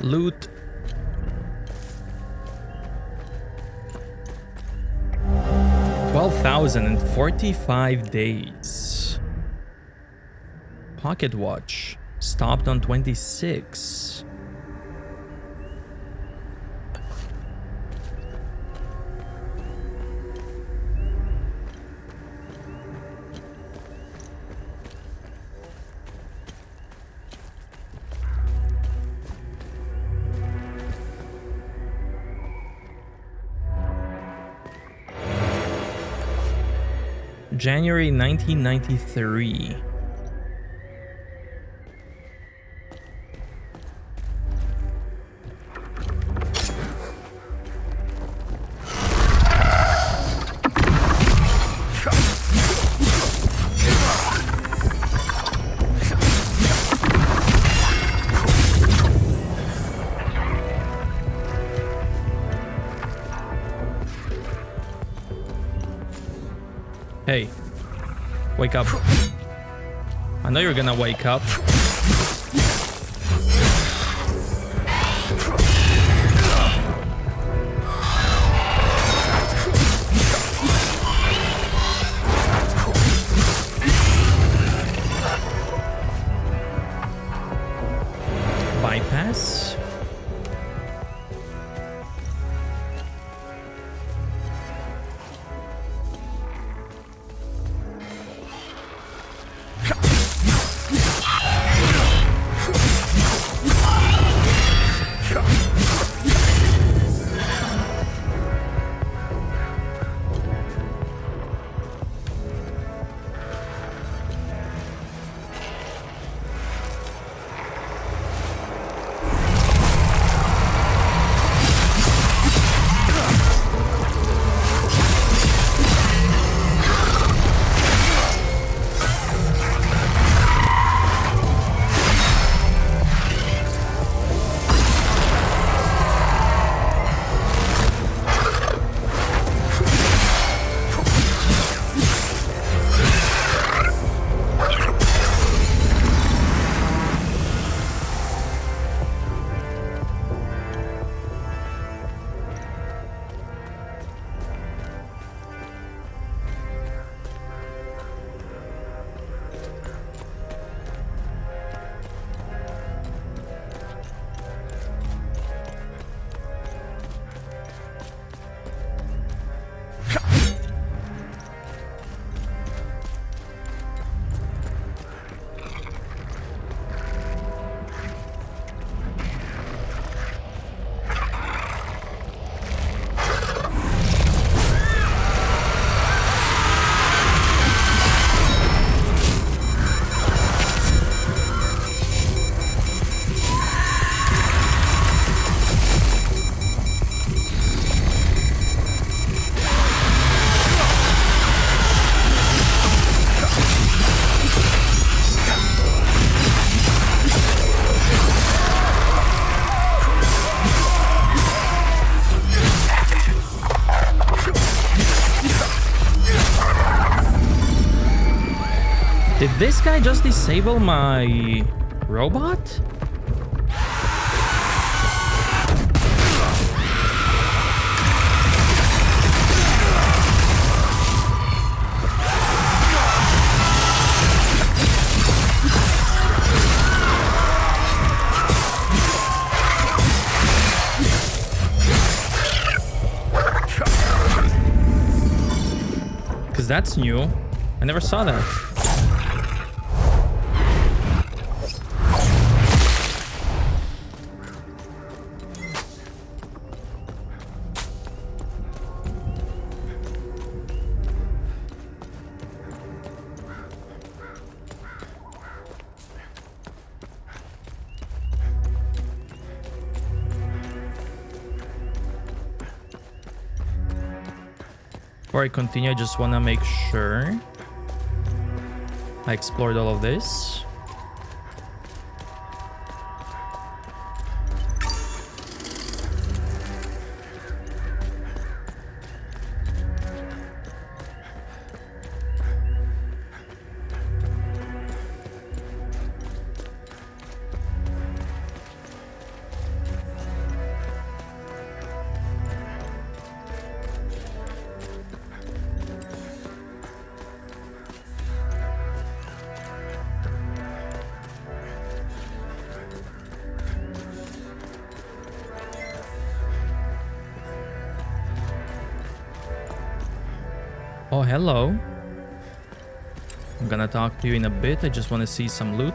Loot. $12,045 days. Pocket watch. Stopped on 26. January 1993. Hey, wake up. I know you're gonna wake up. Bypass. Did this guy just disable my robot? Because that's new. I never saw that. Before I continue, I just want to make sure I explored all of this. Oh, hello. I'm gonna talk to you in a bit. I just want to see some loot.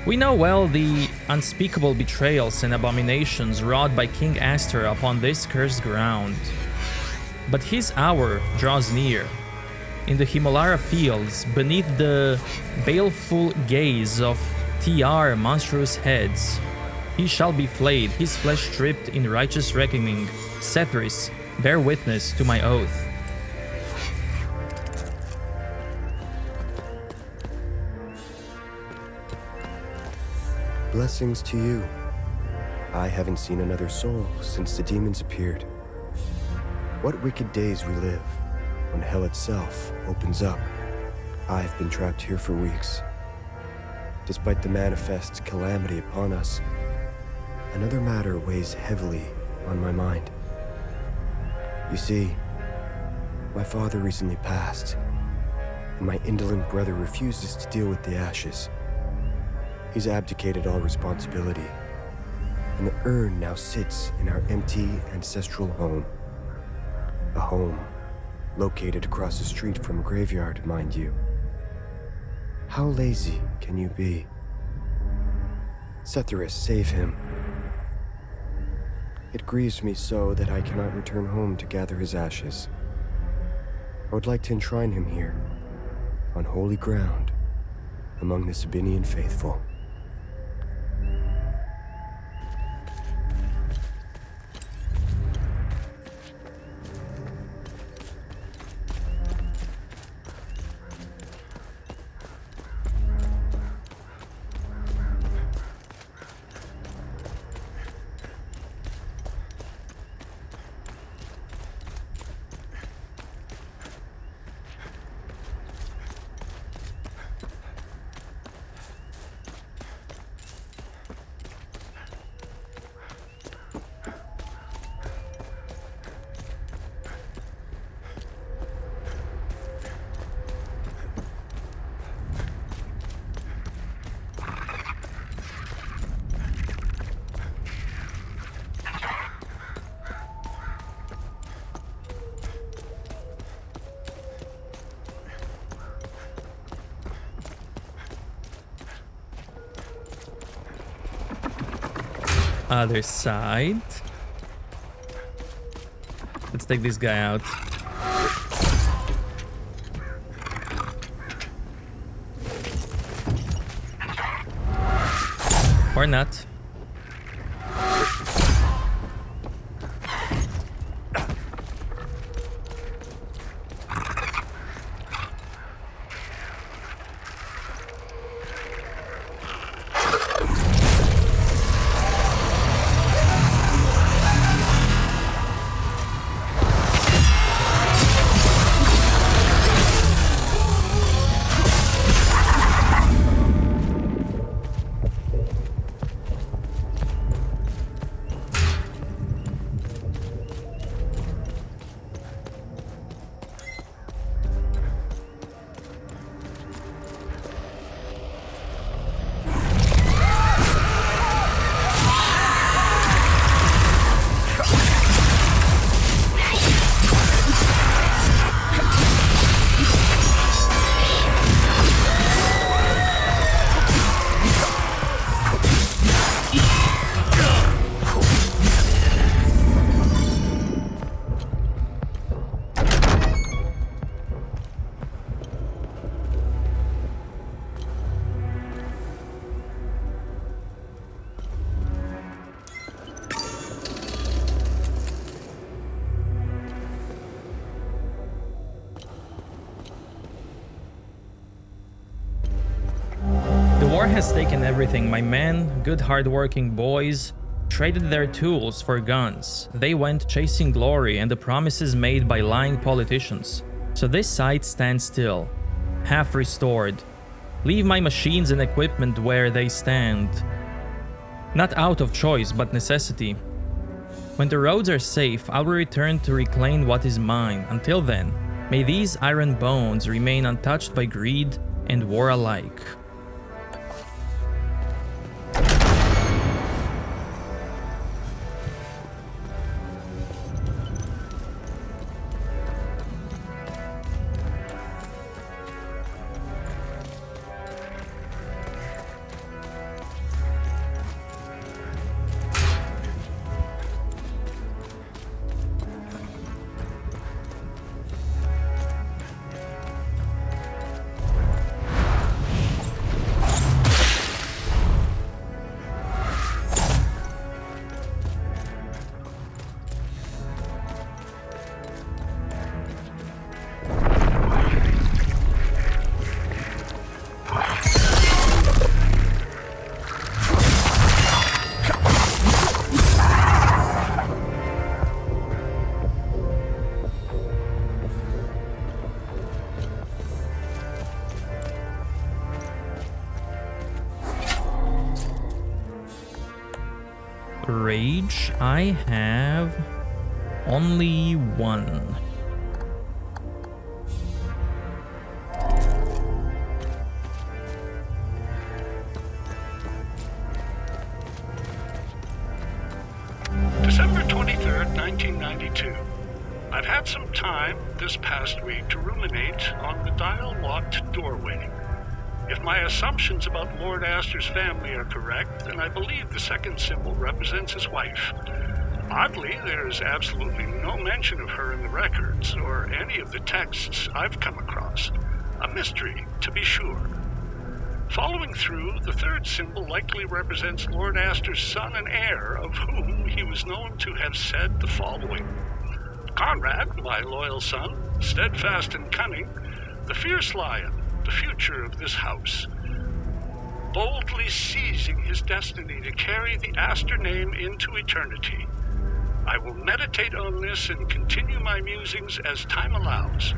We know well the unspeakable betrayals and abominations wrought by King Astor upon this cursed ground. But his hour draws near. In the Himalara fields, beneath the baleful gaze of TR monstrous heads, he shall be flayed, his flesh stripped in righteous reckoning. Cethris, bear witness to my oath. Blessings to you. I haven't seen another soul since the demons appeared. What wicked days we live when hell itself opens up. I've been trapped here for weeks. Despite the manifest calamity upon us, another matter weighs heavily on my mind. You see, my father recently passed, and my indolent brother refuses to deal with the ashes. He's abdicated all responsibility, and the urn now sits in our empty ancestral home. A home located across the street from a graveyard, mind you. How lazy can you be? Cethris, save him. It grieves me so that I cannot return home to gather his ashes. I would like to enshrine him here, on holy ground, among the Sabinian faithful. Other side. Let's take this guy out. Or not. Has taken everything. My men, good hardworking boys, traded their tools for guns. They went chasing glory and the promises made by lying politicians. So this site stands still, half restored. Leave my machines and equipment where they stand. Not out of choice, but necessity. When the roads are safe, I will return to reclaim what is mine. Until then, may these iron bones remain untouched by greed and war alike. Rage, I have only one. December 23rd, 1992. I've had some time this past week to ruminate on the dial-locked doorway. If my assumptions about Lord Astor's family are correct, then I believe the second symbol represents his wife. Oddly, there's absolutely no mention of her in the records or any of the texts I've come across. A mystery, to be sure. Following through, the third symbol likely represents Lord Astor's son and heir, of whom he was known to have said the following: Conrad, my loyal son, steadfast and cunning, the fierce lion, the future of this house, boldly seizing his destiny to carry the Astor name into eternity. I will meditate on this and continue my musings as time allows.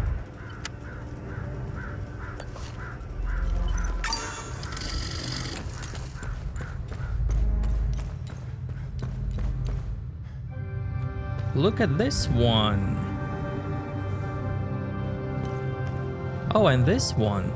Look at this one. Oh, and this one.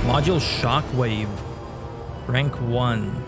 Module Shockwave, rank 1.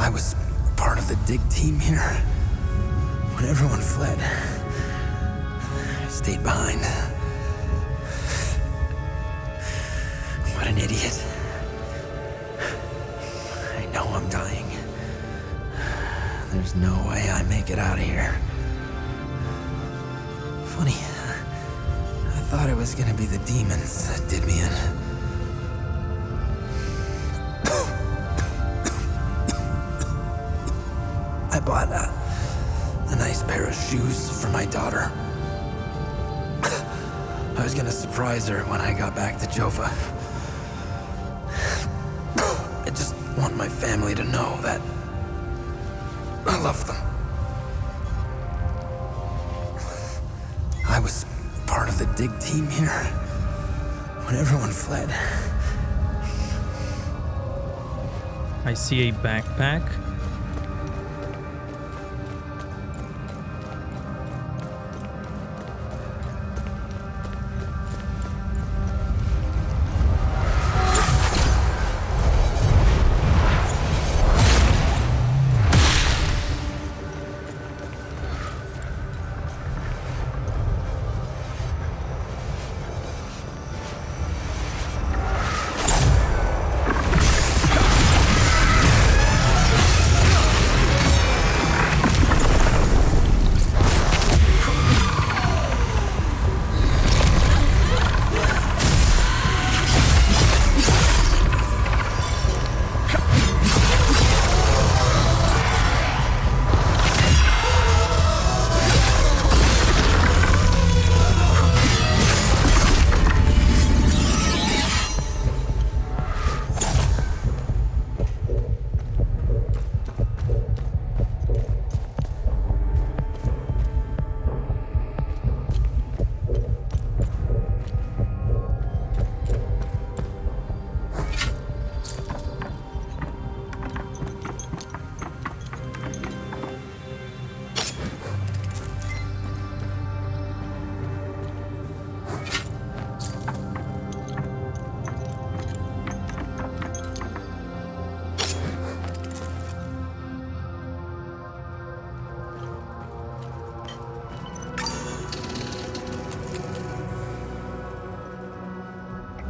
I was part of the dig team here. When everyone fled, I stayed behind. What an idiot. know I'm dying. There's no way I make it out of here. Funny, I thought it was gonna be the demons that did me in. I bought a nice pair of shoes for my daughter. I was gonna surprise her when I got back to Jova. I just want my family to know that I love them. I was part of the dig team here when everyone fled. I see a backpack.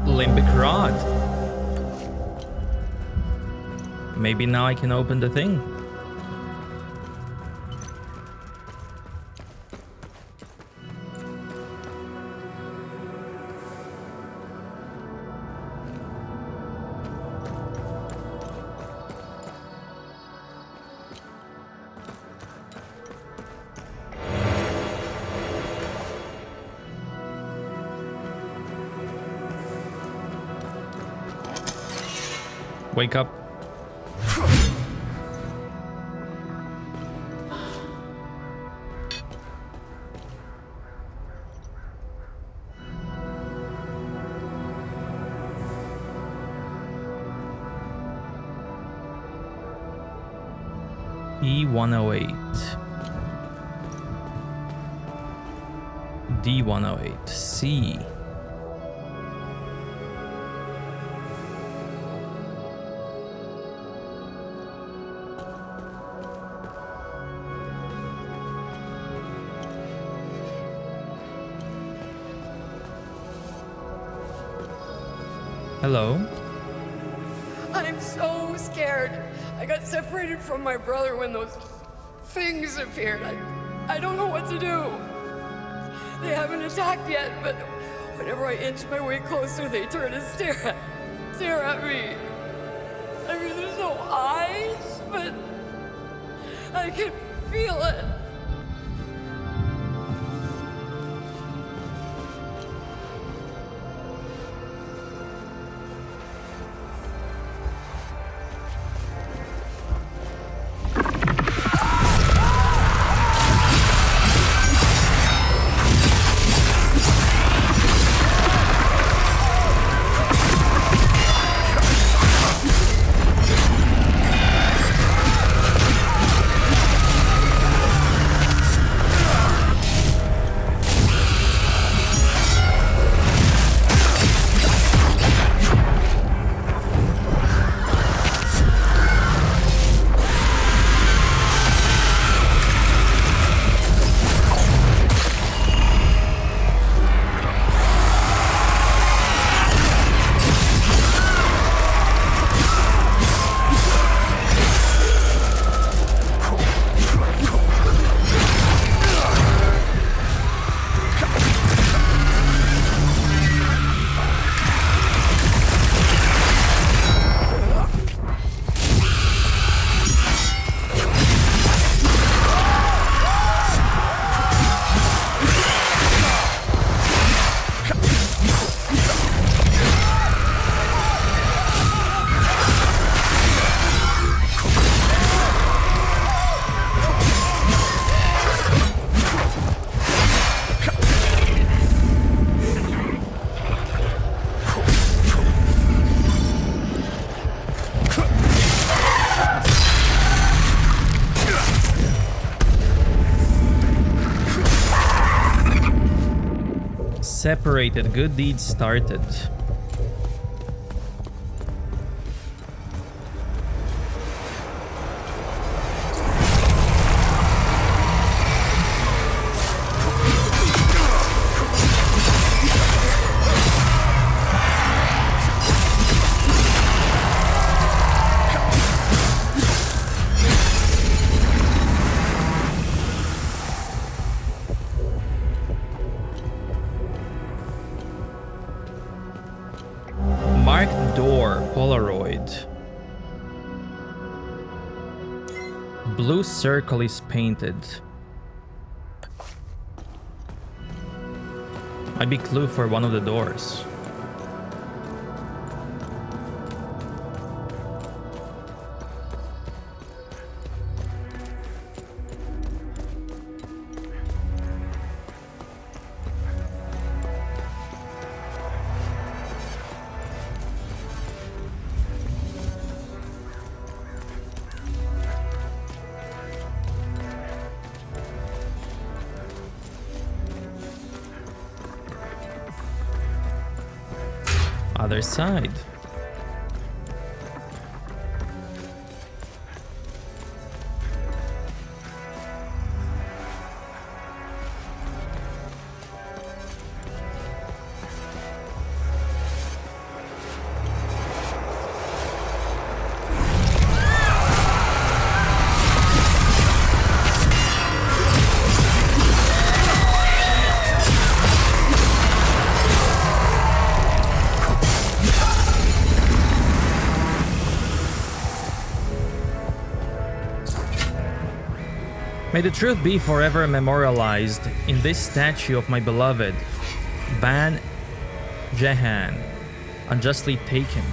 Limbic rod. Maybe now I can open the thing. Wake up. E108. D108. C. Hello? I'm so scared. I got separated from my brother when those things appeared. I don't know what to do. They haven't attacked yet, but whenever I inch my way closer, they turn and stare at me. I mean, there's no eyes, but I can feel it. separated, good deeds started. Marked door, Polaroid. Blue circle is painted. Might be clue for one of the doors. Other side. May the truth be forever memorialized in this statue of my beloved, Van Jehan, unjustly taken.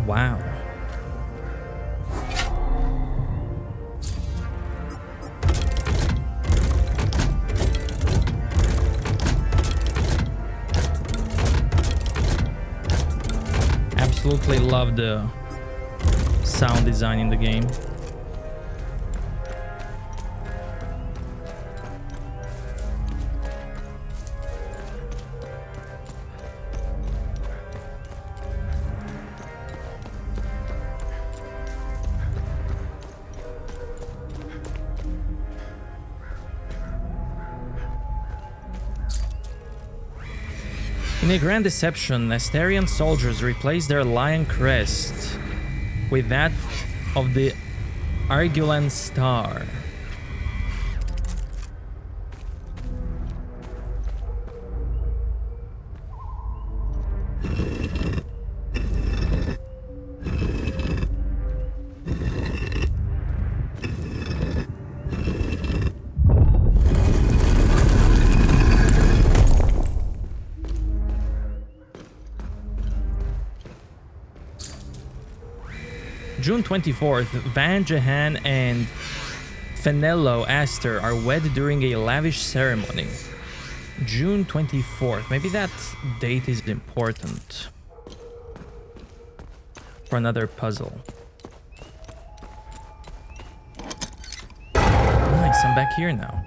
Wow. Absolutely love the sound design in the game. In a grand deception, Astarian soldiers replaced their lion crest with that of the Argulan star. June 24th, Van Jehan and Fenello Aster are wed during a lavish ceremony. June 24th. Maybe that date is important for another puzzle. Nice, I'm back here now.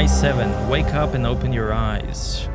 I-7, wake up and open your eyes.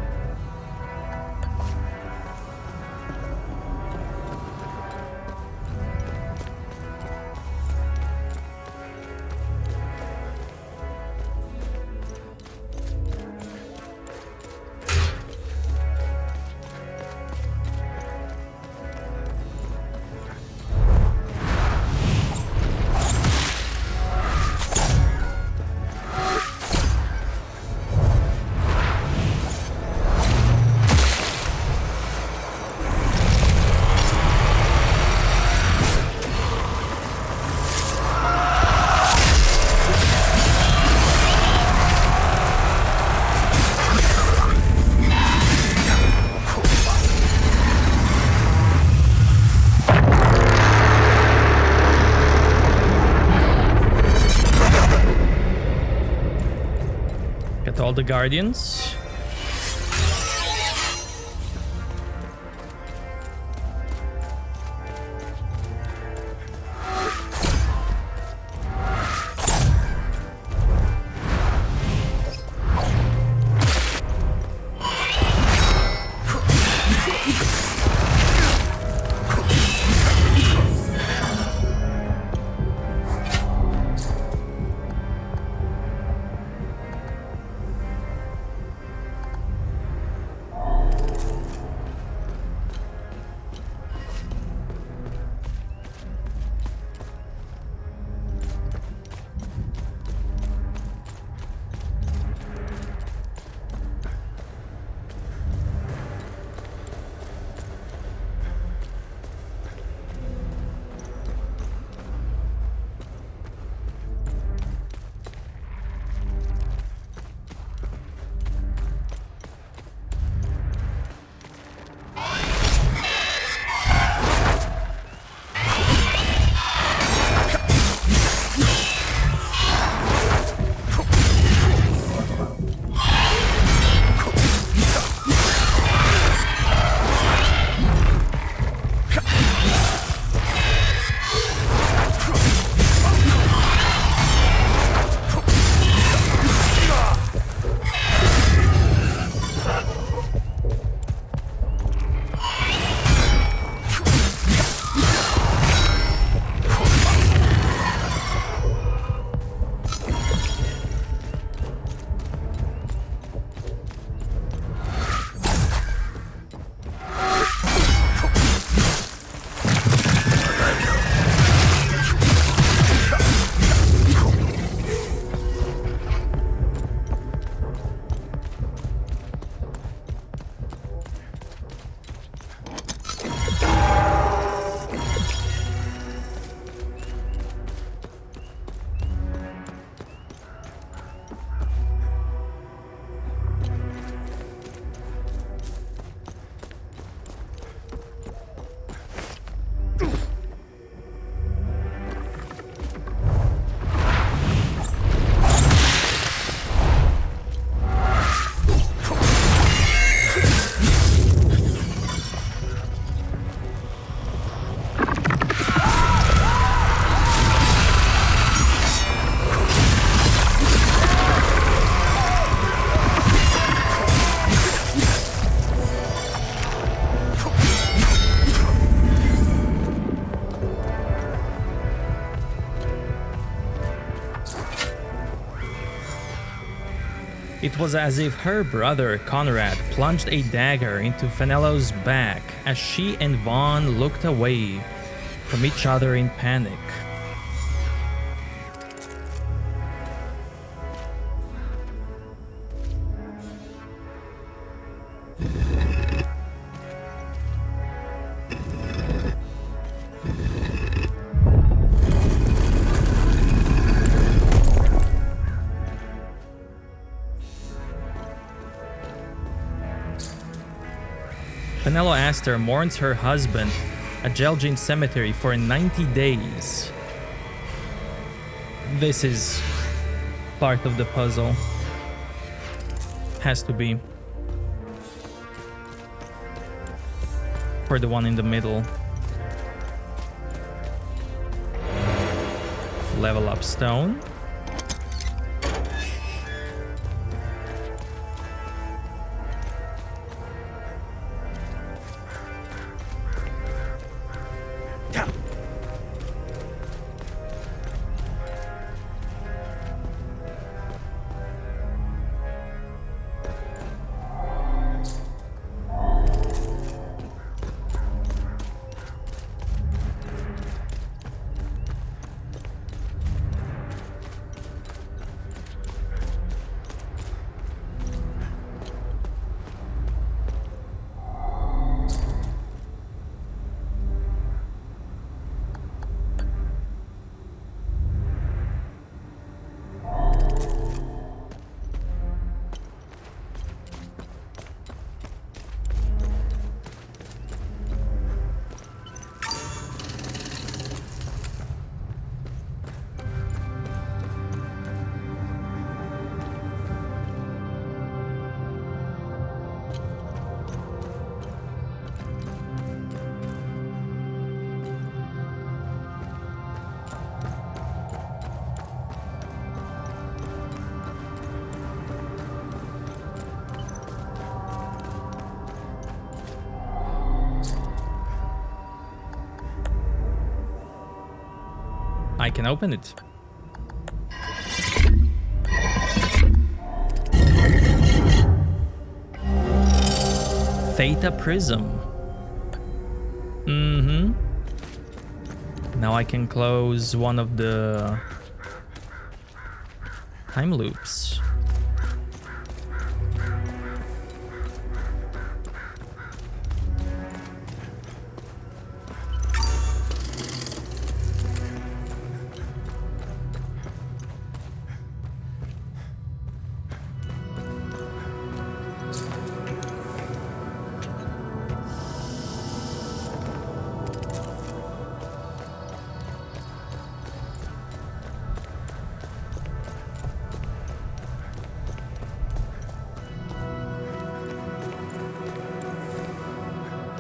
All the Guardians. It was as if her brother Conrad plunged a dagger into Fenello's back as she and Vaughn looked away from each other in panic. Fenello Aster mourns her husband at Jelgin Cemetery for 90 days. This is part of the puzzle. Has to be. For the one in the middle. Level up stone. I can open it. Theta Prism. Now I can close one of the time loops.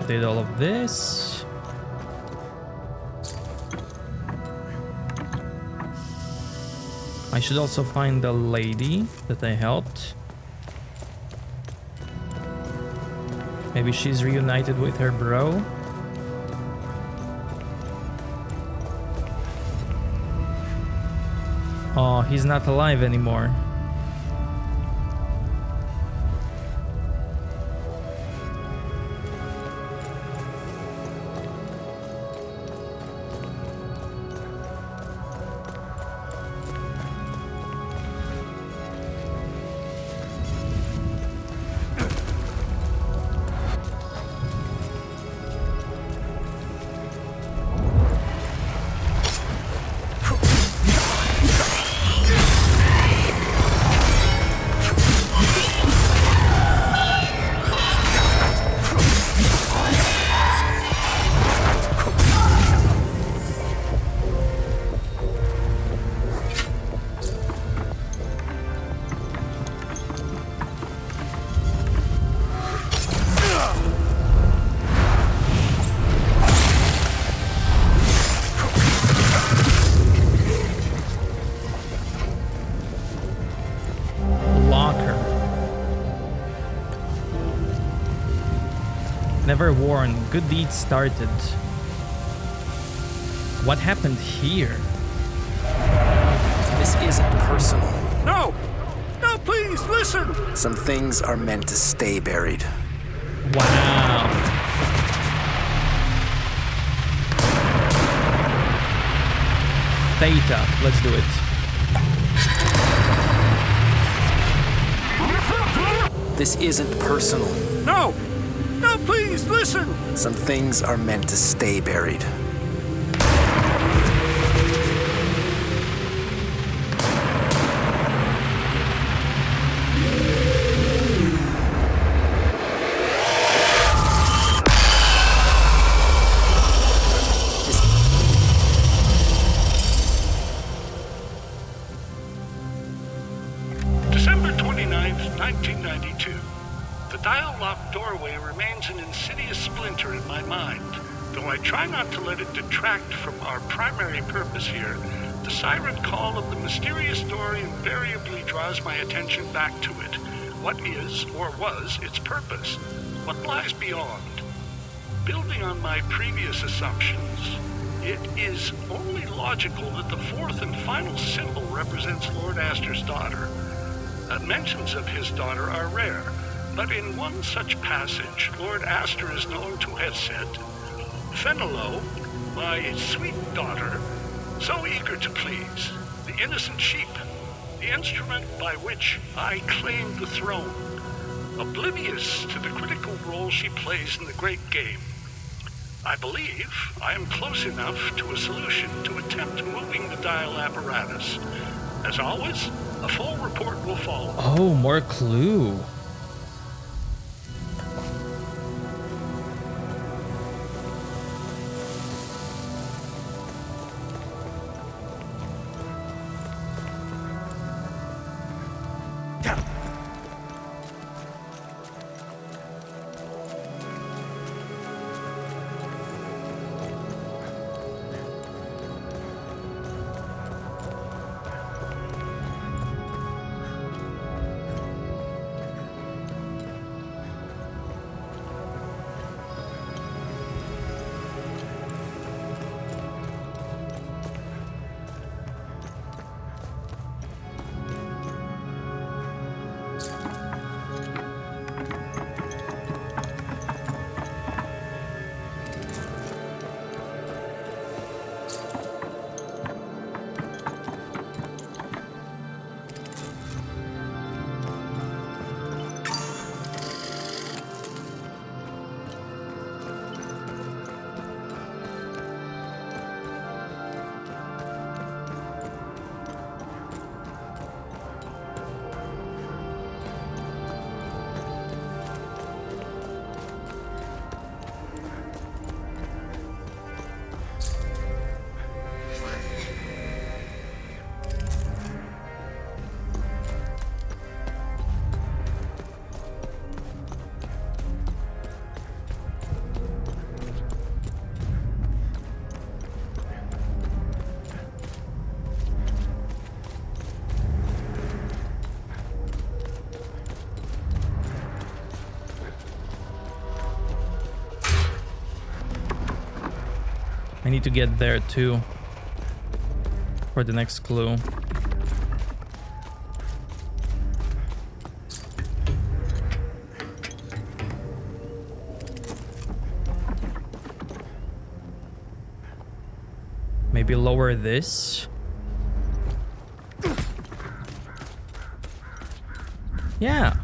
Did all of this. I should also find the lady that I helped. Maybe she's reunited with her bro. Oh, he's not alive anymore. Never worn, good deeds started. What happened here? This isn't personal. No! No, please, listen! Some things are meant to stay buried. Wow. Theta, let's do it. This isn't personal. No! No, please, listen! Some things are meant to stay buried. December 29th, 1992. The dial-locked doorway remains an insidious splinter in my mind. Though I try not to let it detract from our primary purpose here, the siren call of the mysterious door invariably draws my attention back to it. What is, or was, its purpose? What lies beyond? Building on my previous assumptions, it is only logical that the fourth and final symbol represents Lord Astor's daughter. Mentions of his daughter are rare, but in one such passage, Lord Astor is known to have said, "Fenello, my sweet daughter, so eager to please, the innocent sheep, the instrument by which I claimed the throne, oblivious to the critical role she plays in the great game. I believe I am close enough to a solution to attempt moving the dial apparatus. As always, a full report will follow." Oh, more clue. I need to get there too for the next clue. Maybe lower this. Yeah.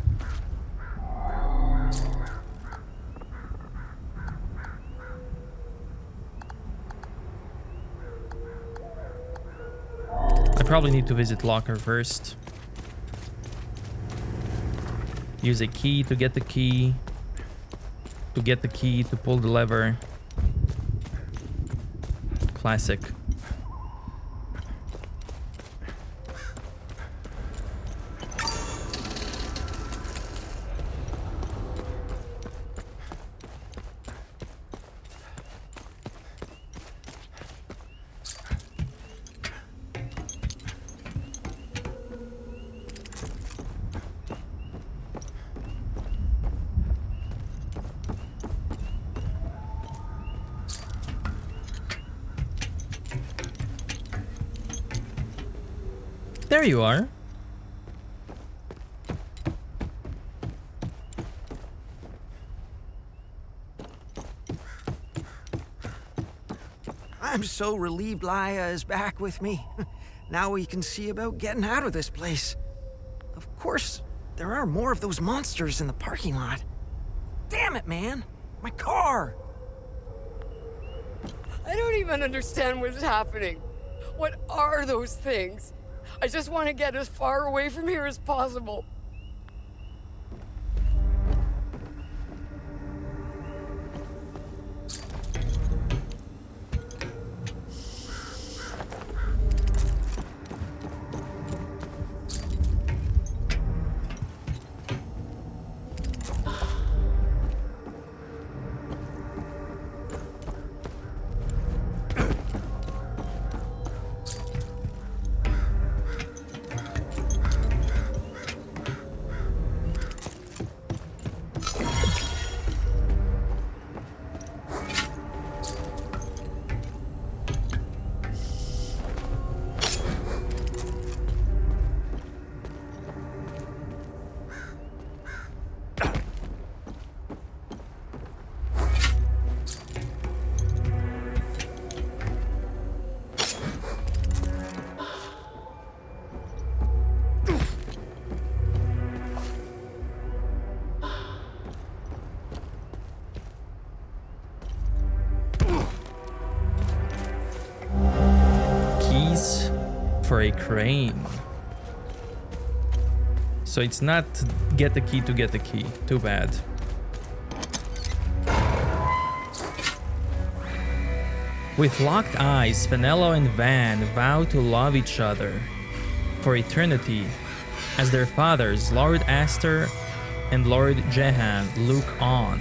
I probably need to visit locker first. Use a key to get the key. To get the key to pull the lever. Classic. There you are. I'm so relieved Laia is back with me. Now we can see about getting out of this place. Of course, there are more of those monsters in the parking lot. Damn it, man! My car! I don't even understand what's happening. What are those things? I just want to get as far away from here as possible. For a crane. So it's not get the key to get the key. Too bad. With locked eyes, Fenello and Van vow to love each other for eternity as their fathers, Lord Astor and Lord Jehan, look on.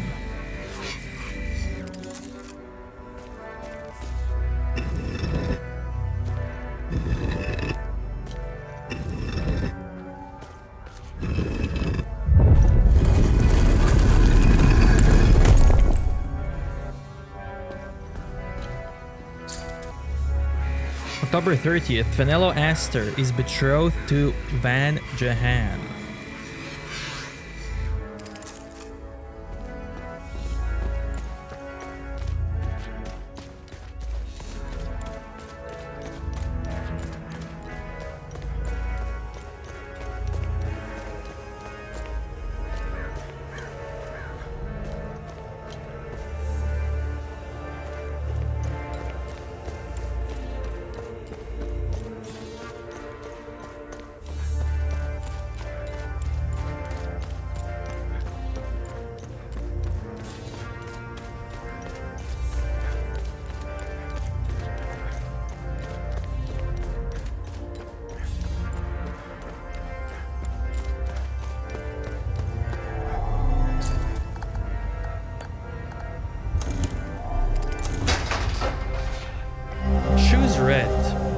October 30th, Fenello Astor is betrothed to Van Jehan.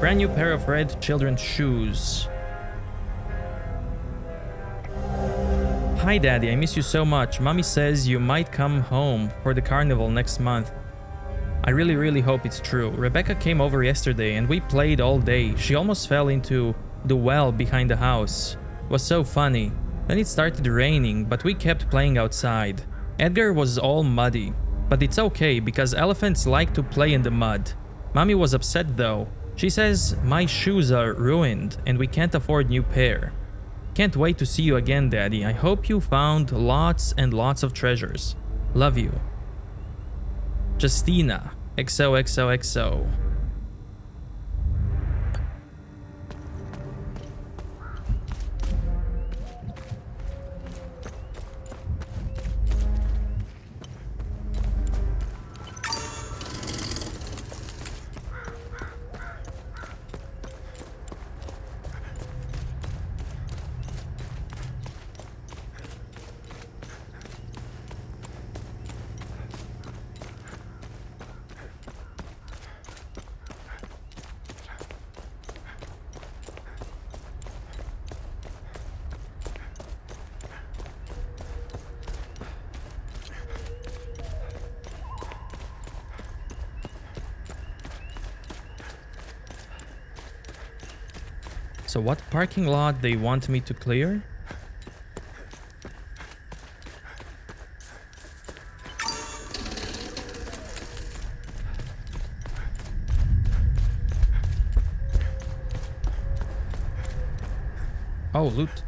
Brand new pair of red children's shoes. Hi Daddy, I miss you so much. Mommy says you might come home for the carnival next month. I really hope it's true. Rebecca came over yesterday and we played all day. She almost fell into the well behind the house. It was so funny. Then it started raining, but we kept playing outside. Edgar was all muddy, but it's okay because elephants like to play in the mud. Mommy was upset though. She says my shoes are ruined and we can't afford new pair. Can't wait to see you again, Daddy. I hope you found lots and lots of treasures. Love you. Justina, XOXOXO. So what parking lot they want me to clear? Oh, loot.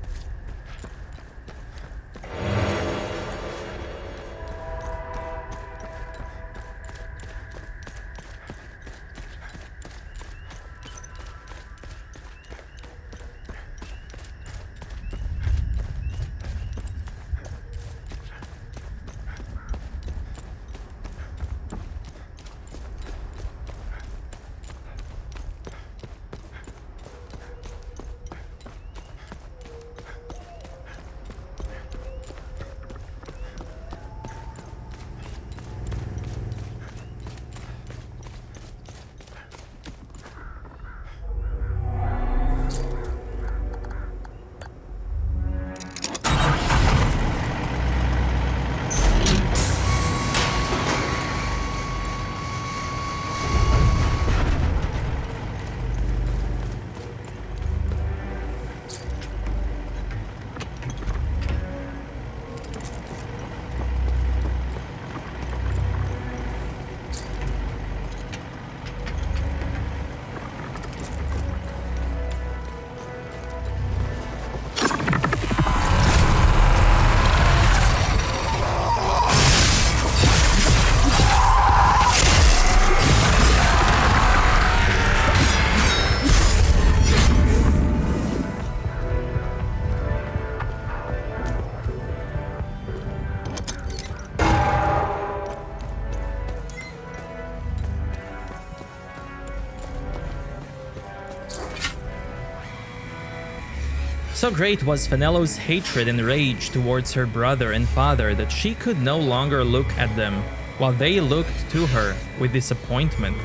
So great was Fenello's hatred and rage towards her brother and father that she could no longer look at them, while they looked to her with disappointment.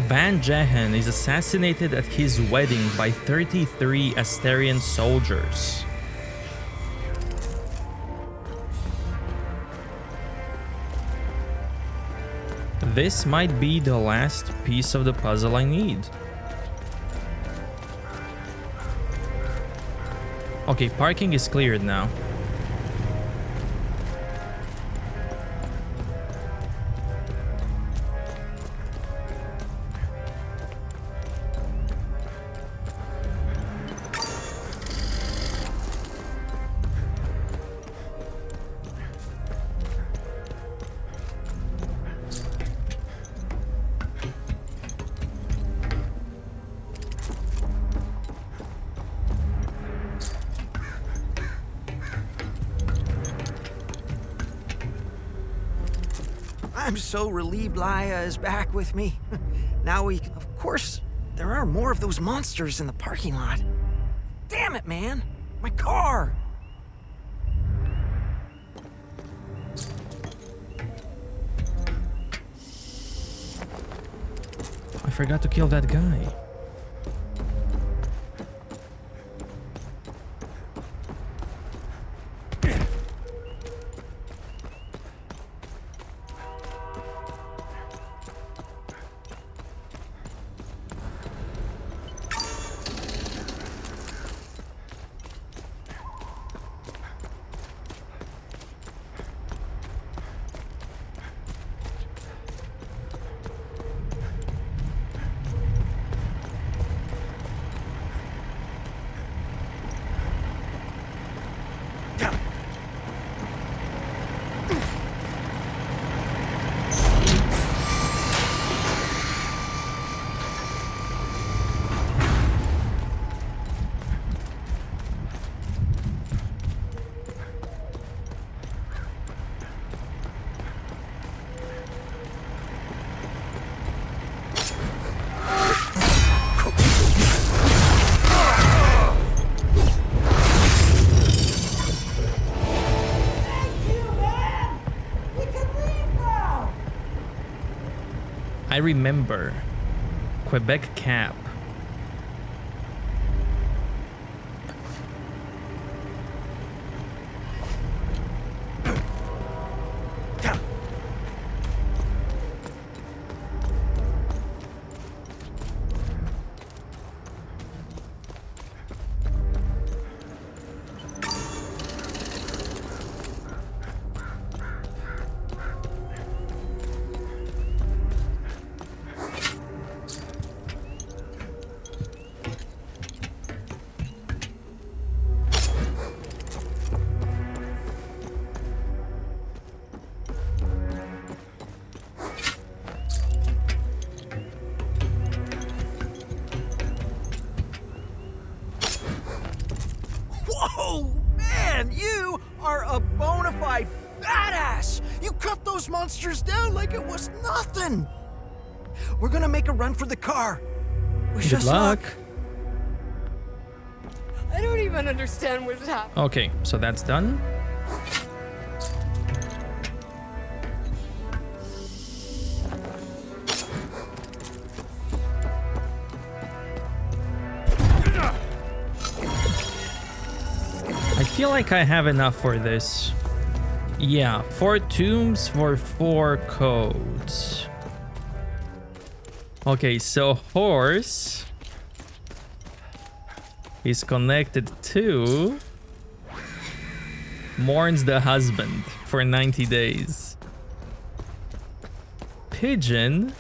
Van Jehen is assassinated at his wedding by 33 Asterian soldiers. This might be the last piece of the puzzle I need. Okay, parking is cleared now. I'm so relieved Laia is back with me. Now we can... Of course, there are more of those monsters in the parking lot. Damn it, man! My car! forgot to kill that guy. I remember Quebec Cap. Whoa, man, you are a bona fide badass. You cut those monsters down like it was nothing. We're gonna make a run for the car. Wish Good us luck. I don't even understand what's happening. Okay, so that's done. I feel like I have enough for this. Yeah, 4 tombs for 4 codes. Okay, so horse is connected to mourns the husband for 90 days. Pigeon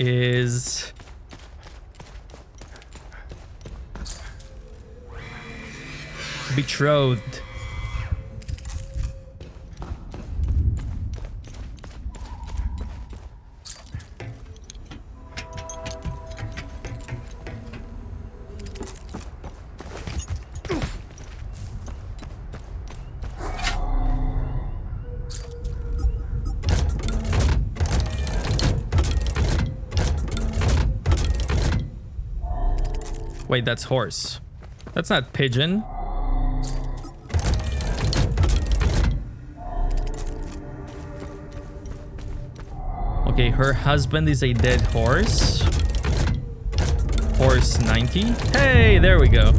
is betrothed. Wait, that's horse. That's not pigeon. Okay, her husband is a dead horse. Horse 90. Hey, there we go.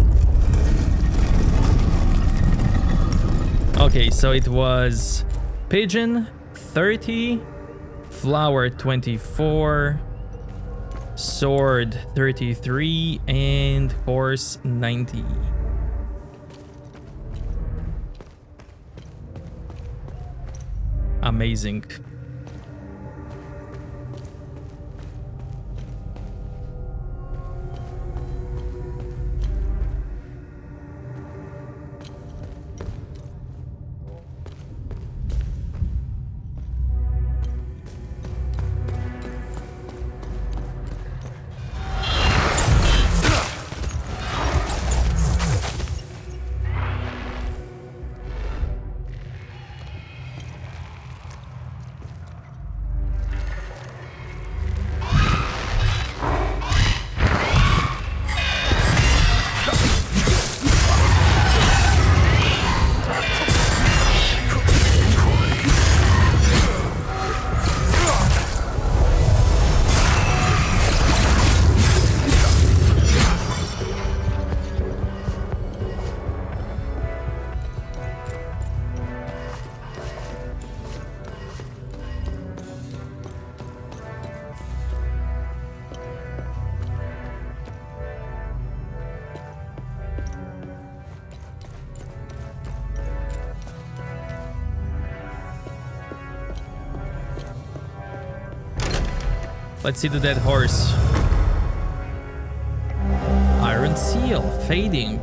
Okay, so it was pigeon 30, flower 24, sword 33, and horse 90. Amazing. Let's see the dead horse. Iron seal, fading.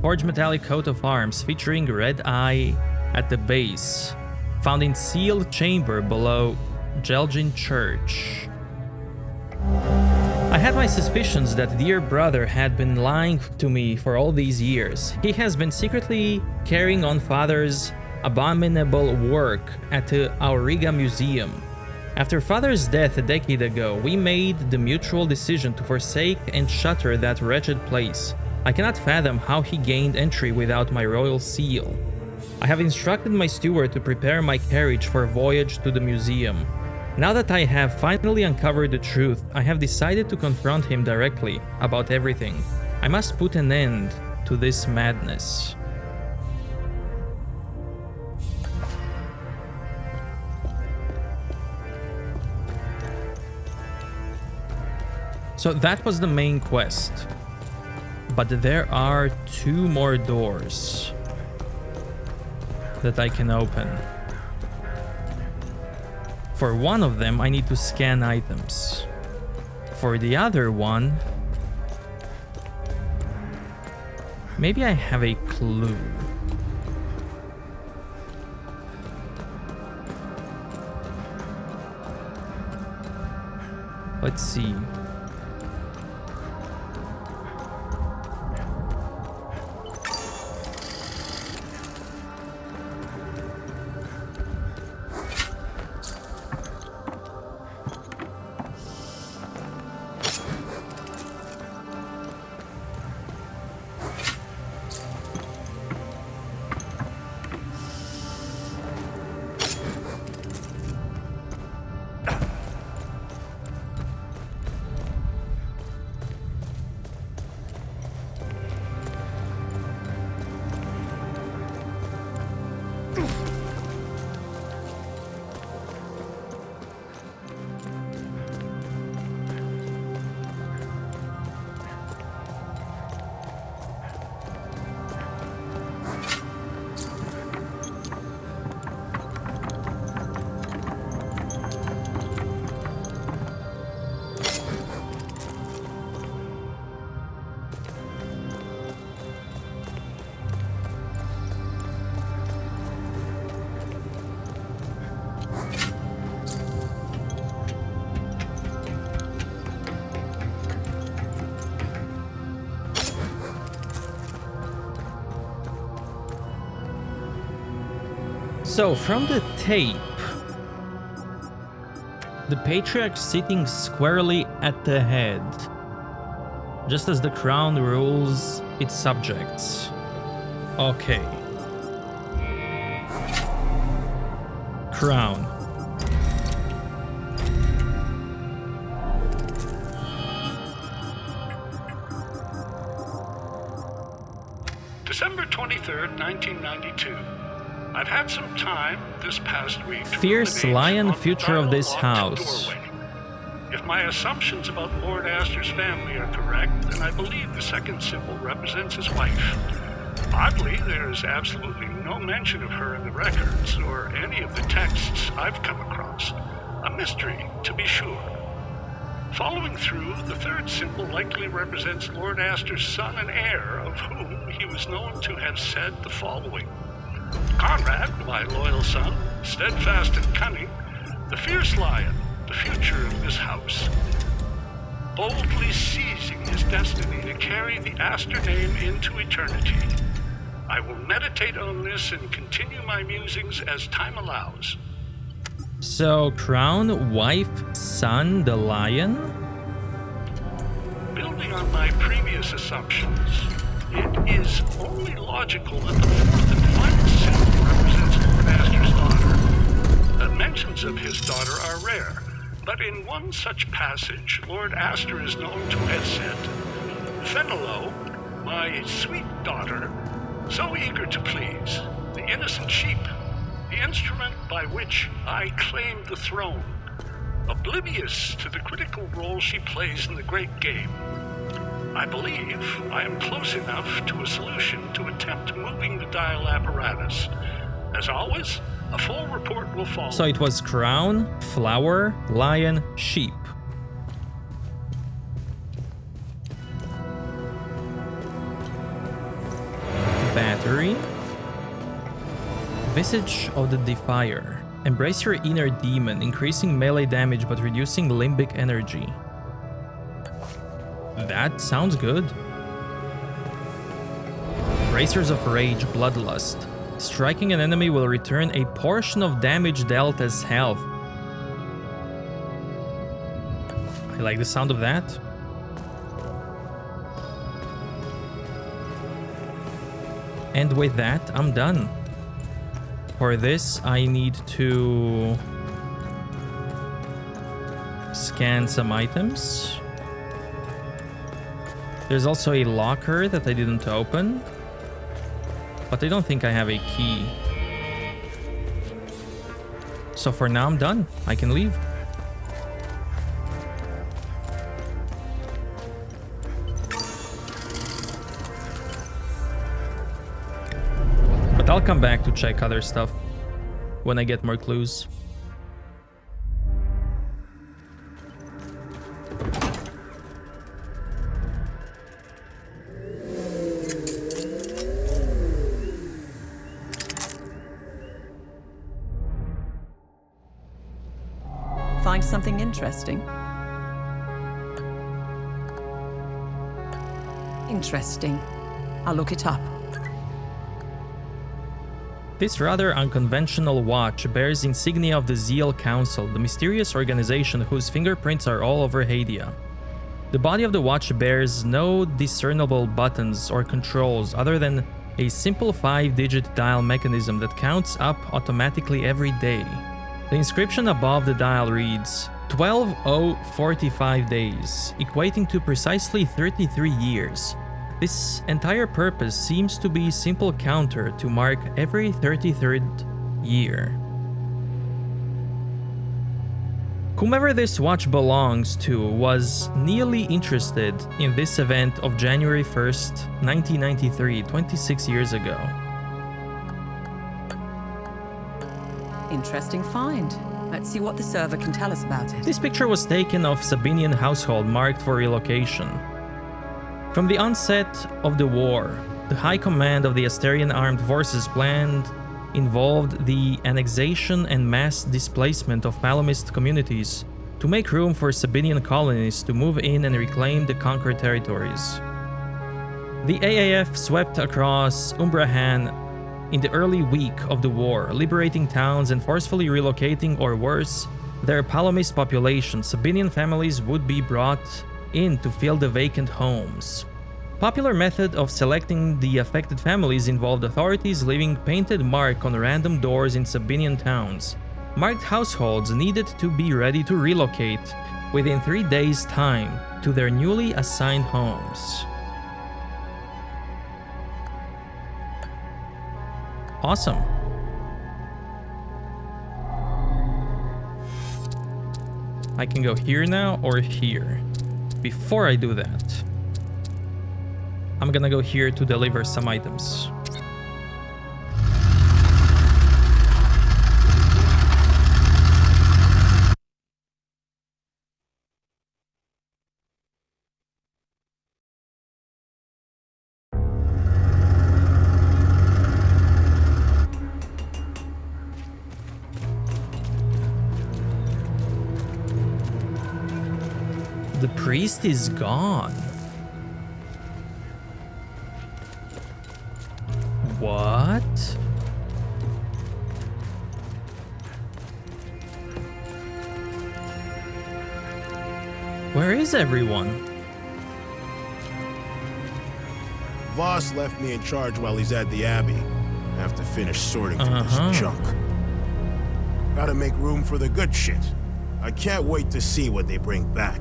Forged metallic coat of arms featuring red eye at the base. Found in sealed chamber below Jelgin Church. I had my suspicions that dear brother had been lying to me for all these years. He has been secretly carrying on father's abominable work at the Auriga Museum. After father's death a decade ago, we made the mutual decision to forsake and shutter that wretched place. I cannot fathom how he gained entry without my royal seal. I have instructed my steward to prepare my carriage for a voyage to the museum. Now that I have finally uncovered the truth, I have decided to confront him directly about everything. I must put an end to this madness. So that was the main quest. But there are 2 more doors that I can open. For one of them, I need to scan items. For the other one, maybe I have a clue. Let's see. So, from the tape, the Patriarch sitting squarely at the head, just as the crown rules its subjects. Okay. Crown. December 23rd, 1992. I've had some time this past week to Fierce ruminate lion on the future of this dialogue house. doorway. If my assumptions about Lord Astor's family are correct, then I believe the second symbol represents his wife. Oddly, there is absolutely no mention of her in the records or any of the texts I've come across. A mystery, to be sure. Following through, the third symbol likely represents Lord Astor's son and heir, of whom he was known to have said the following. Conrad, my loyal son, steadfast and cunning, the fierce lion, the future of this house, boldly seizing his destiny to carry the Astor name into eternity. I will meditate on this and continue my musings as time allows. So, crown, wife, son, the lion? Building on my previous assumptions, it is only logical that the fourth and final symbol represents Lord Astor's daughter. Mentions of his daughter are rare, but in one such passage, Lord Astor is known to have said, Fenello, my sweet daughter, so eager to please, the innocent sheep, the instrument by which I claimed the throne, oblivious to the critical role she plays in the great game. I believe I am close enough to a solution to attempt moving the dial apparatus. As always, a full report will follow. So it was crown, flower, lion, sheep. Fury. Visage of the Defier. Embrace your inner demon, increasing melee damage but reducing limbic energy. That sounds good. Bracers of Rage, Bloodlust. Striking an enemy will return a portion of damage dealt as health. I like the sound of that. And with that, I'm done. For this, I need to scan some items. There's also a locker that I didn't open, but I don't think I have a key. So for now, I'm done. I can leave. But I'll come back to check other stuff when I get more clues. Find something interesting? Interesting. I'll look it up. This rather unconventional watch bears insignia of the Zeal Council, the mysterious organization whose fingerprints are all over Hadia. The body of the watch bears no discernible buttons or controls other than a simple 5-digit dial mechanism that counts up automatically every day. The inscription above the dial reads 12,045 days, equating to precisely 33 years. This entire purpose seems to be a simple counter to mark every 33rd year. Whomever this watch belongs to was nearly interested in this event of January 1st, 1993, 26 years ago. Interesting find. Let's see what the server can tell us about it. This picture was taken of Sabinian household marked for relocation. From the onset of the war, the High Command of the Asterian Armed Forces planned involved the annexation and mass displacement of Palomist communities to make room for Sabinian colonies to move in and reclaim the conquered territories. The AAF swept across Umbrahan in the early week of the war, liberating towns and forcefully relocating, or worse, their Palomist population. Sabinian families would be brought in to fill the vacant homes. Popular method of selecting the affected families involved authorities leaving painted mark on random doors in Sabinian towns. Marked households needed to be ready to relocate within 3 days' time to their newly assigned homes. Awesome. I can go here now or here. Before I do that, I'm gonna go here to deliver some items. The priest is gone. What? Where is everyone? Voss left me in charge while he's at the Abbey. I have to finish sorting through this junk. Gotta make room for the good shit. I can't wait to see what they bring back.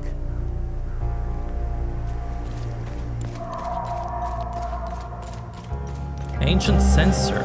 Ancient sensor.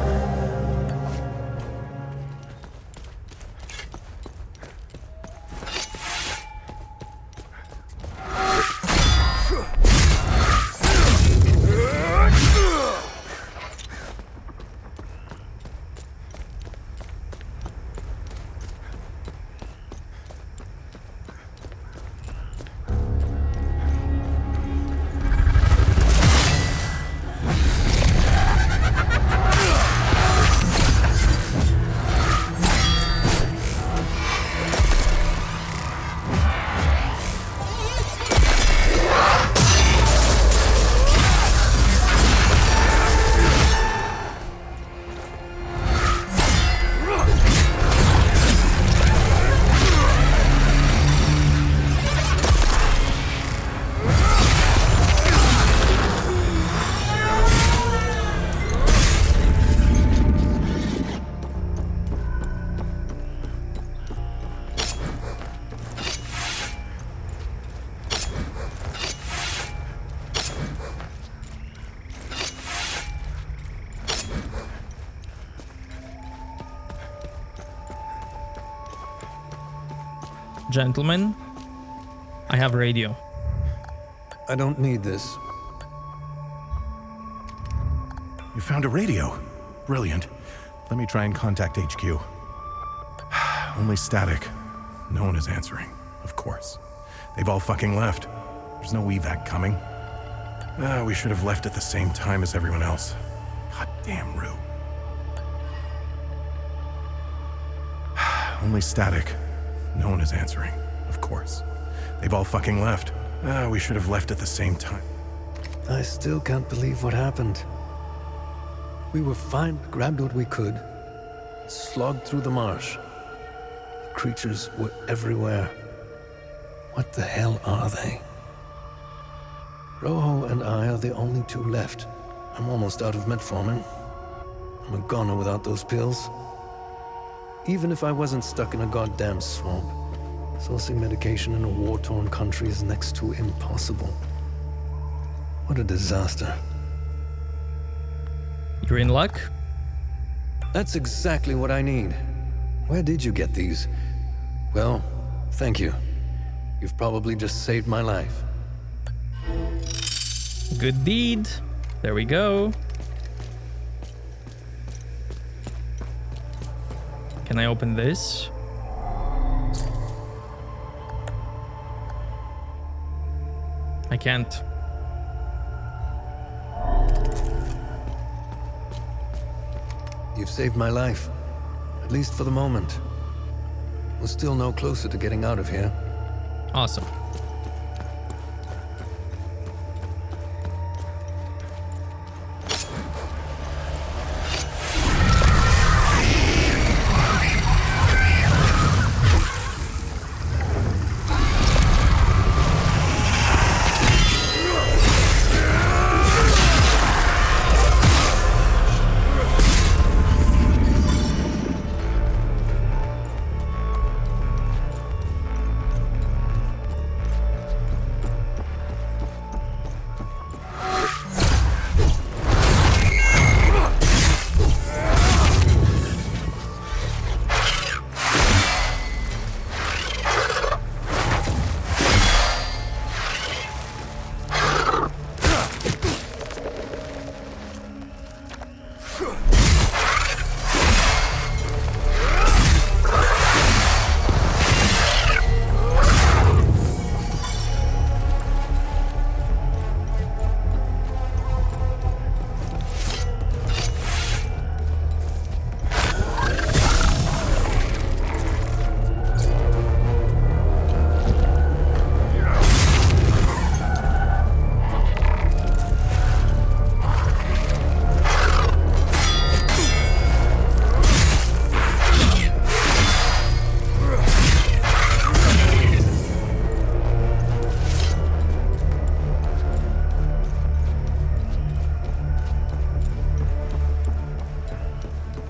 Gentlemen, I have radio. I don't need this. You found a radio. Brilliant. Let me try and contact HQ. Only static. No one is answering, of course. They've all fucking left. There's no evac coming. We should have left at the same time as everyone else. God damn, Rue. Only static. No one is answering, of course. They've all fucking left. We should have left at the same time. I still can't believe what happened. We were fine, grabbed what we could, slogged through the marsh. The creatures were everywhere. What the hell are they? Rojo and I are the only two left. I'm almost out of metformin. I'm a goner without those pills. Even if I wasn't stuck in a goddamn swamp, sourcing medication in a war-torn country is next to impossible. What a disaster. You're in luck? That's exactly what I need. Where did you get these? Well, thank you. You've probably just saved my life. Good deed. There we go. Can I open this? I can't. You've saved my life, at least for the moment. We're still no closer to getting out of here. Awesome.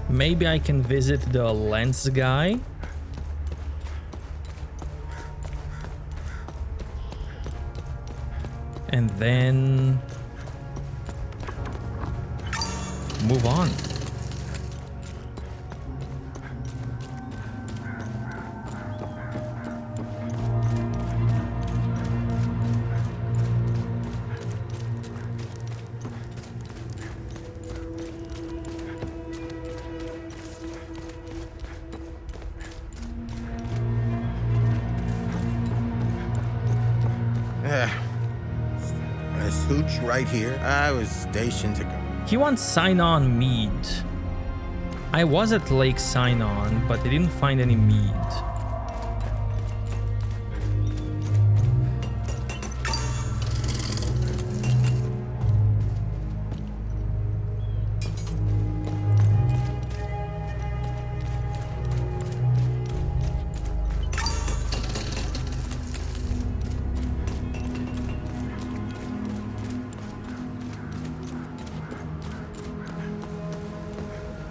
Maybe I can visit the lens guy. And then move on. Hooch right here. I was stationed to go. He wants Sign-On mead. I was at Lake Sign-On, but I didn't find any mead.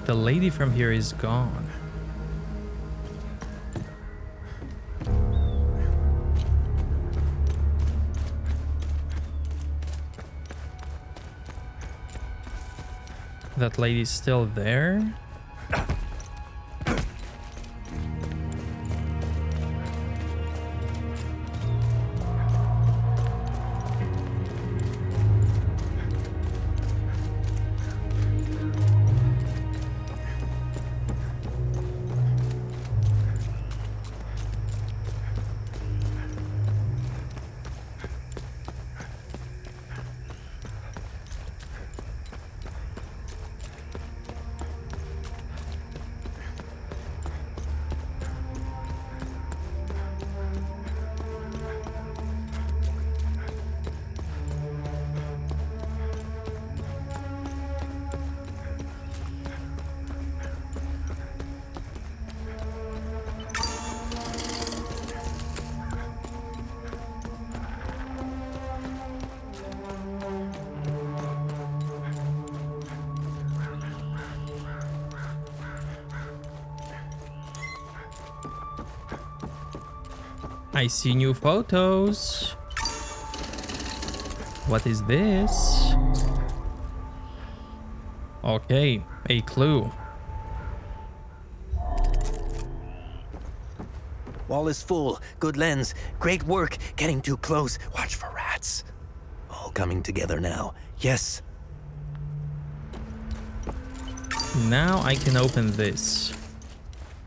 The lady from here is gone. That lady's still there? I see new photos. What is this? Okay, a clue. Wall is full. Good lens. Great work. Getting too close. Watch for rats. All coming together now. Yes. Now I can open this,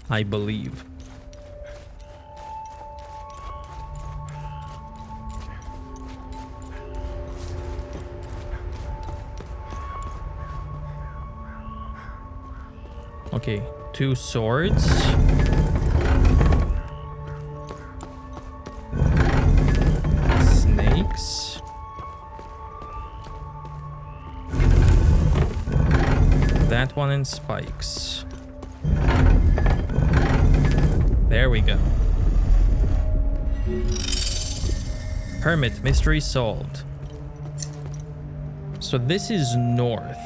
I believe. Okay, 2 swords. Snakes. That one in spikes. There we go. Hermit, mystery solved. So this is north.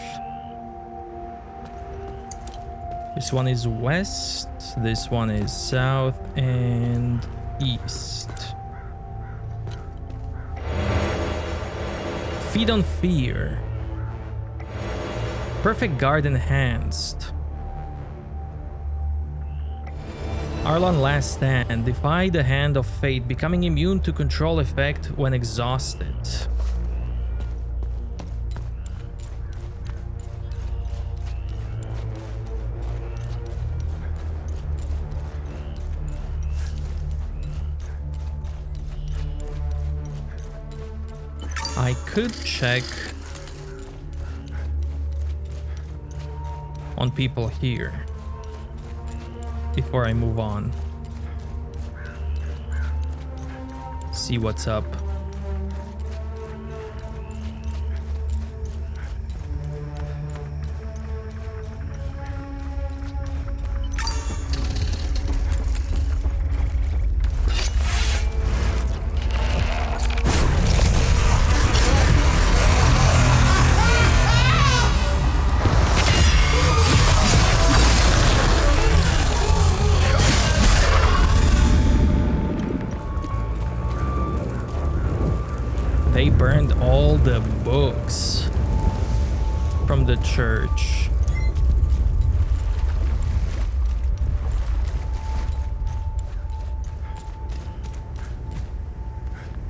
This one is west, this one is south and east. Feed on fear. Perfect guard enhanced. Arlon last stand. Defy the hand of fate, becoming immune to control effect when exhausted. I could check on people here before I move on. See what's up. They burned all the books from the church.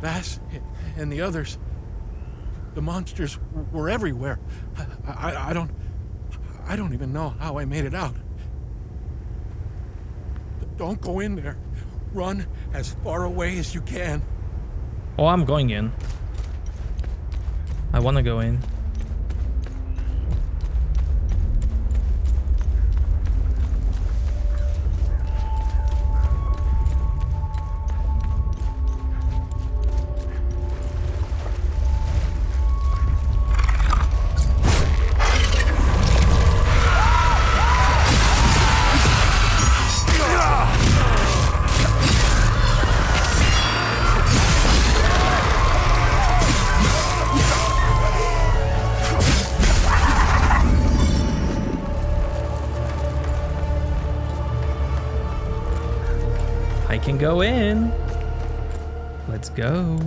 Bass and the others, the monsters were everywhere. I don't even know how I made it out. Don't go in there. Run as far away as you can. Oh, I'm going in. I want to go in. I can go in. Let's go.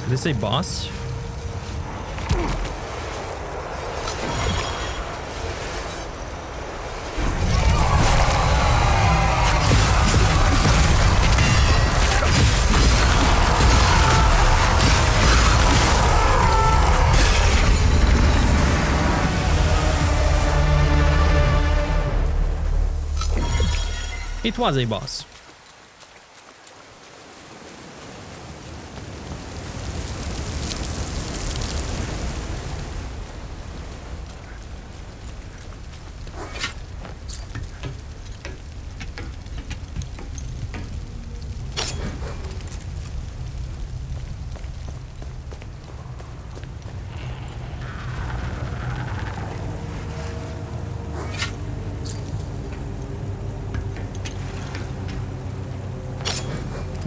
Is this a boss? It was a boss.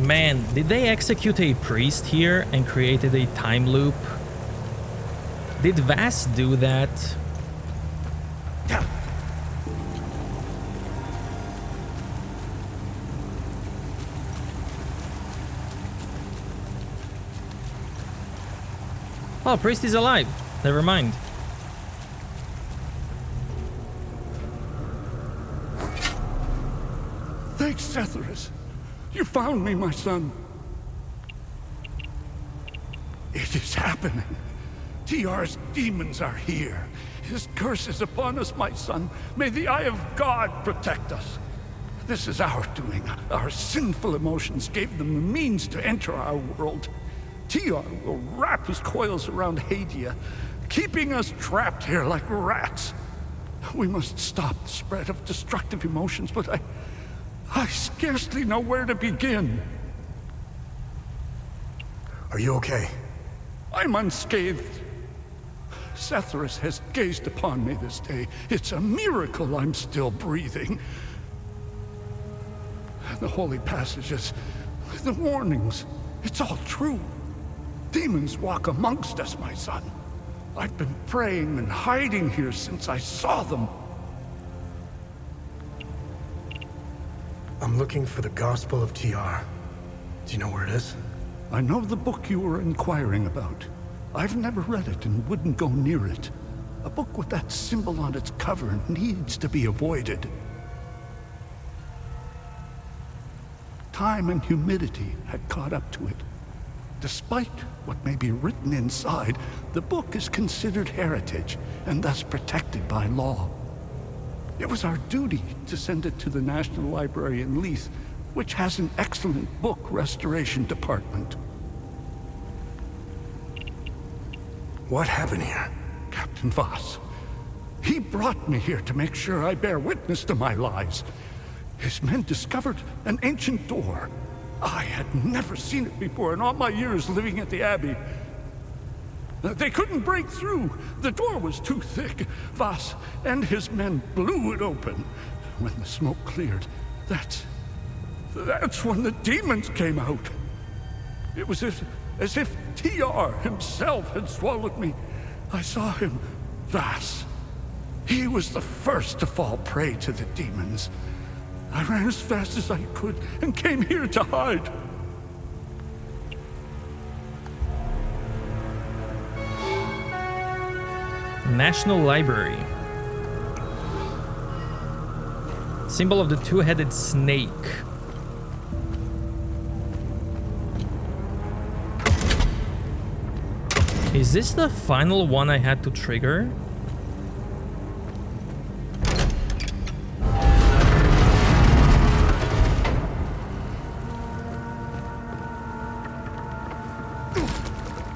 Man, did they execute a priest here and created a time loop? Did Vass do that? Oh, priest is alive. Never mind. Thanks, Setherus. You found me, my son. It is happening. TR's demons are here. His curse is upon us, my son. May the eye of God protect us. This is our doing. Our sinful emotions gave them the means to enter our world. TR will wrap his coils around Hadia, keeping us trapped here like rats. We must stop the spread of destructive emotions, but I scarcely know where to begin. Are you okay? I'm unscathed. Setherus has gazed upon me this day. It's a miracle I'm still breathing. The holy passages, the warnings, it's all true. Demons walk amongst us, my son. I've been praying and hiding here since I saw them. I'm looking for the Gospel of TR. Do you know where it is? I know the book you were inquiring about. I've never read it and wouldn't go near it. A book with that symbol on its cover needs to be avoided. Time and humidity had caught up to it. Despite what may be written inside, the book is considered heritage and thus protected by law. It was our duty to send it to the National Library in Leith, which has an excellent book restoration department. What happened here? Captain Voss. He brought me here to make sure I bear witness to my lies. His men discovered an ancient door. I had never seen it before in all my years living at the Abbey. They couldn't break through. The door was too thick. Voss and his men blew it open. When the smoke cleared, that's when the demons came out. It was as if TR himself had swallowed me. I saw him, Vass. He was the first to fall prey to the demons. I ran as fast as I could and came here to hide. National Library. Symbol of the two-headed snake. Is this the final one I had to trigger?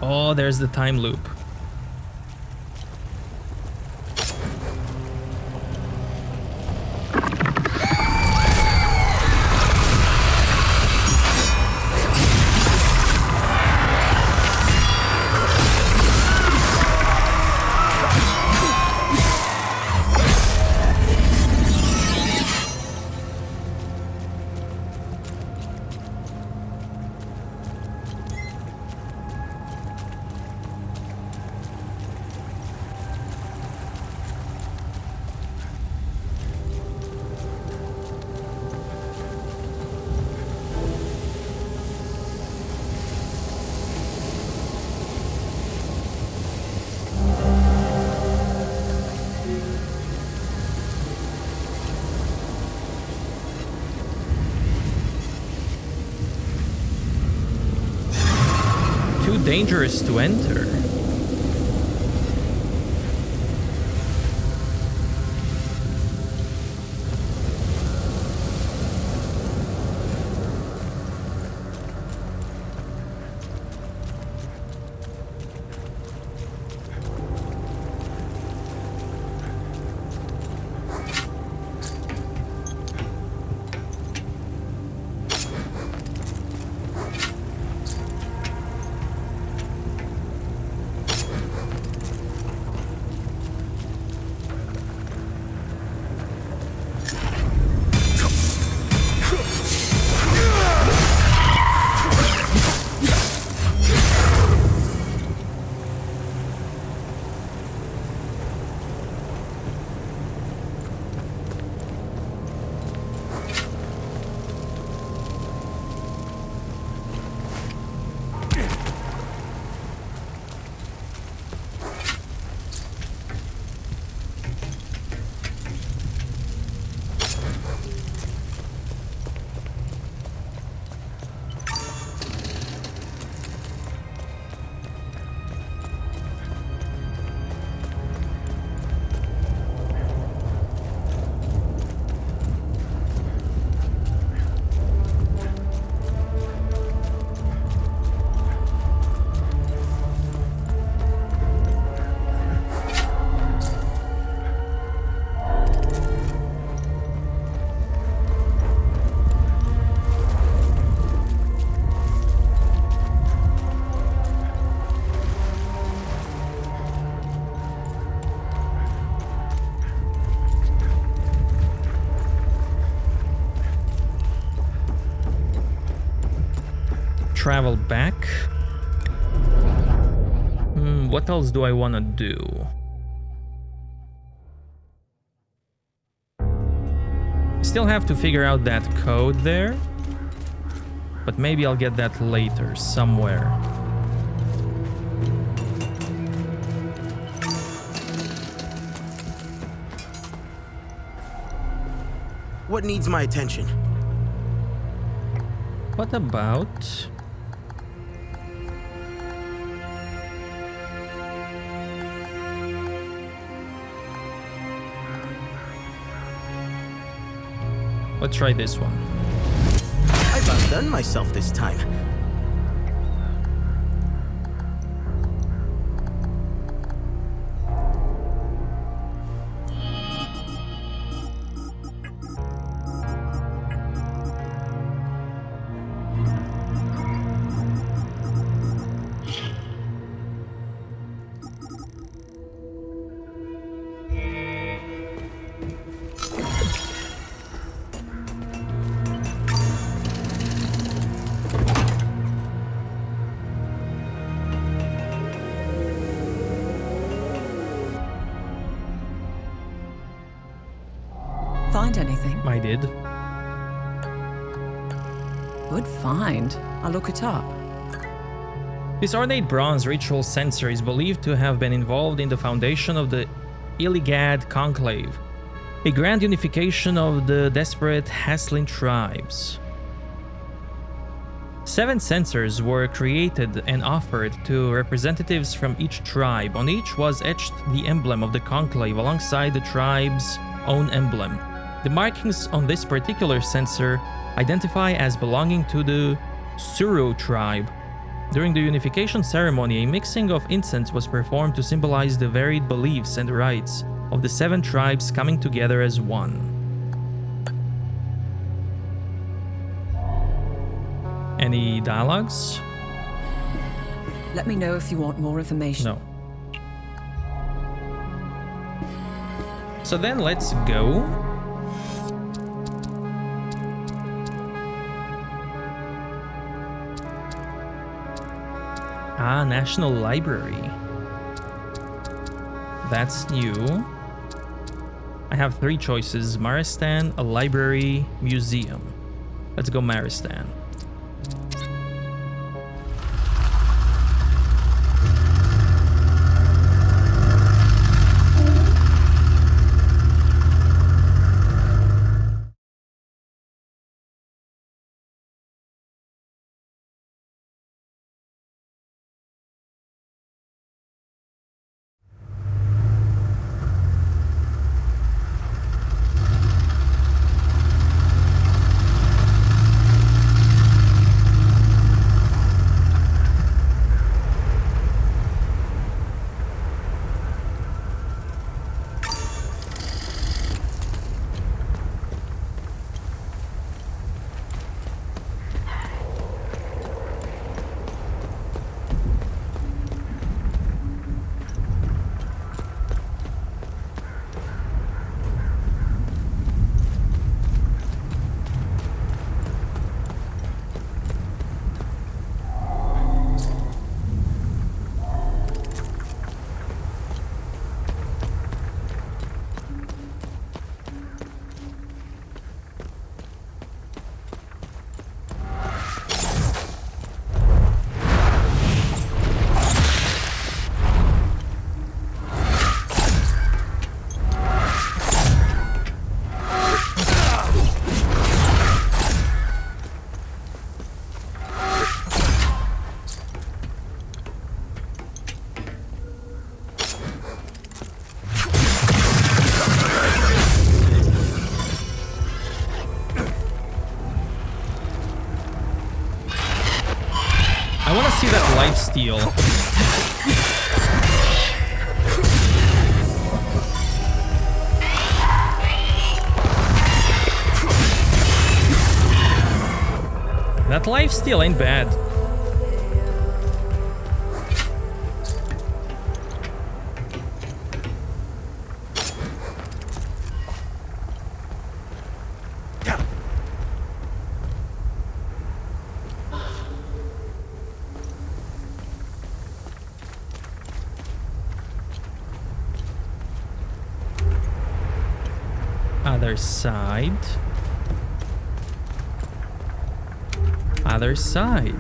Oh, there's the time loop. Dangerous to enter. travel back. What else do I want to do? Still have to figure out that code there. But maybe I'll get that later, somewhere. What needs my attention? What about... Let's try this one. I've outdone myself this time. Find anything? I did. Good find. I'll look it up. This ornate bronze ritual censer is believed to have been involved in the foundation of the Illigad Conclave, a grand unification of the desperate Haslin tribes. 7 censers were created and offered to representatives from each tribe. On each was etched the emblem of the Conclave alongside the tribe's own emblem. The markings on this particular censer identify as belonging to the Suru tribe. During the unification ceremony, a mixing of incense was performed to symbolize the varied beliefs and rites of the 7 tribes coming together as one. Any dialogues? Let me know if you want more information. No. So then let's go. Ah, National Library. That's new. I have 3 choices: Maristan, a library, museum. Let's go Maristan. See that lifesteal. That lifesteal ain't bad. Other side. Other side.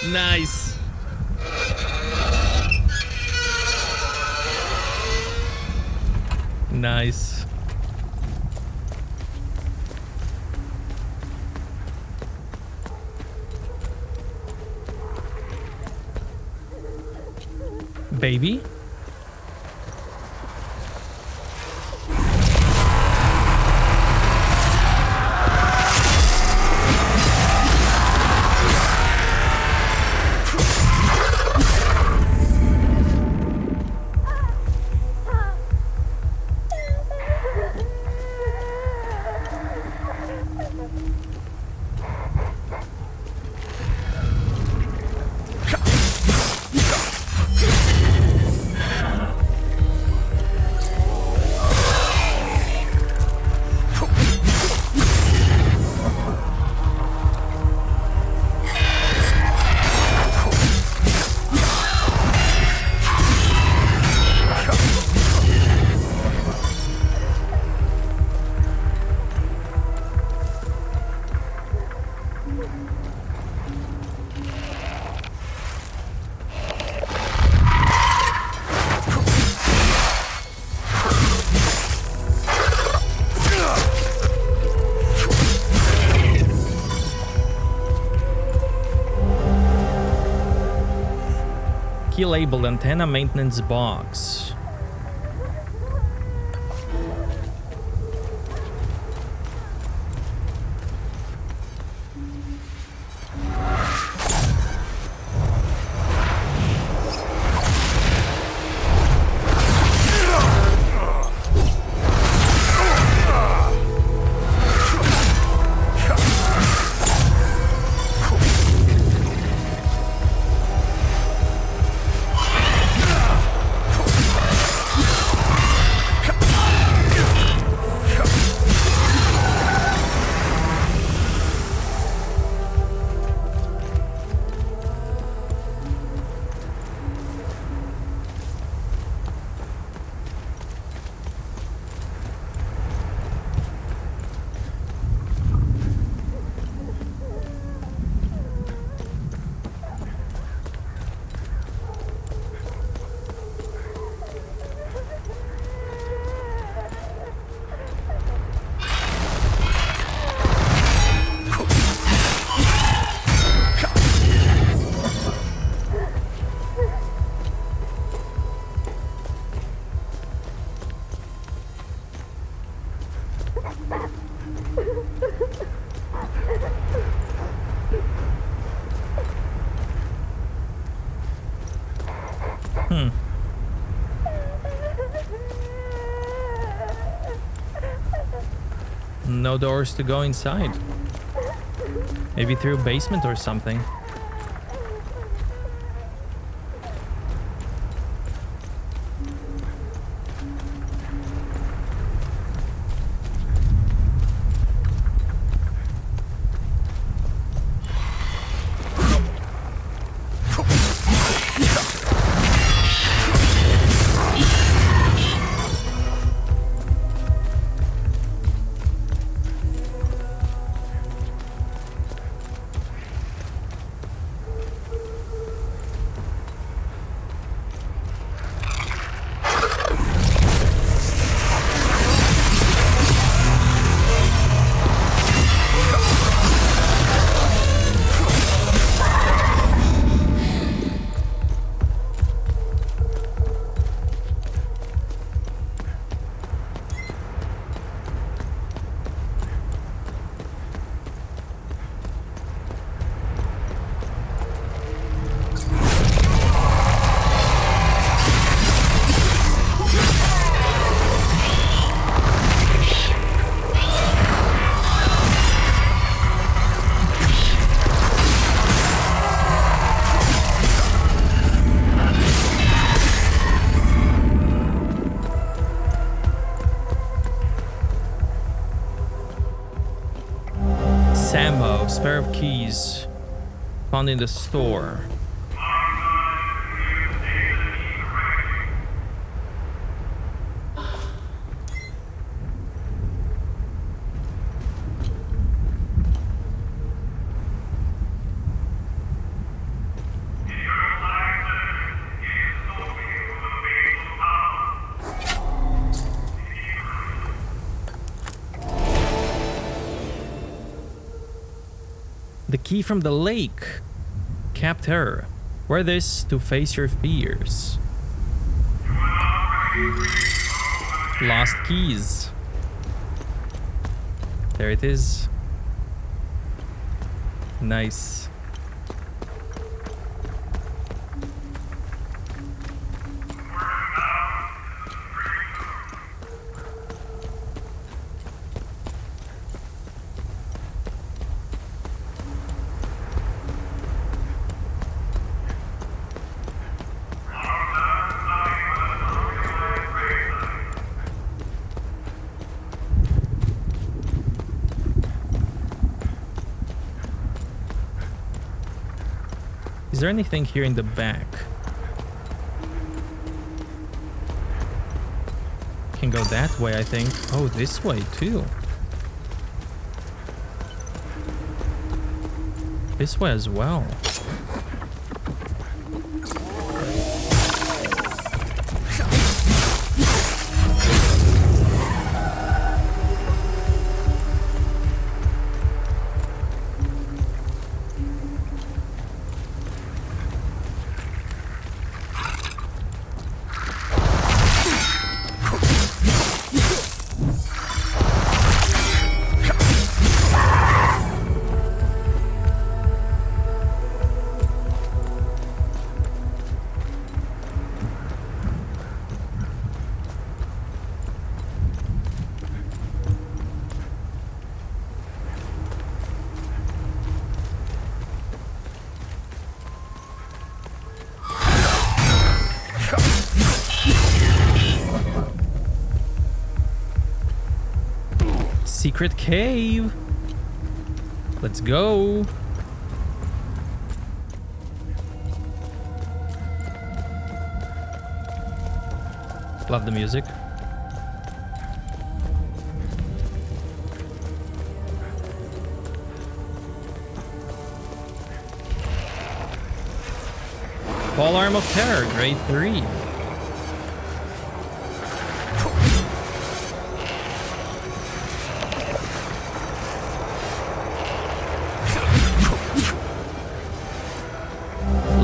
Nice. Nice. Baby? Key labeled antenna maintenance box. No doors to go inside. Maybe through a basement or something. this pair of keys found in the store. The key from the lake. Cap Terror. Wear this to face your fears. Lost keys. There it is. Nice. Is there anything here in the back? Can go that way, I think. Oh, this way too. This way as well. Secret cave. Let's go. Love the music. Pole Arm of Terror, grade 3.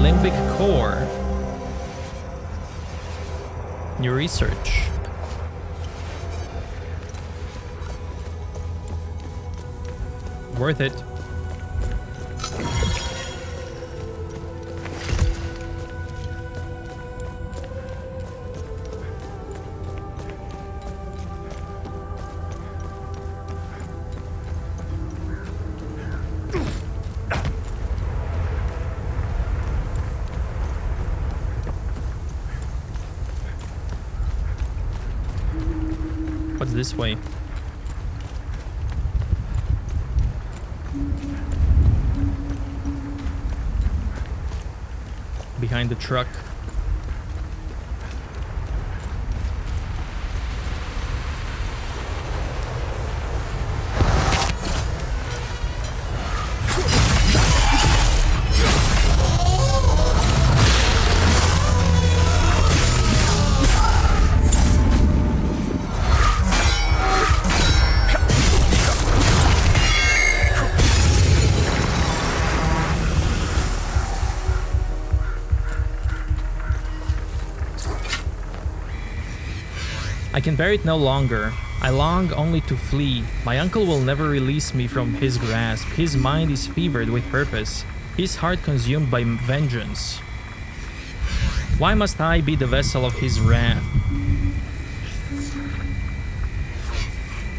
Limbic Core. New research. Worth it. What's this way? Behind the truck. I can bear it no longer. I long only to flee. My uncle will never release me from his grasp. His mind is fevered with purpose. His heart consumed by vengeance. Why must I be the vessel of his wrath?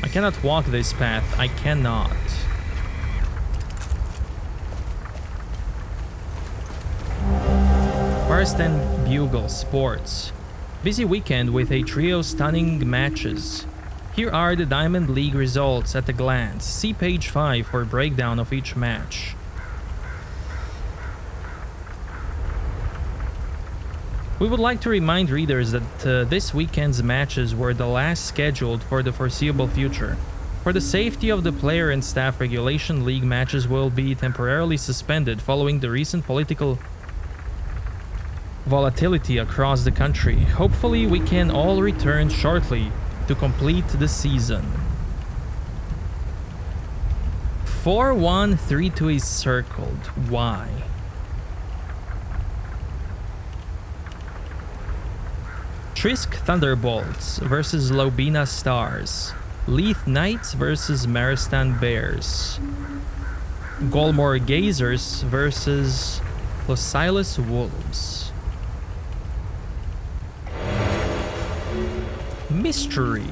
I cannot walk this path. I cannot. Forest and Bugle Sports. Busy weekend with a trio stunning matches. Here are the Diamond League results at a glance. See page 5 for a breakdown of each match. We would like to remind readers that this weekend's matches were the last scheduled for the foreseeable future. For the safety of the player and staff, Regulation League matches will be temporarily suspended following the recent political volatility across the country. Hopefully, we can all return shortly to complete the season. 4132 is circled. Why? Trisk Thunderbolts versus Lobina Stars. Leith Knights versus Maristan Bears. Golmore Gazers versus Merciless Wolves. Mystery.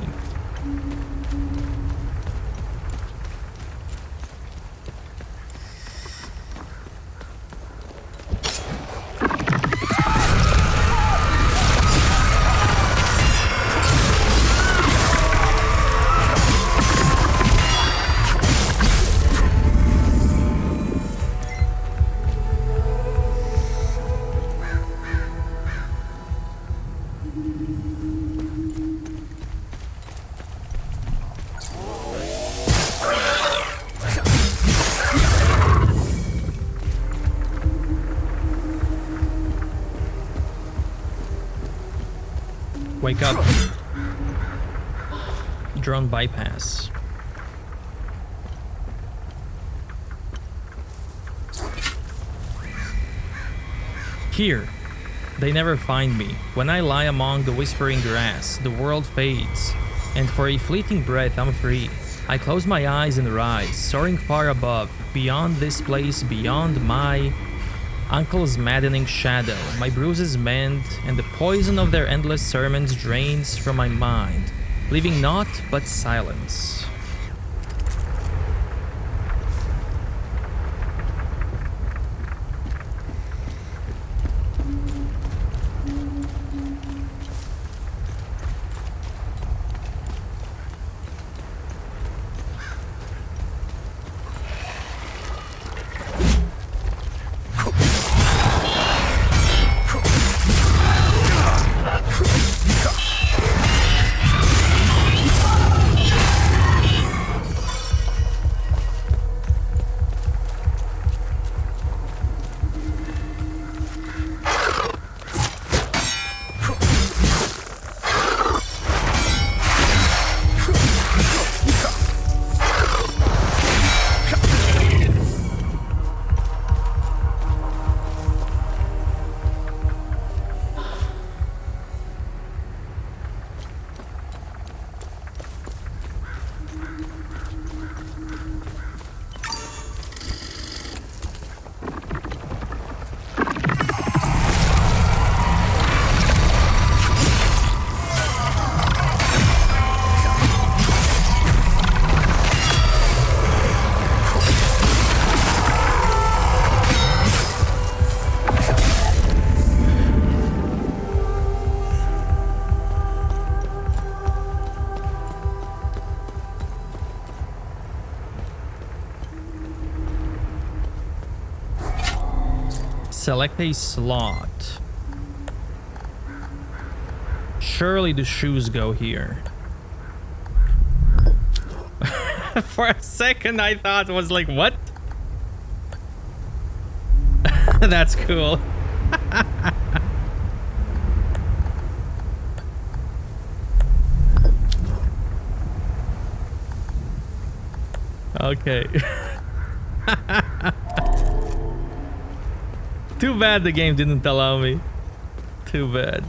Wake up. Drone bypass. Here, they never find me. When I lie among the whispering grass, the world fades, and for a fleeting breath I'm free. I close my eyes and rise, soaring far above, beyond this place, beyond my uncle's maddening shadow. My bruises mend, and the poison of their endless sermons drains from my mind, leaving naught but silence. Select a slot. Surely the shoes go here. For a second I thought it was like, what? That's cool. Okay. Too bad the game didn't allow me. Too bad.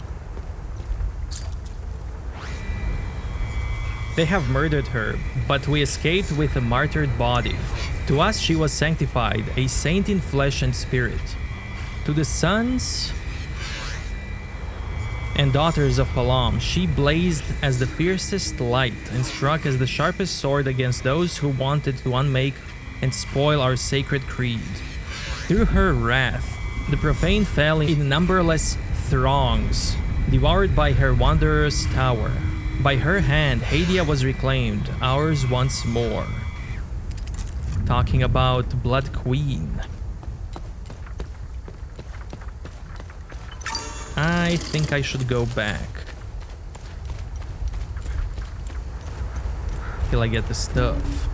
They have murdered her, but we escaped with a martyred body. To us she was sanctified, a saint in flesh and spirit. To the sons and daughters of Palam, she blazed as the fiercest light and struck as the sharpest sword against those who wanted to unmake and spoil our sacred creed. Through her wrath, the profane fell in numberless throngs, devoured by her wanderer's tower. By her hand, Hadia was reclaimed, ours once more. Talking about Blood Queen. I think I should go back. Till I get the stuff.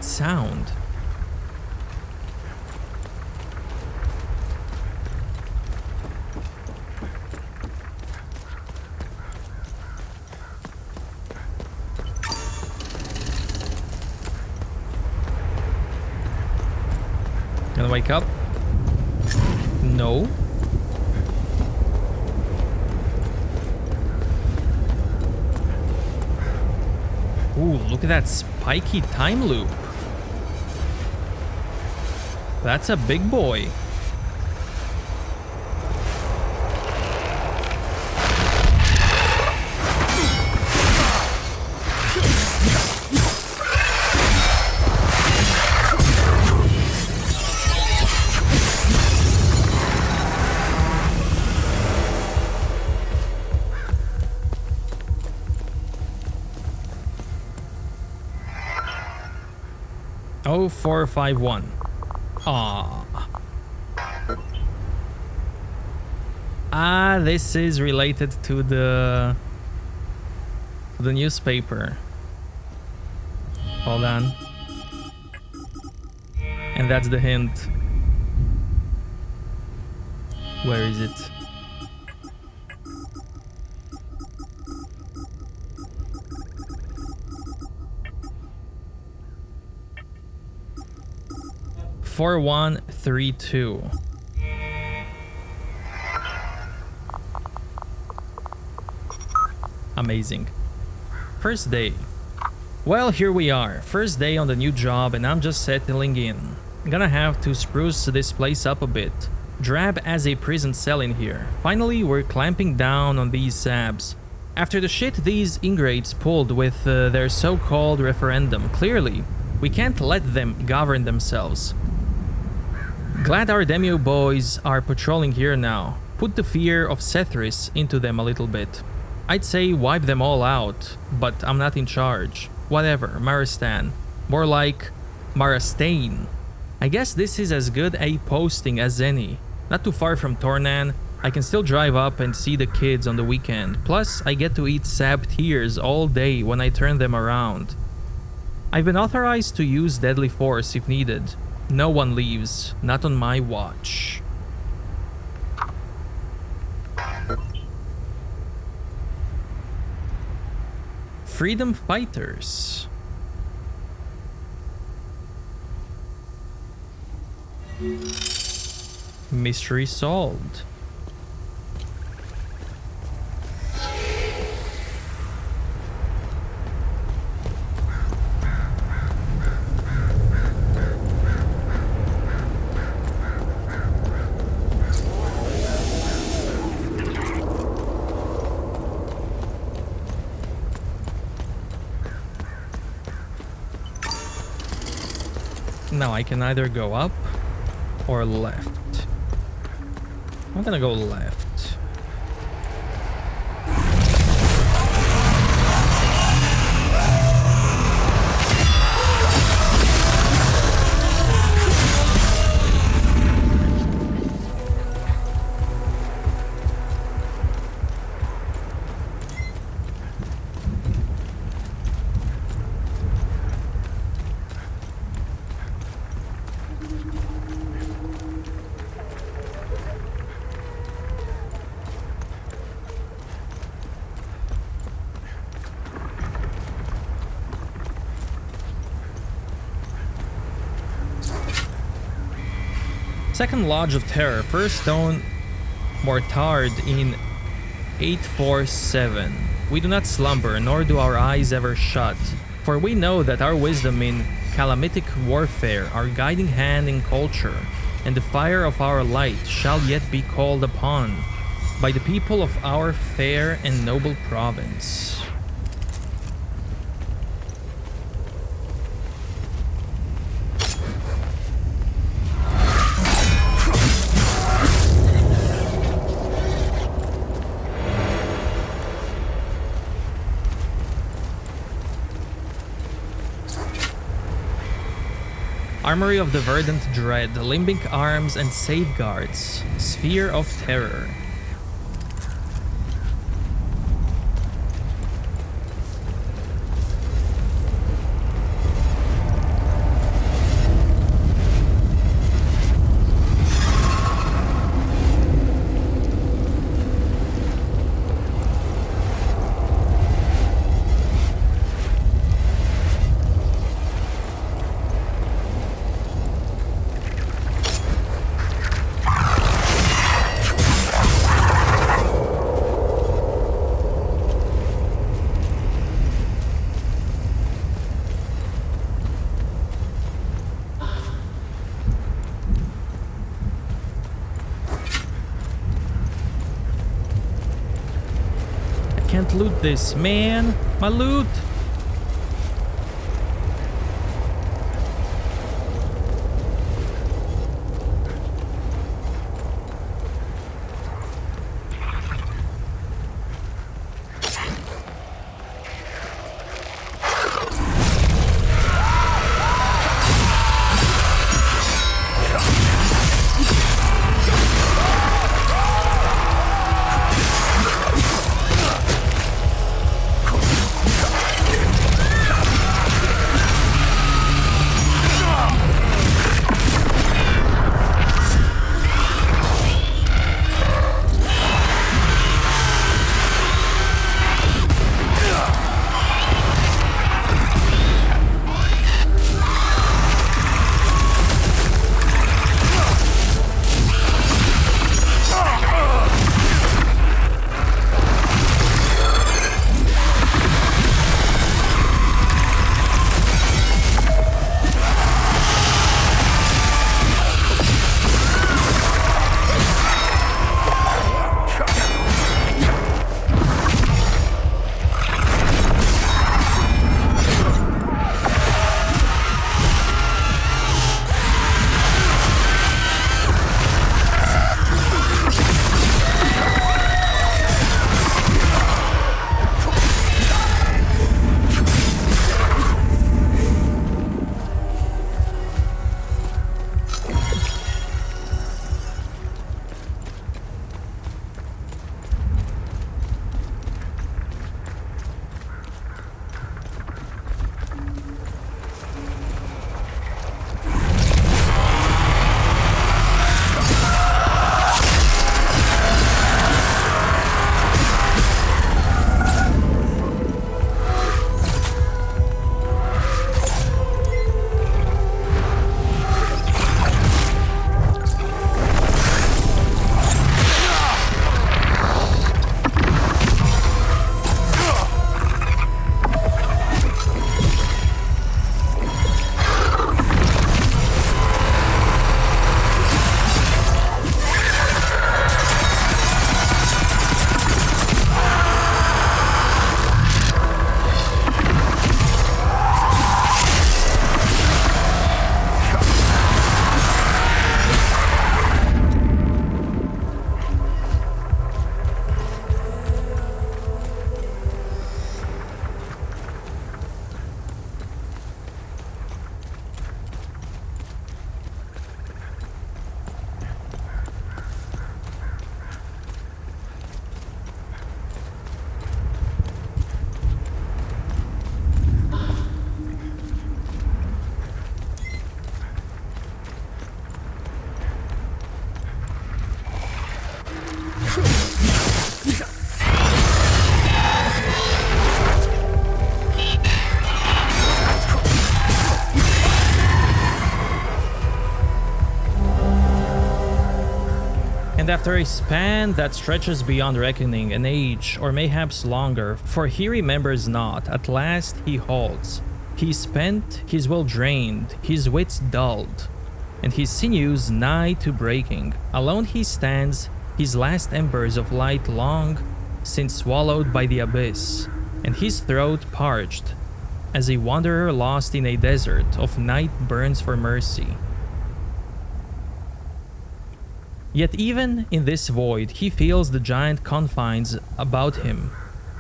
Sound. Gonna wake up? No. Ooh, look at that spiky time loop. That's a big boy. Oh, 451. Ah, this is related to the newspaper. Hold on. And that's the hint. Where is it? Four, 1, 3, 2. Amazing. First day. Well, here we are. First day on the new job and I'm just settling in. I'm gonna have to spruce this place up a bit. Drab as a prison cell in here. Finally, we're clamping down on these sabs. After the shit these ingrates pulled with their so-called referendum, clearly, we can't let them govern themselves. Glad our Demio boys are patrolling here now. Put the fear of Sethris into them a little bit. I'd say wipe them all out, but I'm not in charge. Whatever, Maristan. More like Marastain. I guess this is as good a posting as any. Not too far from Tornan, I can still drive up and see the kids on the weekend. Plus, I get to eat sab tears all day when I turn them around. I've been authorized to use deadly force if needed. No one leaves, not on my watch. Freedom fighters. Mystery solved. Now I can either go up or left. I'm gonna go left. Second Lodge of Terror, first stone mortared in 847. We do not slumber, nor do our eyes ever shut, for we know that our wisdom in calamitic warfare, our guiding hand in culture, and the fire of our light shall yet be called upon by the people of our fair and noble province. Armory of the Verdant Dread, Limbic Arms and Safeguards, Sphere of Terror. Can't loot this, man. My loot. And after a span that stretches beyond reckoning, an age, or mayhaps longer, for he remembers not, at last he halts. He spent, his will drained, his wits dulled, and his sinews nigh to breaking. Alone he stands, his last embers of light long since swallowed by the abyss, and his throat parched, as a wanderer lost in a desert of night burns for mercy. Yet even in this void he feels the giant confines about him,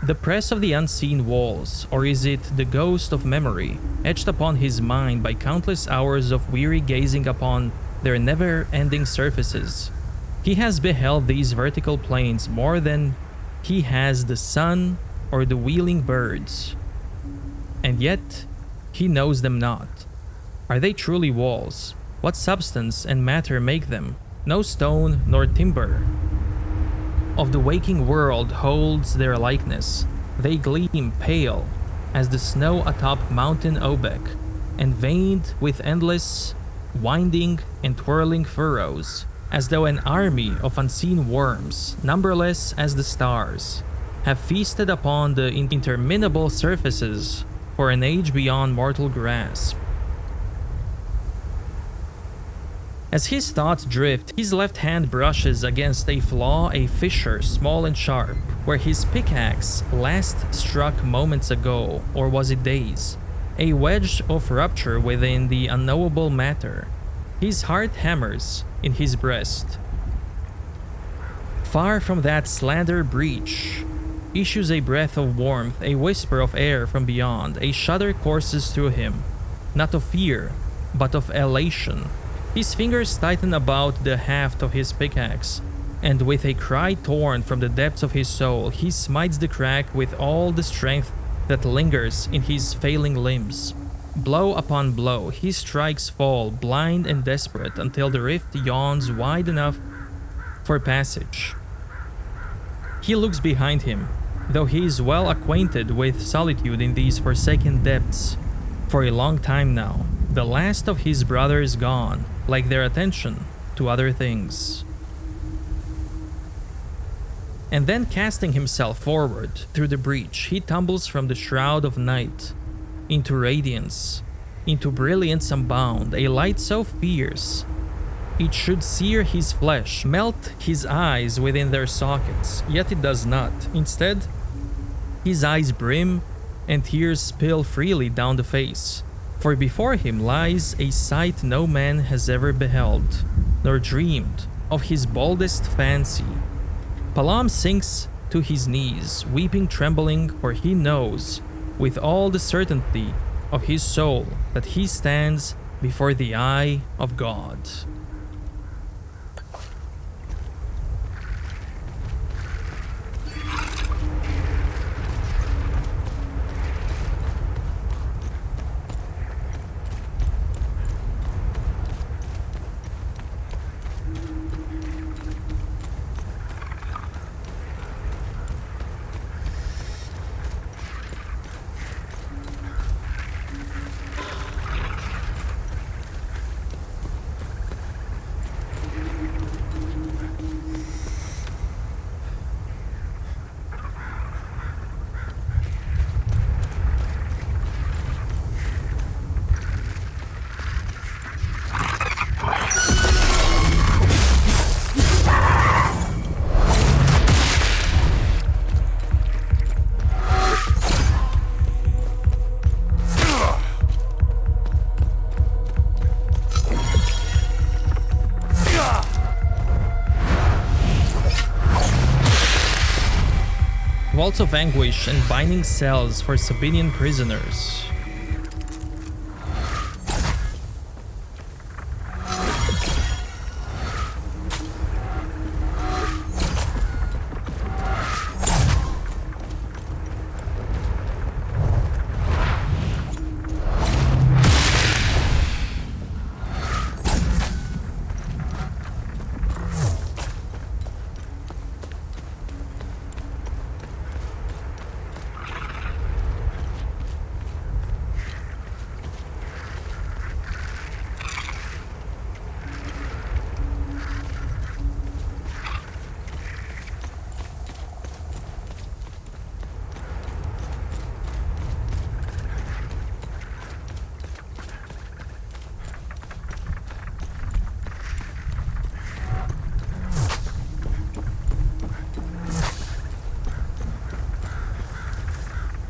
the press of the unseen walls, or is it the ghost of memory etched upon his mind by countless hours of weary gazing upon their never-ending surfaces? He has beheld these vertical plains more than he has the sun or the wheeling birds, and yet he knows them not. Are they truly walls? What substance and matter make them? No stone nor timber of the waking world holds their likeness. They gleam pale as the snow atop Mountain Obec, and veined with endless, winding and twirling furrows, as though an army of unseen worms, numberless as the stars, have feasted upon the interminable surfaces for an age beyond mortal grasp. As his thoughts drift, his left hand brushes against a flaw, a fissure small and sharp, where his pickaxe last struck moments ago, or was it days? A wedge of rupture within the unknowable matter. His heart hammers in his breast. Far from that slender breach issues a breath of warmth, a whisper of air from beyond. A shudder courses through him, not of fear, but of elation. His fingers tighten about the haft of his pickaxe, and with a cry torn from the depths of his soul, he smites the crack with all the strength that lingers in his failing limbs. Blow upon blow, his strikes fall, blind and desperate, until the rift yawns wide enough for passage. He looks behind him, though he is well acquainted with solitude in these forsaken depths. For a long time now, the last of his brothers gone, like their attention to other things. And then, casting himself forward through the breach, he tumbles from the shroud of night into radiance, into brilliance unbound, a light so fierce it should sear his flesh, melt his eyes within their sockets, yet it does not. Instead, his eyes brim and tears spill freely down the face, for before him lies a sight no man has ever beheld, nor dreamed of his boldest fancy. Palam sinks to his knees, weeping, trembling, for he knows with all the certainty of his soul that he stands before the eye of God. Vaults of anguish and binding cells for Sabinian prisoners.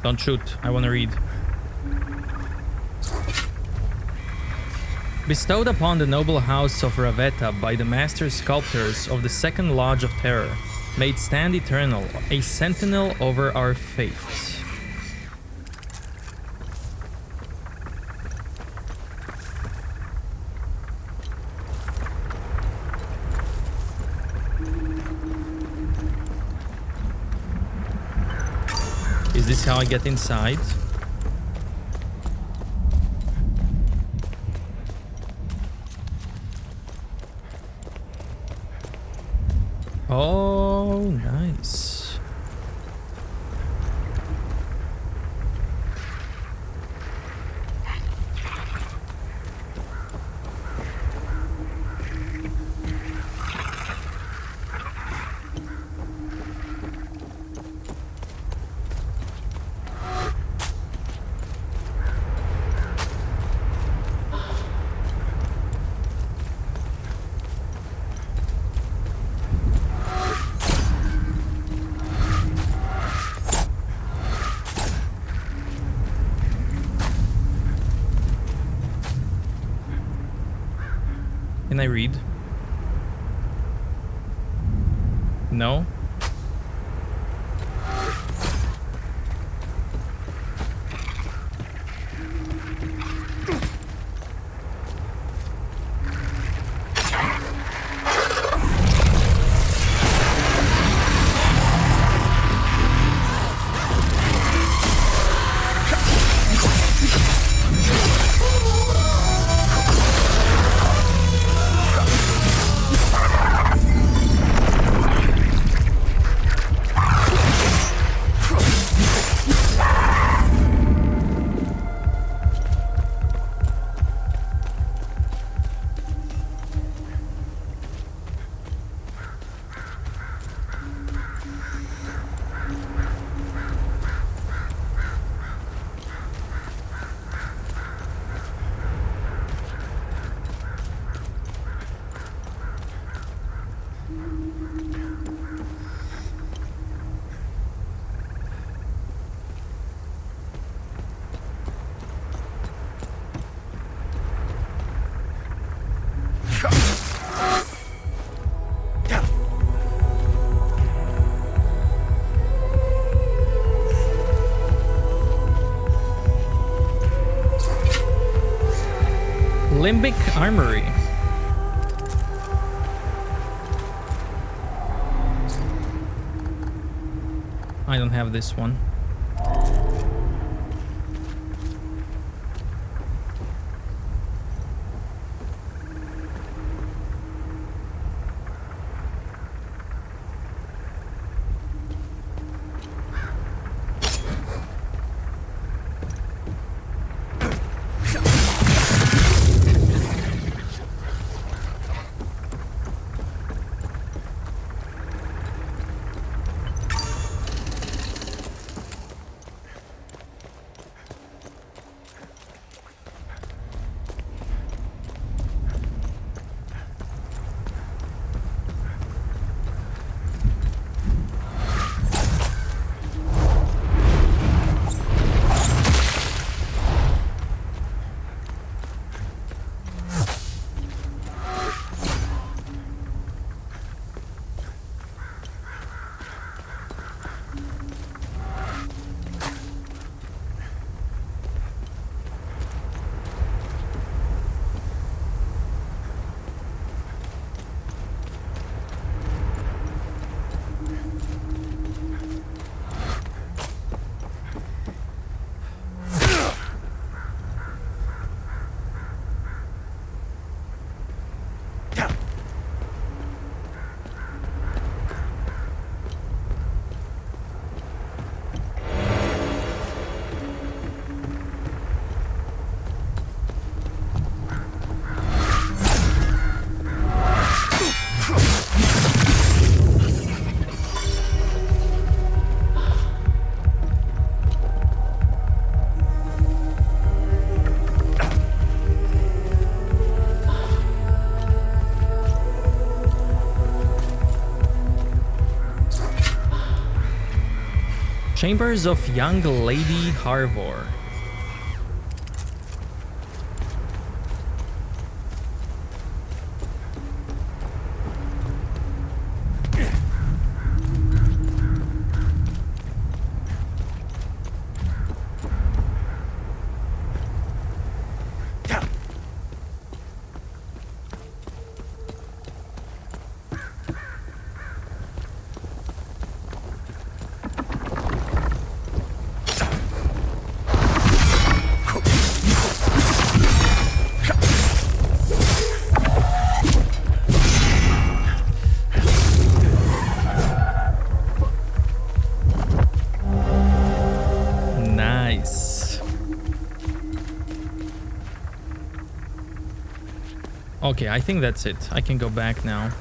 Don't shoot. I want to read. Bestowed upon the noble house of Ravetta by the master sculptors of the Second Lodge of Terror, may it stand eternal, a sentinel over our fate. Is this how I get inside? Oh, nice. Can I read? No? Limbic Armory. I don't have this one. Chambers of Young Lady Harbor. Okay, I think that's it. I can go back now.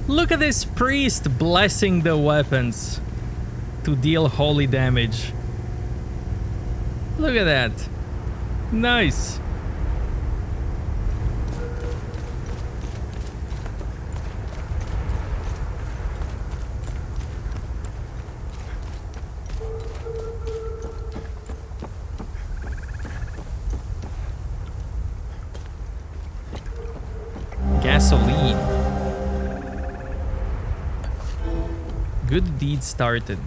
Look at this priest blessing the weapons to deal holy damage. Look at that. Nice. Gasoline. Good deed started.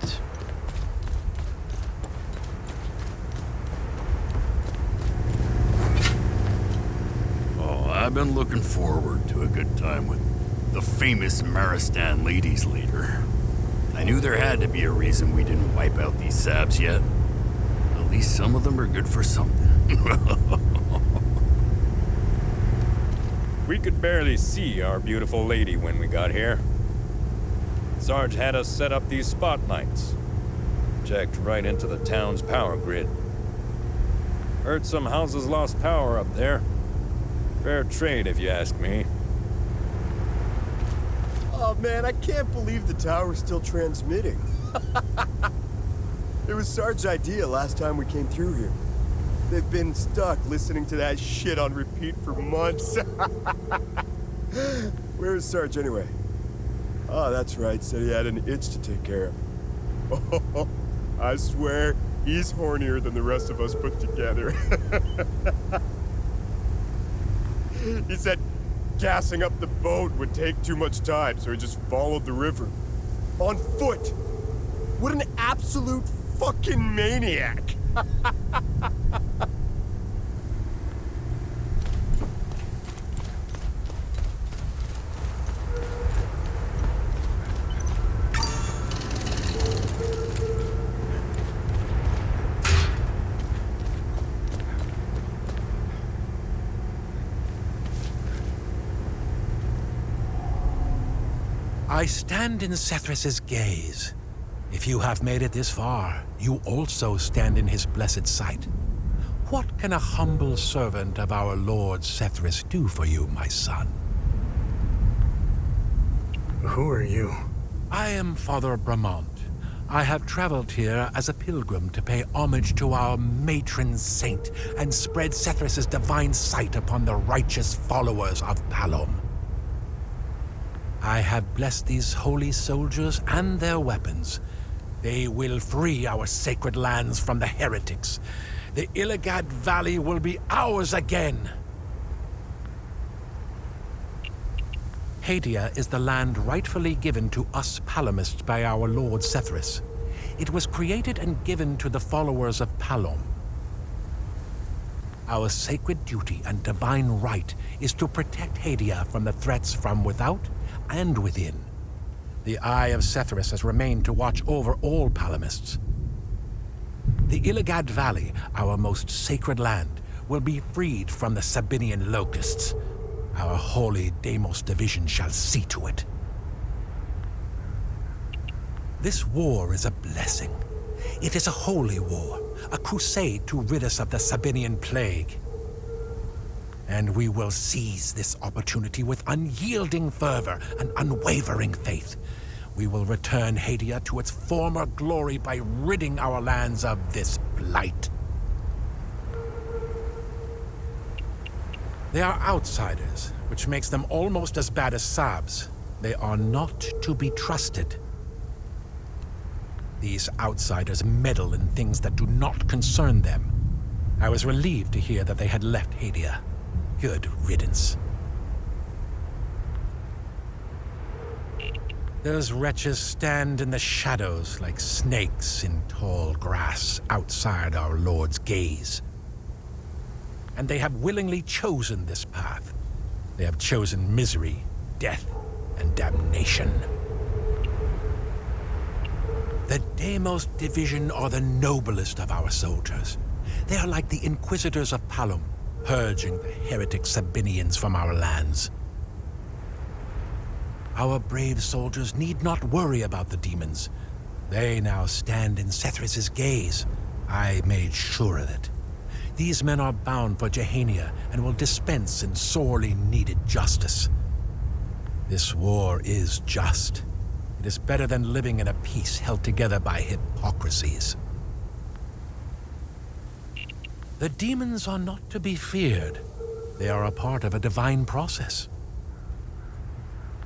Oh, I've been looking forward to a good time with the famous Maristan ladies leader. I knew there had to be a reason we didn't wipe out these sabs yet. At least some of them are good for something. We could barely see our beautiful lady when we got here. Sarge had us set up these spotlights. Checked right into the town's power grid. Heard some houses lost power up there. Fair trade, if you ask me. Oh man, I can't believe the tower's still transmitting. It was Sarge's idea last time we came through here. They've been stuck listening to that shit on repeat for months. Where is Sarge anyway? Oh, that's right. Said he had an itch to take care of. Oh, I swear, he's hornier than the rest of us put together. He said gassing up the boat would take too much time, so he just followed the river. On foot! What an absolute fucking maniac! I stand in Sethris's gaze. If you have made it this far, you also stand in his blessed sight. What can a humble servant of our Lord Sethris do for you, my son? Who are you? I am Father Bramont. I have traveled here as a pilgrim to pay homage to our matron saint and spread Sethris's divine sight upon the righteous followers of Palom. I have blessed these holy soldiers and their weapons. They will free our sacred lands from the heretics. The Illigad Valley will be ours again. Hadia is the land rightfully given to us Palomists by our Lord Sethris. It was created and given to the followers of Palom. Our sacred duty and divine right is to protect Hadia from the threats from without and within. The eye of Sethris has remained to watch over all Palomists. The Illigad Valley, our most sacred land, will be freed from the Sabinian locusts. Our holy Deimos division shall see to it. This war is a blessing. It is a holy war, a crusade to rid us of the Sabinian plague. And we will seize this opportunity with unyielding fervor and unwavering faith. We will return Hadia to its former glory by ridding our lands of this blight. They are outsiders, which makes them almost as bad as Sabs. They are not to be trusted. These outsiders meddle in things that do not concern them. I was relieved to hear that they had left Hadia. Good riddance. Those wretches stand in the shadows like snakes in tall grass outside our Lord's gaze. And they have willingly chosen this path. They have chosen misery, death, and damnation. The Deimos division are the noblest of our soldiers. They are like the Inquisitors of Palom, purging the heretic Sabinians from our lands. Our brave soldiers need not worry about the demons. They now stand in Sethris's gaze. I made sure of it. These men are bound for Jehania and will dispense in sorely needed justice. This war is just. It is better than living in a peace held together by hypocrisies. The demons are not to be feared. They are a part of a divine process.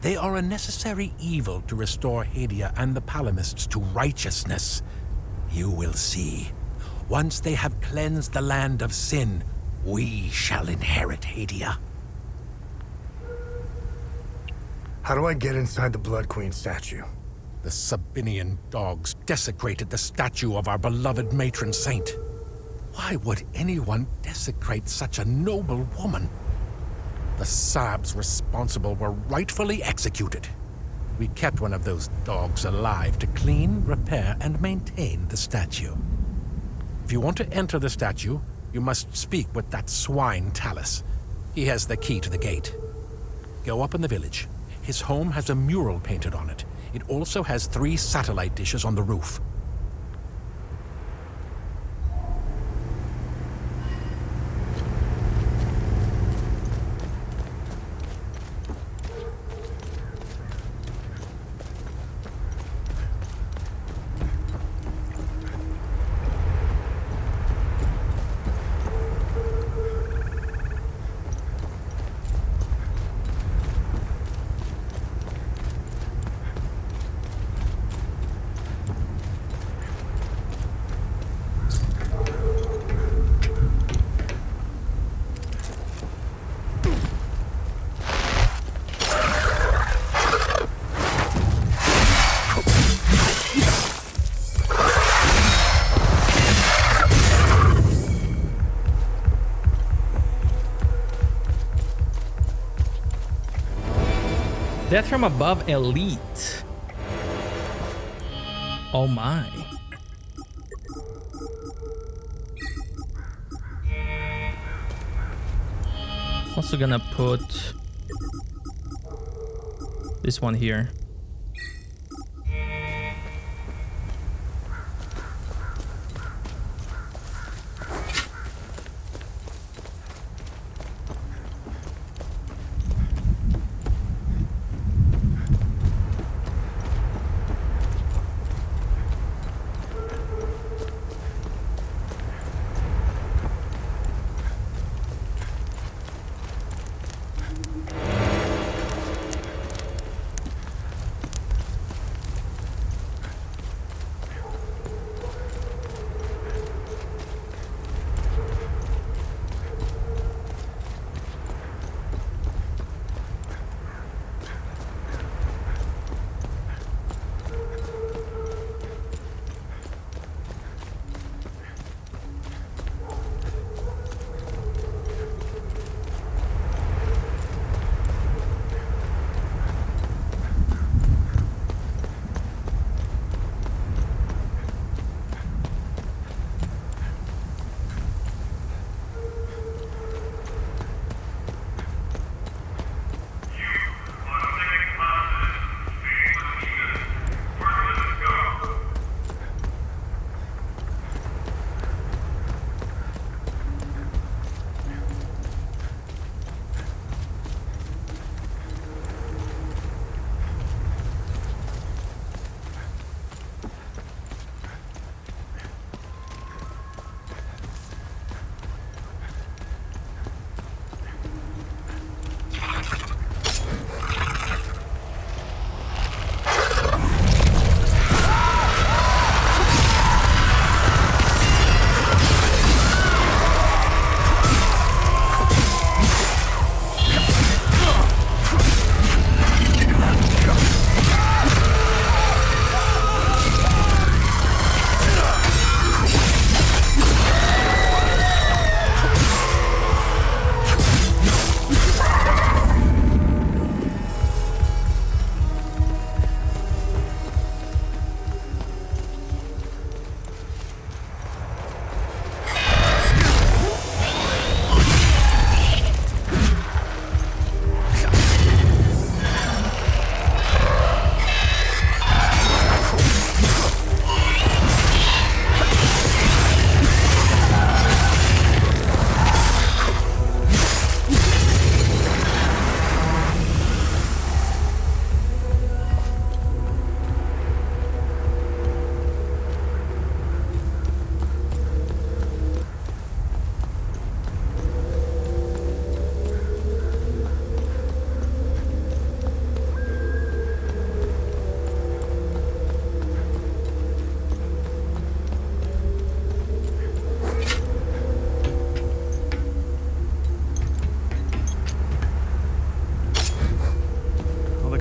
They are a necessary evil to restore Hadia and the Palomists to righteousness. You will see. Once they have cleansed the land of sin, we shall inherit Hadia. How do I get inside the Blood Queen statue? The Sabinian dogs desecrated the statue of our beloved matron saint. Why would anyone desecrate such a noble woman? The Sabs responsible were rightfully executed. We kept one of those dogs alive to clean, repair, and maintain the statue. If you want to enter the statue, you must speak with that swine Talus. He has the key to the gate. Go up in the village. His home has a mural painted on it. It also has 3 satellite dishes on the roof. Death from above elite. Oh my. Also gonna put this one here.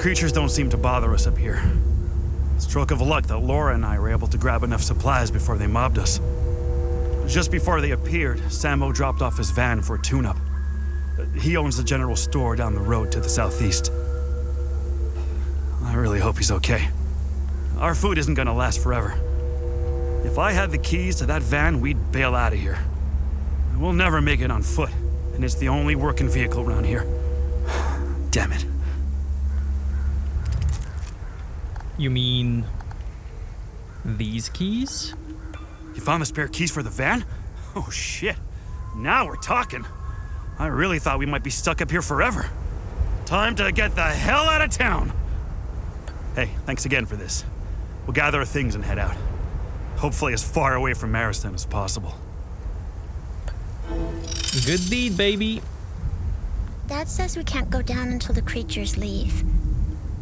creatures don't seem to bother us up here. Stroke of luck that Laura and I were able to grab enough supplies before they mobbed us. Just before they appeared, Sammo dropped off his van for a tune-up. He owns the general store down the road to the southeast. I really hope he's okay. Our food isn't gonna last forever. If I had the keys to that van, we'd bail out of here. We'll never make it on foot, and it's the only working vehicle around here. Damn it. You mean these keys? You found the spare keys for the van? Oh shit. Now we're talking. I really thought we might be stuck up here forever. Time to get the hell out of town. Hey, thanks again for this. We'll gather our things and head out. Hopefully as far away from Maristan as possible. Good deed, baby. Dad says we can't go down until the creatures leave.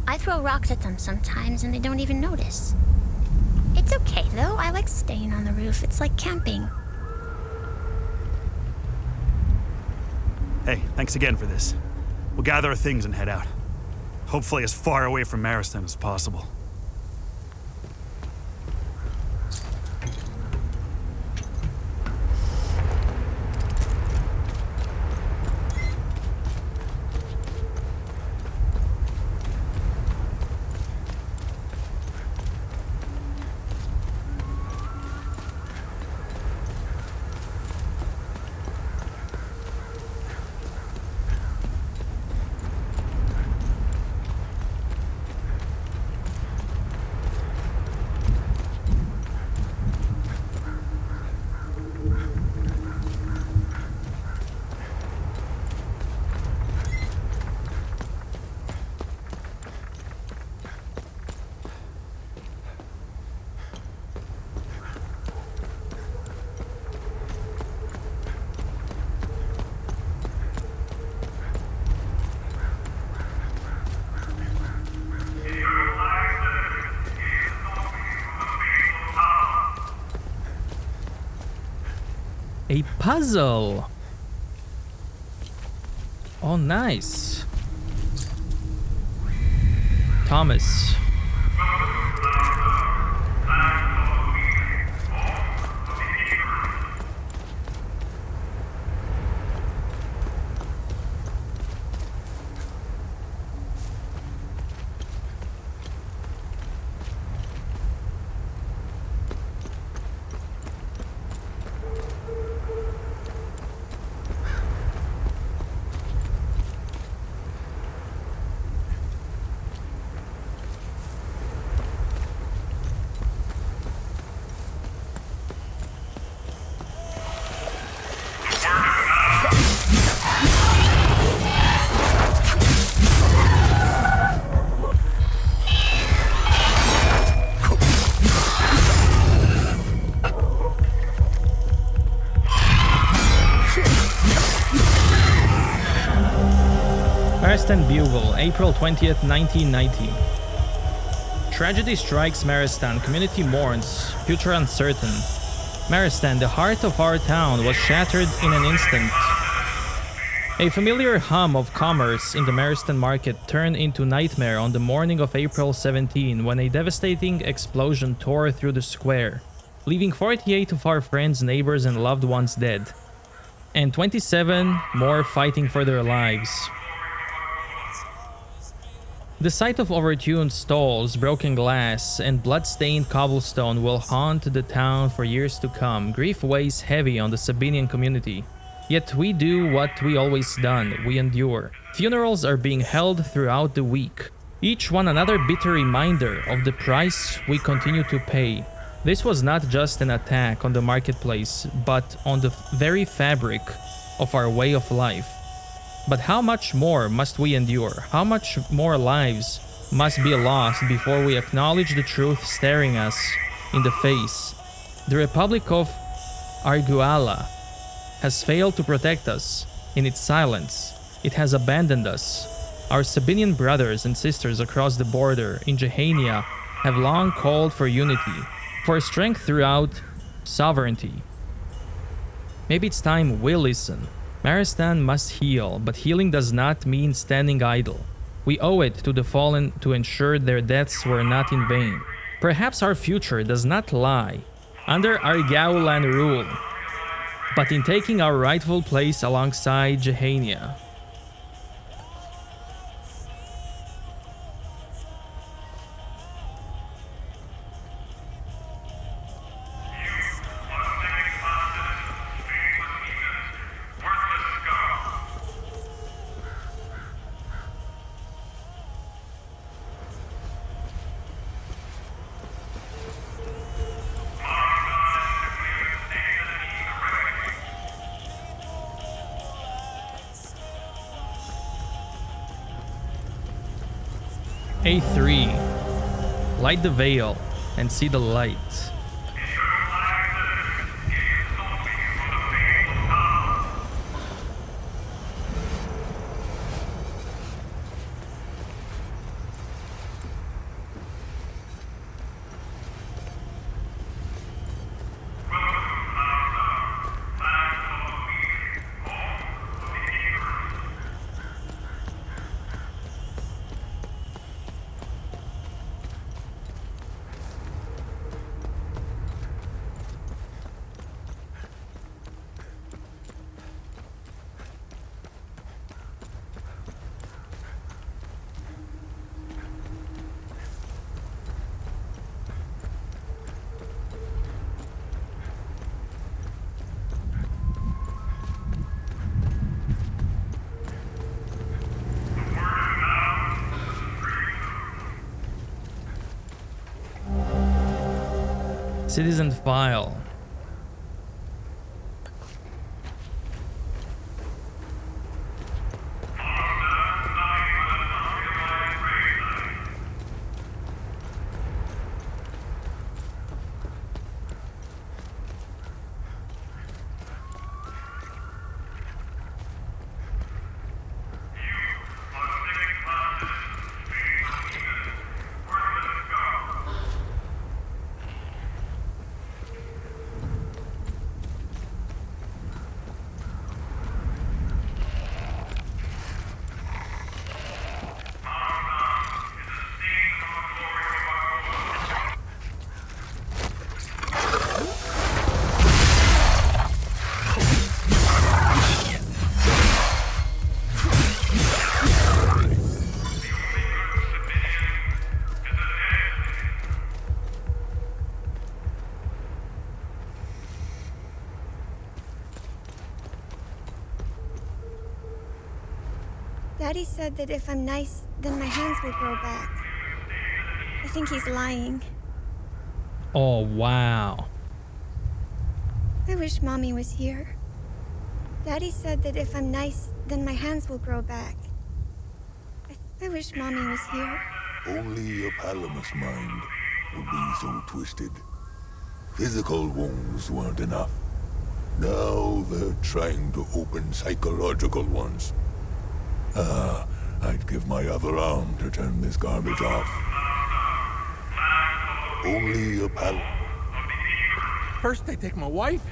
I throw rocks at them sometimes and they don't even notice. It's okay though, I like staying on the roof. It's like camping. Hey, thanks again for this. We'll gather our things and head out. Hopefully as far away from Maristan as possible. A puzzle. Oh, nice. Thomas. Maristan Bugle, April 20th, 1990. Tragedy strikes Maristan, community mourns, future uncertain. Maristan, the heart of our town, was shattered in an instant. A familiar hum of commerce in the Maristan market turned into nightmare on the morning of April 17 when a devastating explosion tore through the square, leaving 48 of our friends, neighbors, and loved ones dead, and 27 more fighting for their lives. The sight of overtuned stalls, broken glass, and blood-stained cobblestone will haunt the town for years to come. Grief weighs heavy on the Sabinian community. Yet we do what we always done, we endure. Funerals are being held throughout the week, each one another bitter reminder of the price we continue to pay. This was not just an attack on the marketplace, but on the very fabric of our way of life. But how much more must we endure? How much more lives must be lost before we acknowledge the truth staring us in the face? The Republic of Arguala has failed to protect us. In its silence, it has abandoned us. Our Sabinian brothers and sisters across the border in Jehania have long called for unity, for strength throughout sovereignty. Maybe it's time we listen. Maristan must heal, but healing does not mean standing idle. We owe it to the fallen to ensure their deaths were not in vain. Perhaps our future does not lie under Argaulan rule, but in taking our rightful place alongside Jehania. A3. Light the veil and see the light. Citizen file. Daddy said that if I'm nice, then my hands will grow back. I think he's lying. Oh, wow. I wish Mommy was here. Daddy said that if I'm nice, then my hands will grow back. I wish Mommy was here. Only a Palamus mind would be so twisted. Physical wounds weren't enough. Now they're trying to open psychological ones. I'd give my other arm to turn this garbage off. Only a pal. First they take my wife,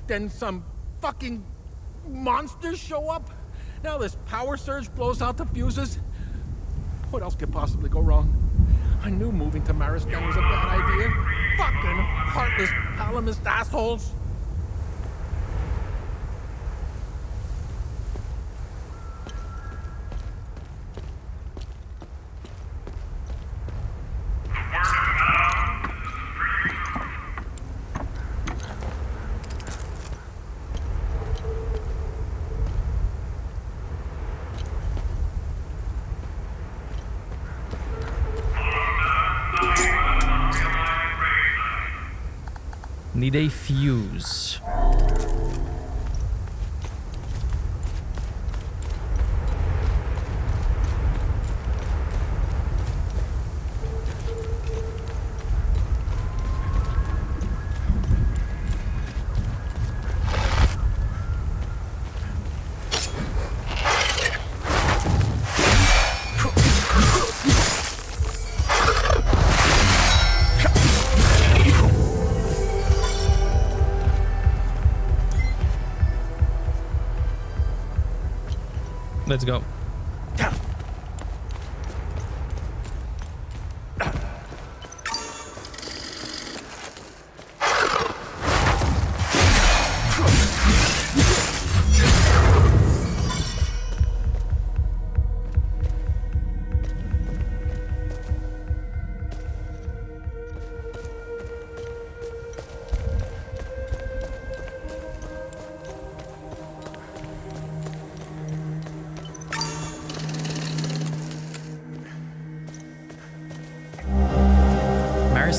then some fucking monsters show up. Now this power surge blows out the fuses. What else could possibly go wrong? I knew moving to Maristan was a bad idea. Fucking heartless Palamist assholes. Need a fuse. Let's go.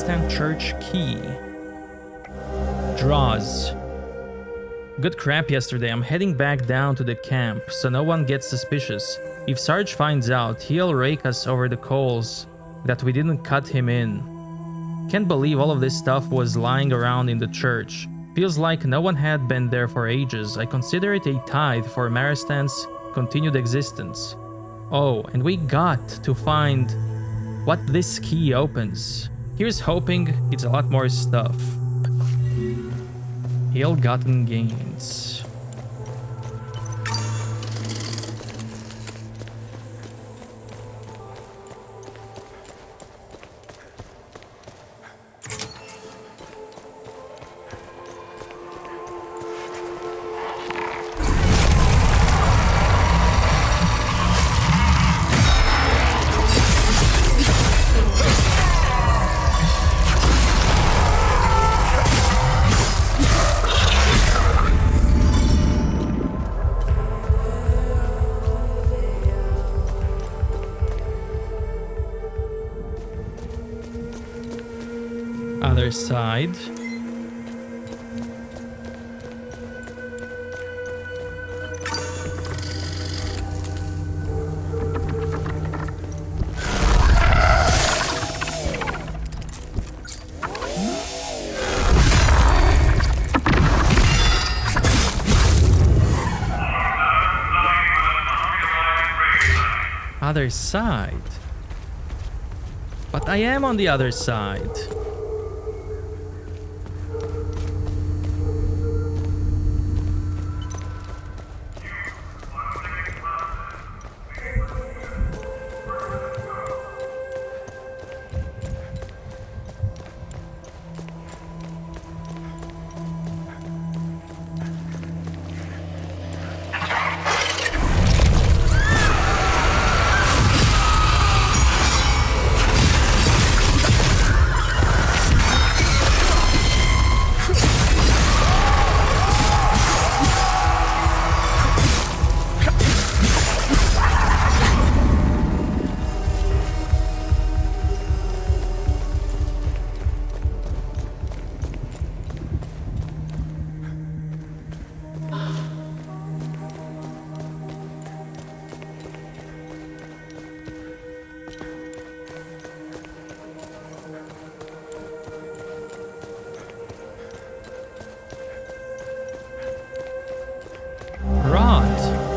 Maristan Church key. Draws. Good crap yesterday. I'm heading back down to the camp so no one gets suspicious. If Sarge finds out, he'll rake us over the coals that we didn't cut him in. Can't believe all of this stuff was lying around in the church. Feels like no one had been there for ages. I consider it a tithe for Maristan's continued existence. Oh, and we got to find what this key opens. Here's hoping it's a lot more stuff. Ill-gotten gains. Other side. Other side. But I am on the other side.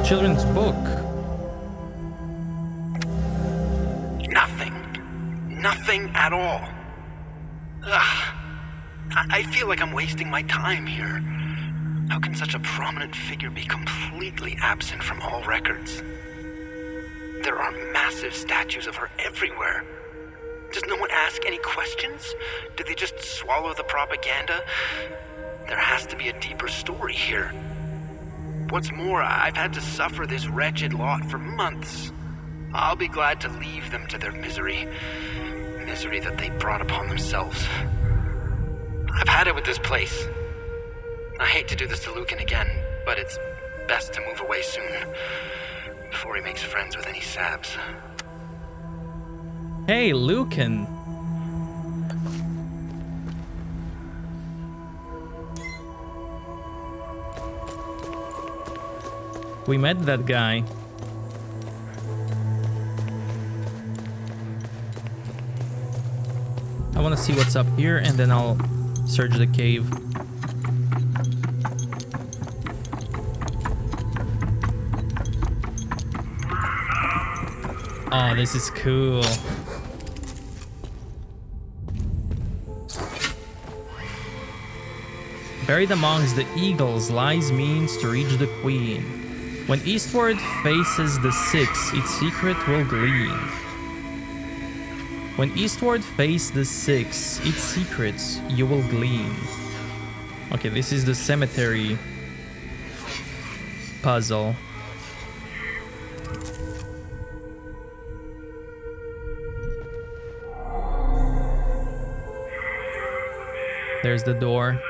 Children's book. Nothing at all. Ugh. I feel like I'm wasting my time here. How can such a prominent figure be completely absent from all records? There are massive statues of her everywhere. Does no one ask any questions? Do they just swallow the propaganda? There has to be a deeper story here. What's more, I've had to suffer this wretched lot for months. I'll be glad to leave them to their misery. Misery that they brought upon themselves. I've had it with this place. I hate to do this to Lucan again, but it's best to move away soon, before he makes friends with any Sabs. Hey, Lucan. We met that guy. I want to see what's up here, and then I'll search the cave. Oh, this is cool. Buried amongst the eagles lies means to reach the queen. When eastward faces the six, its secret will glean. When eastward face the six, its secrets you will glean. Okay, this is the cemetery puzzle. There's the door.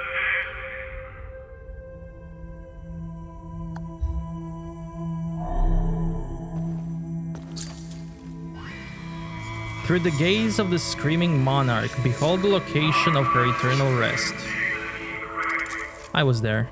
Through the gaze of the screaming monarch, behold the location of her eternal rest. I was there.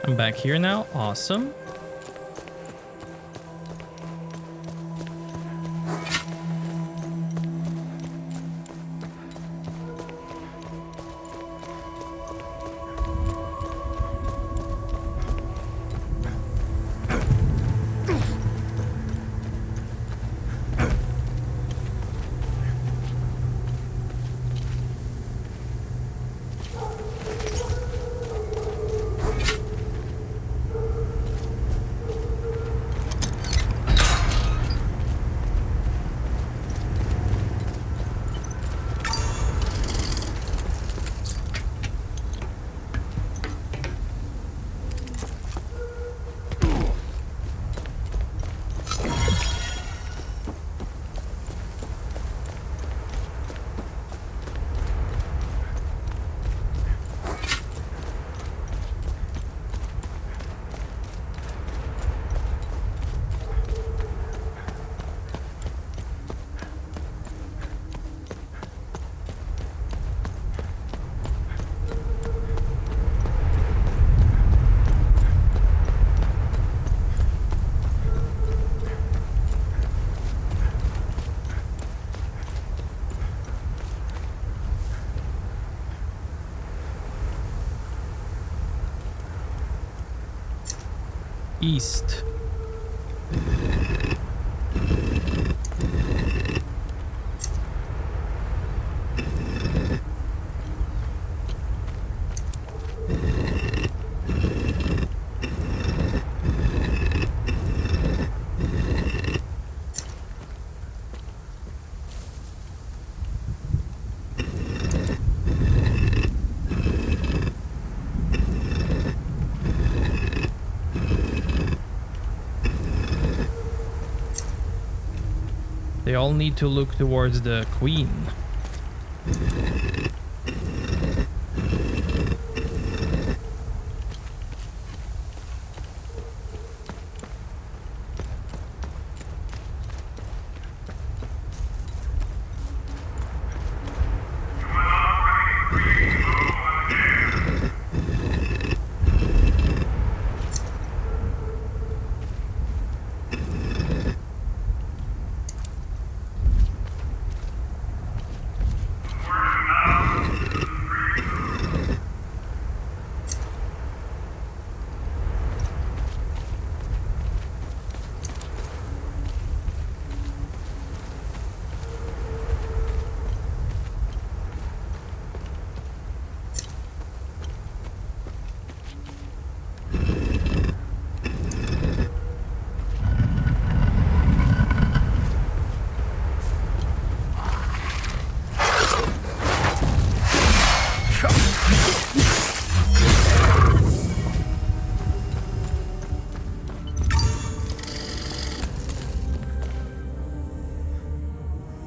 I'm back here now. Awesome. East. They all need to look towards the queen.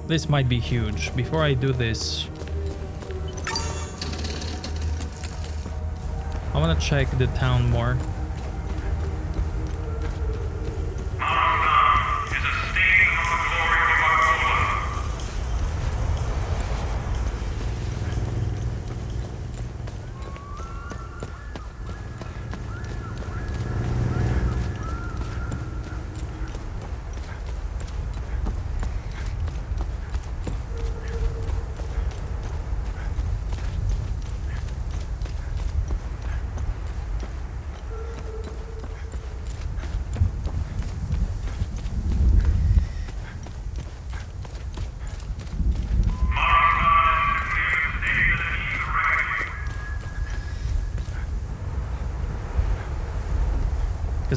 This might be huge. Before I do this, I want to check the town more.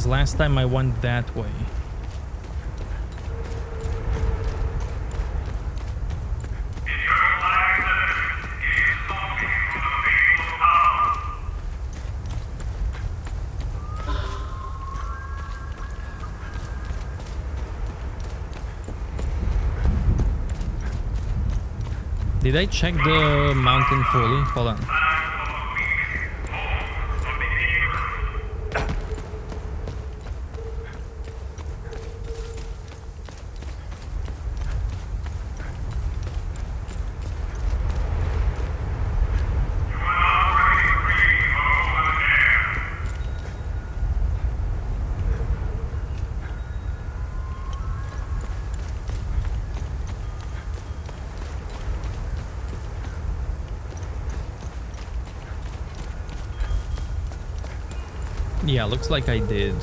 because last time I went that way. Did I check the mountain fully? Hold on. Yeah, looks like I did.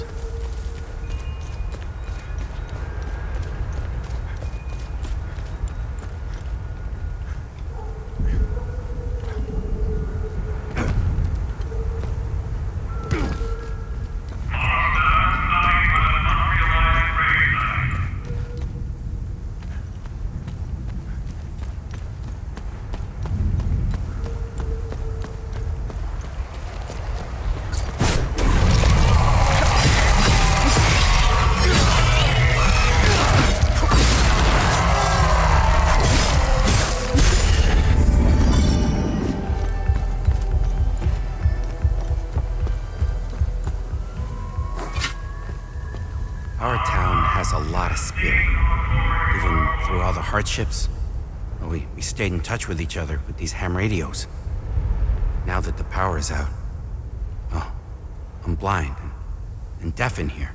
Hardships. Well, we stayed in touch with each other with these ham radios. Now that the power is out, well, I'm blind and deaf in here.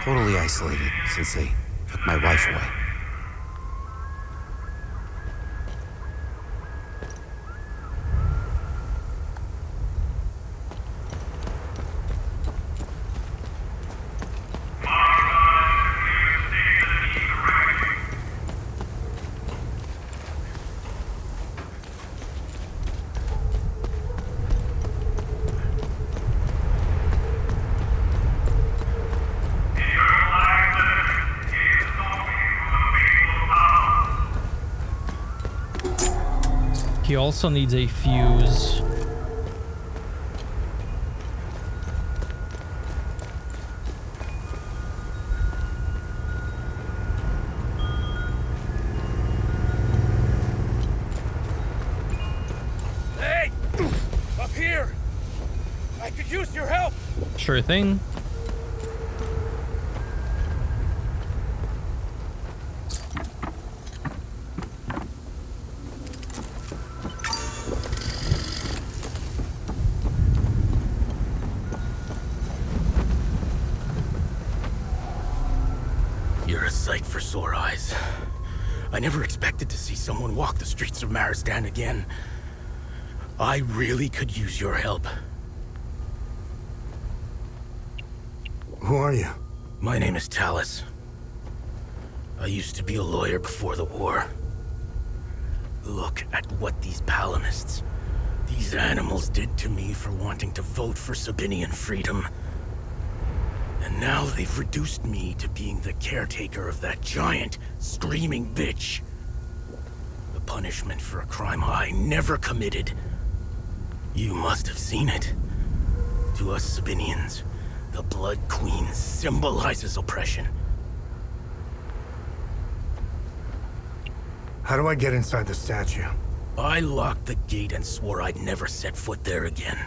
Totally isolated since they took my wife away. He also needs a fuse. Hey! Up here! I could use your help! Sure thing. Sore eyes. I never expected to see someone walk the streets of Maristan again. I really could use your help. Who are you? My name is Talus. I used to be a lawyer before the war. Look at what these palamists, these animals did to me for wanting to vote for Sabinian freedom. And now they've reduced me to being the caretaker of that giant, screaming bitch. The punishment for a crime I never committed. You must have seen it. To us Sabinians, the Blood Queen symbolizes oppression. How do I get inside the statue? I locked the gate and swore I'd never set foot there again.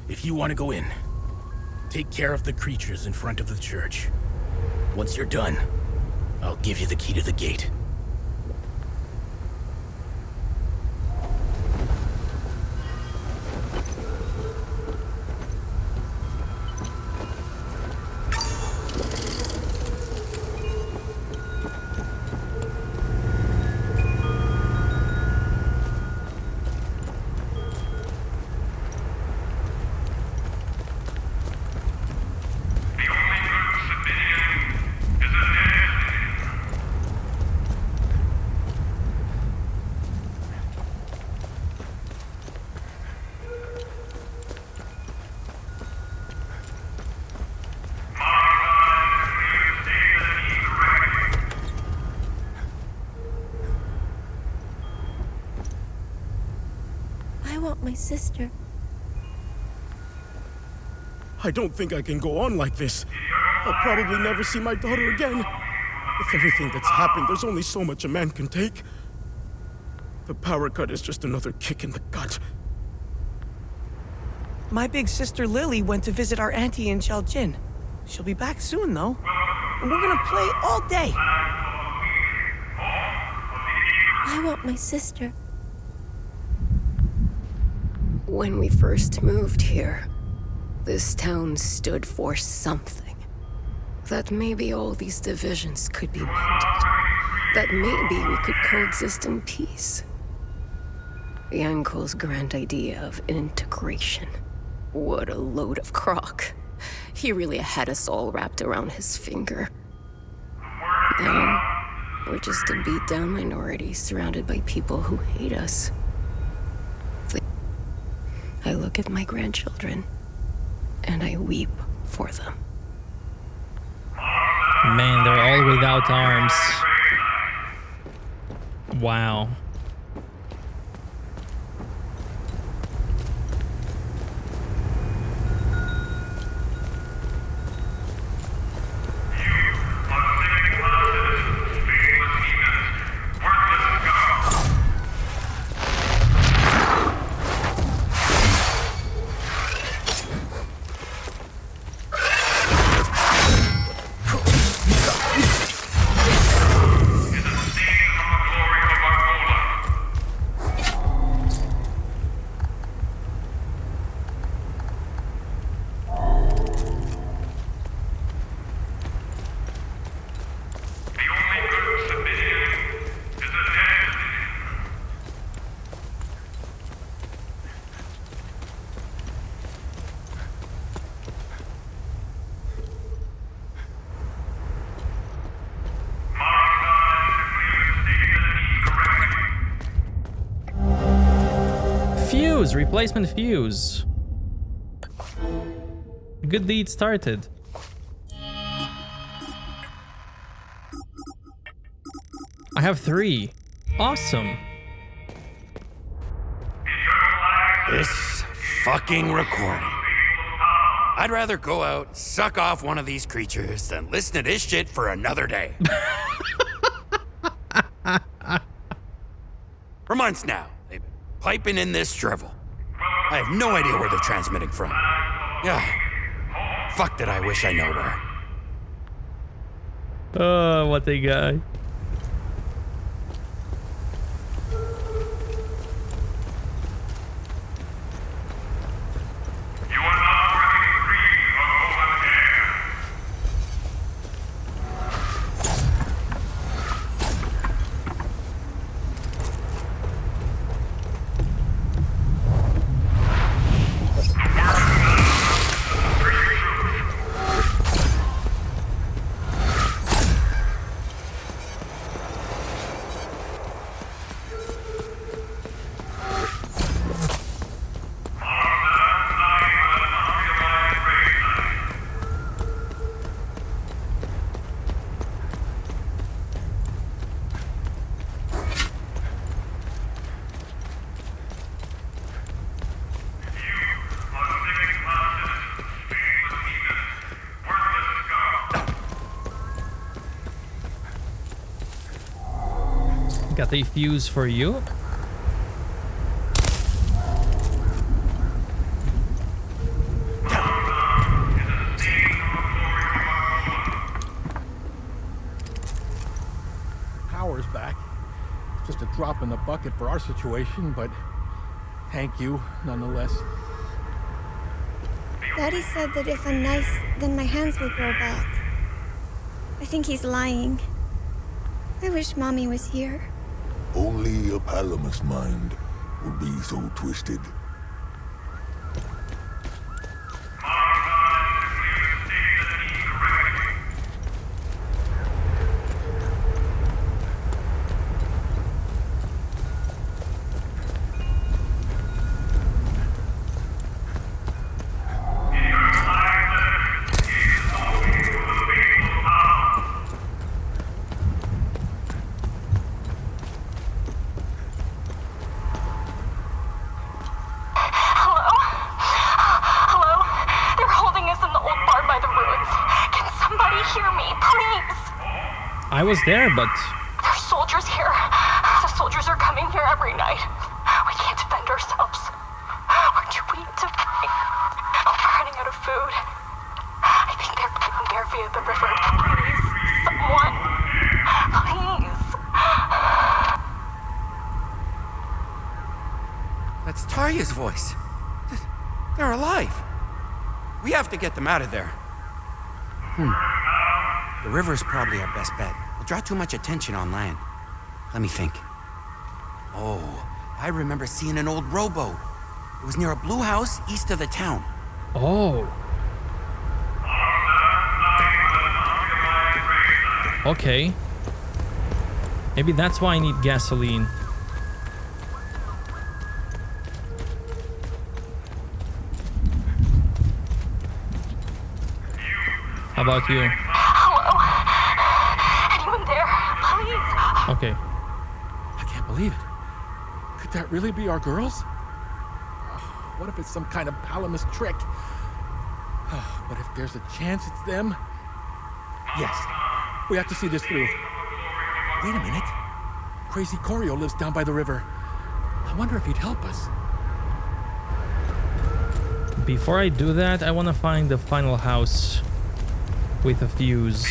If you want to go in, take care of the creatures in front of the church. Once you're done, I'll give you the key to the gate. my sister. I don't think I can go on like this. I'll probably never see my daughter again. With everything that's happened, there's only so much a man can take. The power cut is just another kick in the gut. My big sister Lily went to visit our auntie in Cheljin. She'll be back soon, though. And we're gonna play all day. I want my sister. When we first moved here, this town stood for something. That maybe all these divisions could be mended. That maybe we could coexist in peace. Yanko's grand idea of integration. What a load of crock. He really had us all wrapped around his finger. Now, we're just a beat-down minority surrounded by people who hate us. I look at my grandchildren, and I weep for them. Man, they're all without arms. Wow. Replacement fuse. Good deed started. I have 3. Awesome. This fucking recording. I'd rather go out, suck off one of these creatures, than listen to this shit for another day. For months now, they've been piping in this drivel. I have no idea where they're transmitting from. Yeah. Fuck did I wish I know where. Oh, what a guy. Got a fuse for you. Power's back. Just a drop in the bucket for our situation, but thank you nonetheless. Daddy said that if I'm nice, then my hands will grow back. I think he's lying. I wish Mommy was here. Only a Palamus mind would be so twisted. Hear me, please. I was there, but... There's soldiers here. The soldiers are coming here every night. We can't defend ourselves. We're too weak to fight. We're running out of food. I think they're getting there via the river. Please, someone. Please. That's Tarya's voice. They're alive. We have to get them out of there. The river's probably our best bet. We'll draw too much attention on land. Let me think. Oh, I remember seeing an old rowboat. It was near a blue house east of the town. Oh. Okay. Maybe that's why I need gasoline. How about you? Hello? Anyone there? Please. Okay. I can't believe it. Could that really be our girls? What if it's some kind of Palamas trick? But if there's a chance it's them... Yes. We have to see this through. Wait a minute. Crazy Corio lives down by the river. I wonder if he'd help us. Before I do that, I want to find the final house with a fuse.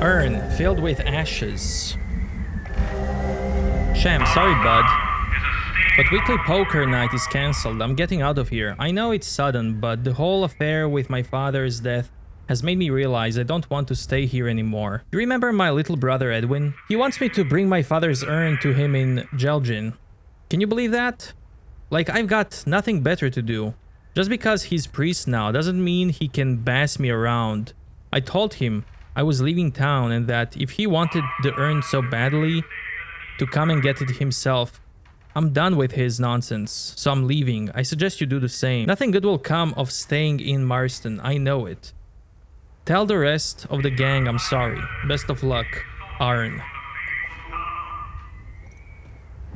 Urn filled with ashes. Sham, sorry bud, but weekly poker night is cancelled. I'm getting out of here. I know it's sudden, but the whole affair with my father's death has made me realize I don't want to stay here anymore. You remember my little brother Edwin? He wants me to bring my father's urn to him in Jelgin. Can you believe that? Like, I've got nothing better to do. Just because he's priest now doesn't mean he can bass me around. I told him I was leaving town and that if he wanted the urn so badly, to come and get it himself. I'm done with his nonsense, so I'm leaving. I suggest you do the same. Nothing good will come of staying in Marston, I know it. Tell the rest of the gang I'm sorry. Best of luck, Arn.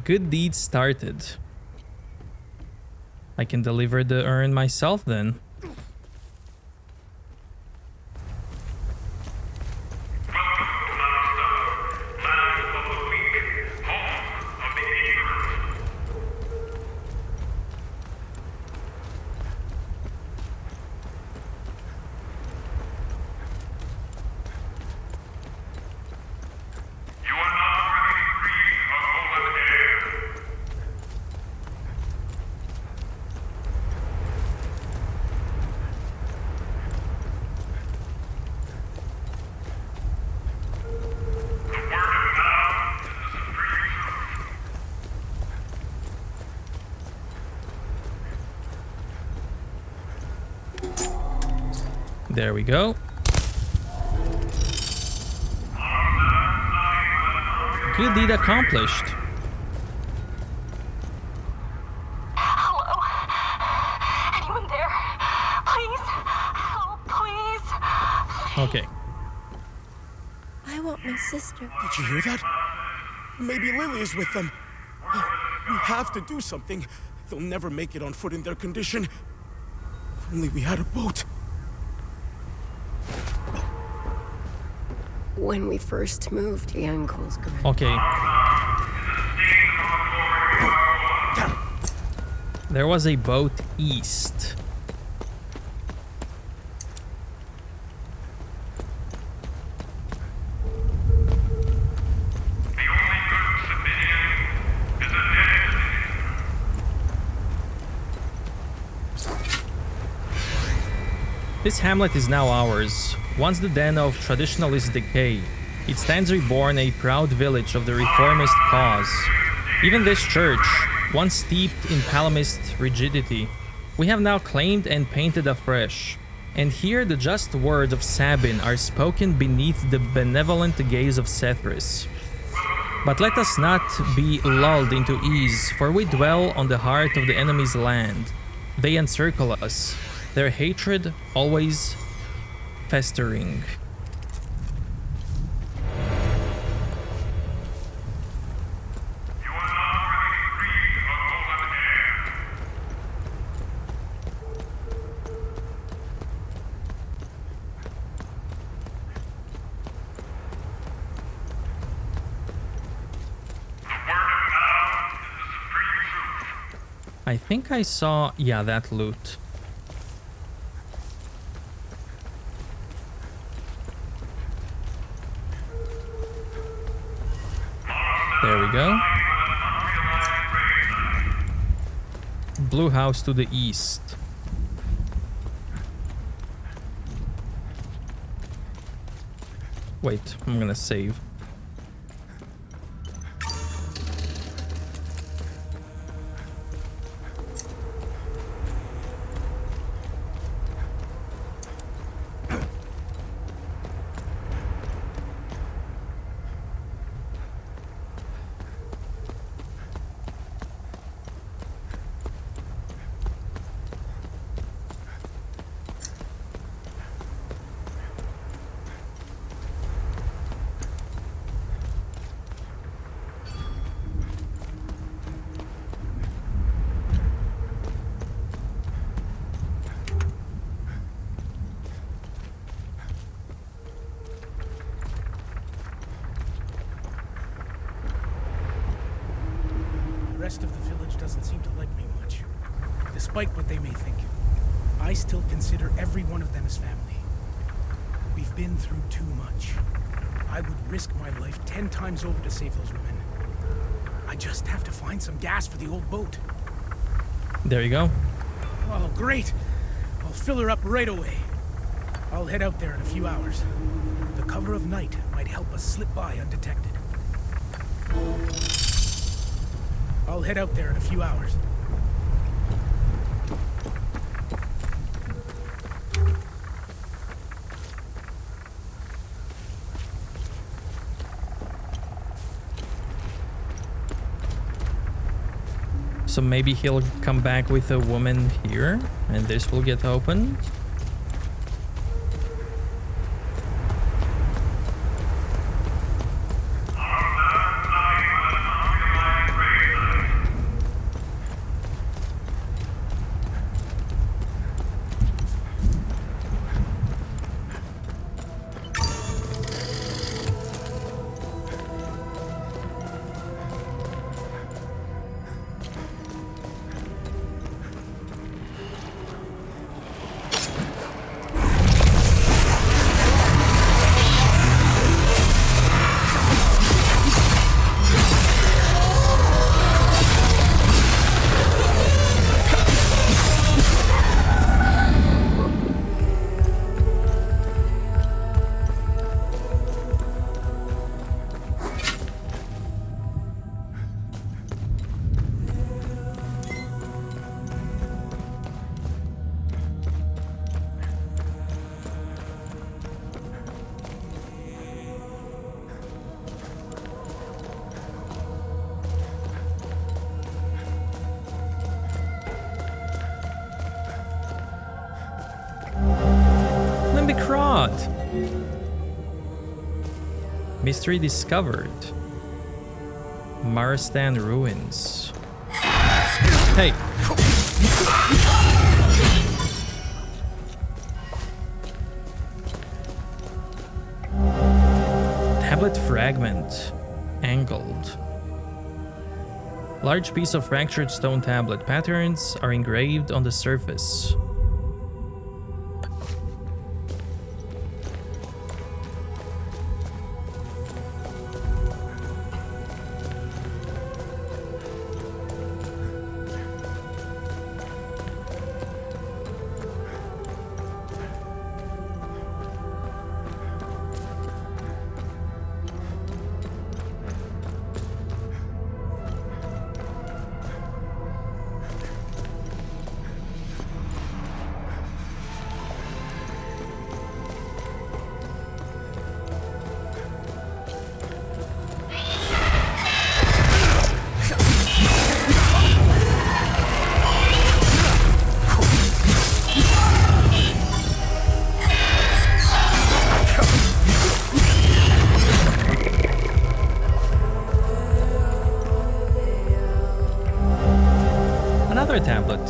Good deed started. I can deliver the urn myself then. There we go. Good deed accomplished. Hello? Anyone there? Please? Help, please? Okay. I want my sister. Did you hear that? Maybe Lily is with them. We have to do something. They'll never make it on foot in their condition. If only we had a boat. When we first moved, Yanko's grand. Okay. There was a boat east. This hamlet is now ours. Once the den of traditionalist decay, it stands reborn a proud village of the reformist cause. Even this church, once steeped in Palamist rigidity, we have now claimed and painted afresh. And here the just words of Sabin are spoken beneath the benevolent gaze of Sethris. But let us not be lulled into ease, for we dwell on the heart of the enemy's land. They encircle us, their hatred always festering. I think I saw, yeah, that loot. There we go. Blue house to the east. Wait, I'm gonna save. The rest of the village doesn't seem to like me much. Despite what they may think, I still consider every one of them as family. We've been through too much. I would risk my life 10 times over to save those women. I just have to find some gas for the old boat. There you go. Oh, great! I'll fill her up right away. I'll head out there in a few hours. The cover of night might help us slip by undetected. I'll head out there in a few hours. So maybe he'll come back with a woman here, and this will get opened. couldn't be Krod. Mystery discovered. Maristan ruins. Hey. Tablet fragment. Angled. Large piece of fractured stone tablet. Patterns are engraved on the surface. Another tablet.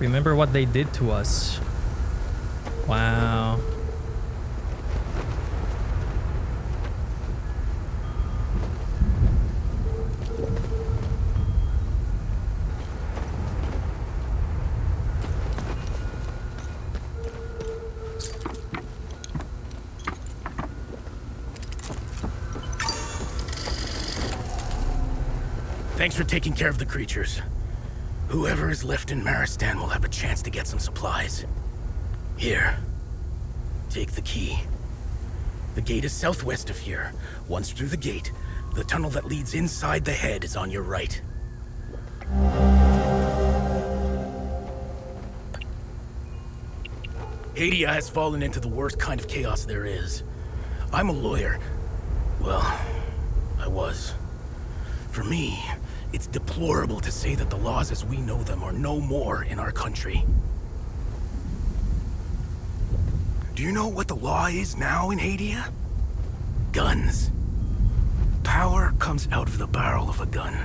Remember what they did to us. Wow. Thanks for taking care of the creatures. Whoever is left in Maristan will have a chance to get some supplies. Here. Take the key. The gate is southwest of here. Once through the gate, the tunnel that leads inside the head is on your right. Hadia has fallen into the worst kind of chaos there is. I'm a lawyer. Well, I was. For me, it's deplorable to say that the laws as we know them are no more in our country. Do you know what the law is now in Hadia? Guns. Power comes out of the barrel of a gun.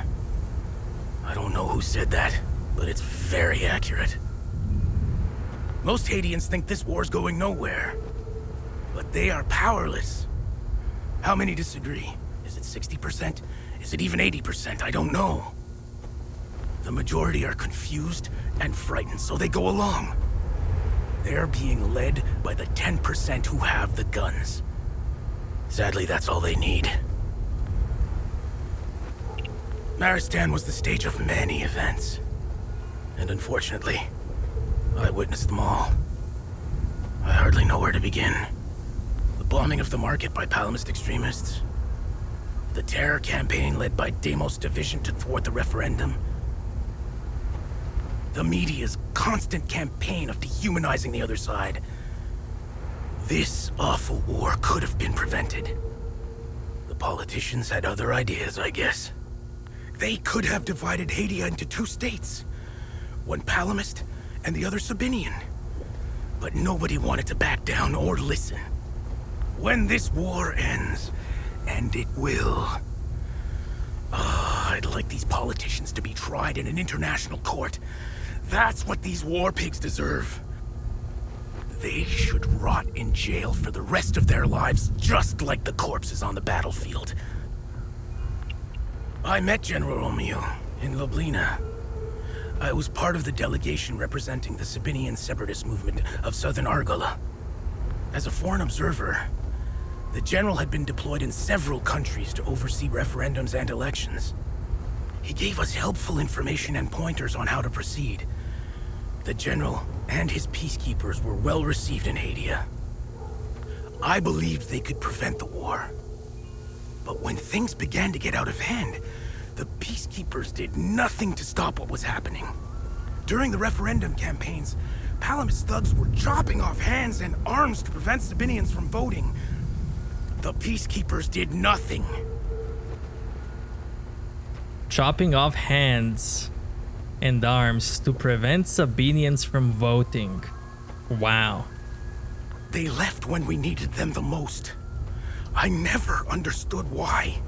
I don't know who said that, but it's very accurate. Most Hadians think this war's going nowhere, but they are powerless. How many disagree? Is it 60%? Is it even 80%? I don't know. The majority are confused and frightened, so they go along. They're being led by the 10% who have the guns. Sadly, that's all they need. Maristan was the stage of many events. And unfortunately, I witnessed them all. I hardly know where to begin. The bombing of the market by Palamist extremists. The terror campaign led by Deimos Division to thwart the referendum. The media's constant campaign of dehumanizing the other side. This awful war could have been prevented. The politicians had other ideas, I guess. They could have divided Hadia into two states. one Palamist and the other Sabinian. But nobody wanted to back down or listen. When this war ends, and it will, I'd like these politicians to be tried in an international court. That's what these war pigs deserve. They should rot in jail for the rest of their lives, just like the corpses on the battlefield. I met General Romeo in Lublina. I was part of the delegation representing the Sabinian separatist movement of southern Argola. As a foreign observer, the general had been deployed in several countries to oversee referendums and elections. He gave us helpful information and pointers on how to proceed. The general and his peacekeepers were well received in Hadia. I believed they could prevent the war. But when things began to get out of hand, the peacekeepers did nothing to stop what was happening. During the referendum campaigns, Palamist thugs were chopping off hands and arms to prevent Sabinians from voting. The peacekeepers did nothing. Chopping off hands and arms to prevent Sabinians from voting. Wow. They left when we needed them the most. I never understood why.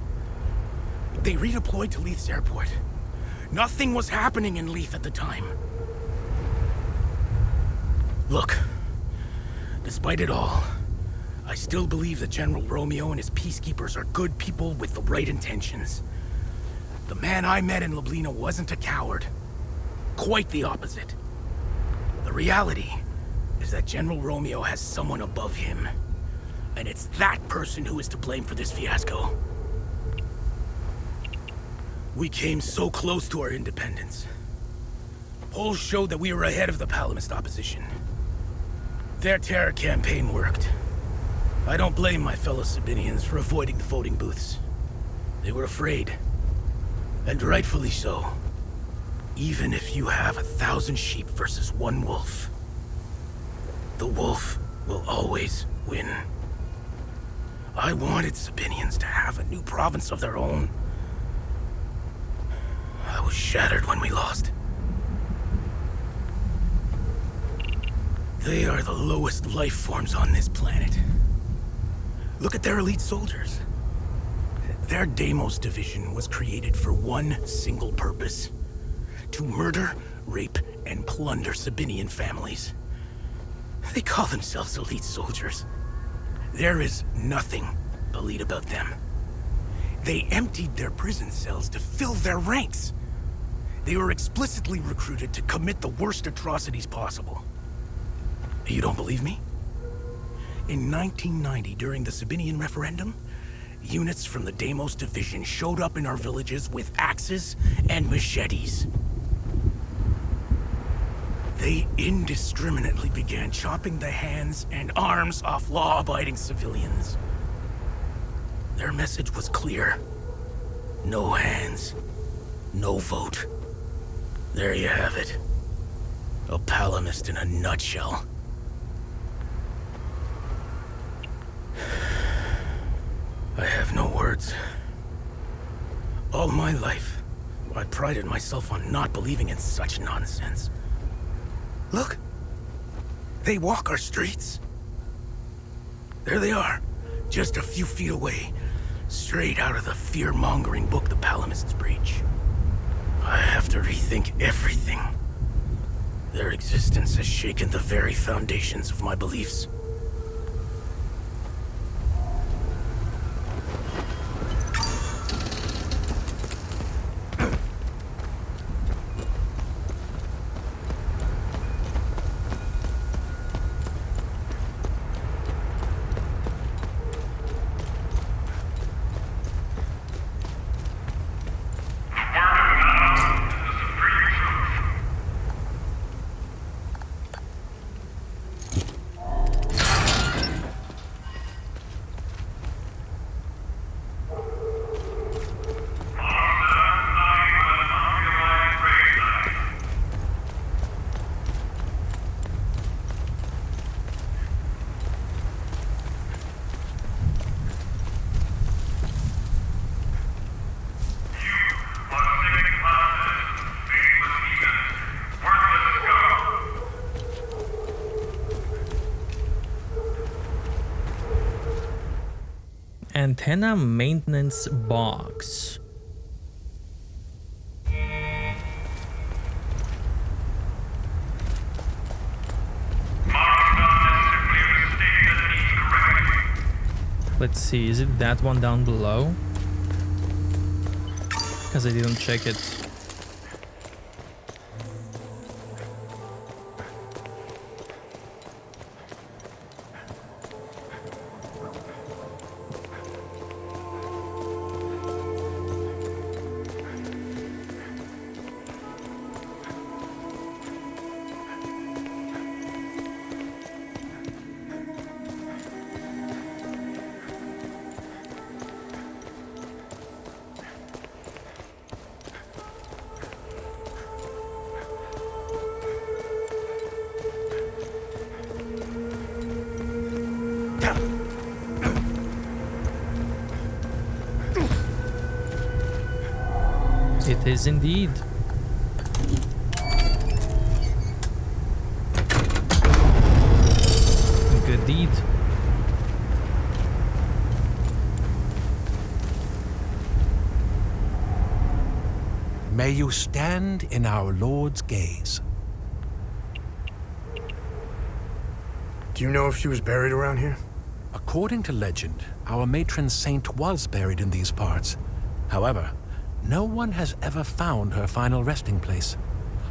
They redeployed to Leith's airport. Nothing was happening in Leith at the time. Look, despite it all, I still believe that General Romeo and his peacekeepers are good people with the right intentions. The man I met in Lublina wasn't a coward. Quite the opposite. The reality is that General Romeo has someone above him. And it's that person who is to blame for this fiasco. We came so close to our independence. Polls showed that we were ahead of the Palamist opposition. Their terror campaign worked. I don't blame my fellow Sabinians for avoiding the voting booths. They were afraid. And rightfully so. Even if you have 1,000 sheep versus one wolf, the wolf will always win. I wanted Sabinians to have a new province of their own. I was shattered when we lost. They are the lowest life forms on this planet. Look at their elite soldiers. Their Deimos division was created for one single purpose: to murder, rape, and plunder Sabinian families. They call themselves elite soldiers. There is nothing elite about them. They emptied their prison cells to fill their ranks. They were explicitly recruited to commit the worst atrocities possible. You don't believe me? In 1990, during the Sabinian referendum, units from the Deimos division showed up in our villages with axes and machetes. They indiscriminately began chopping the hands and arms off law-abiding civilians. Their message was clear. No hands, no vote. There you have it. A Palamist in a nutshell. I have no words. All my life, I prided myself on not believing in such nonsense. Look, they walk our streets. There they are, just a few feet away, straight out of the fear-mongering book the Palamists preach. I have to rethink everything. Their existence has shaken the very foundations of my beliefs. antenna maintenance box. Let's see, is it that one down below? Because I didn't check it. It is indeed. Good deed. May you stand in our Lord's gaze. Do you know if she was buried around here? According to legend, our matron saint was buried in these parts. However, no one has ever found her final resting place.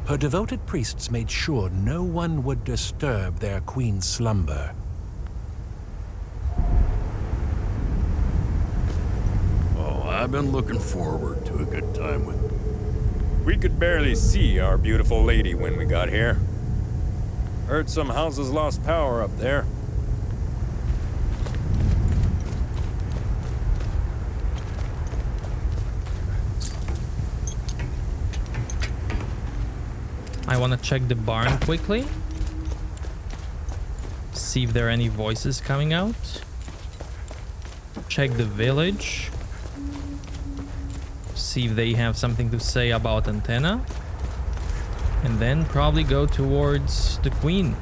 Her devoted priests made sure no one would disturb their queen's slumber. Oh, I've been looking forward to a good time with... We could barely see our beautiful lady when we got here. Heard some houses lost power up there. I want to check the barn quickly. See if there are any voices coming out. Check the village. See if they have something to say about antenna. And then probably go towards the queen.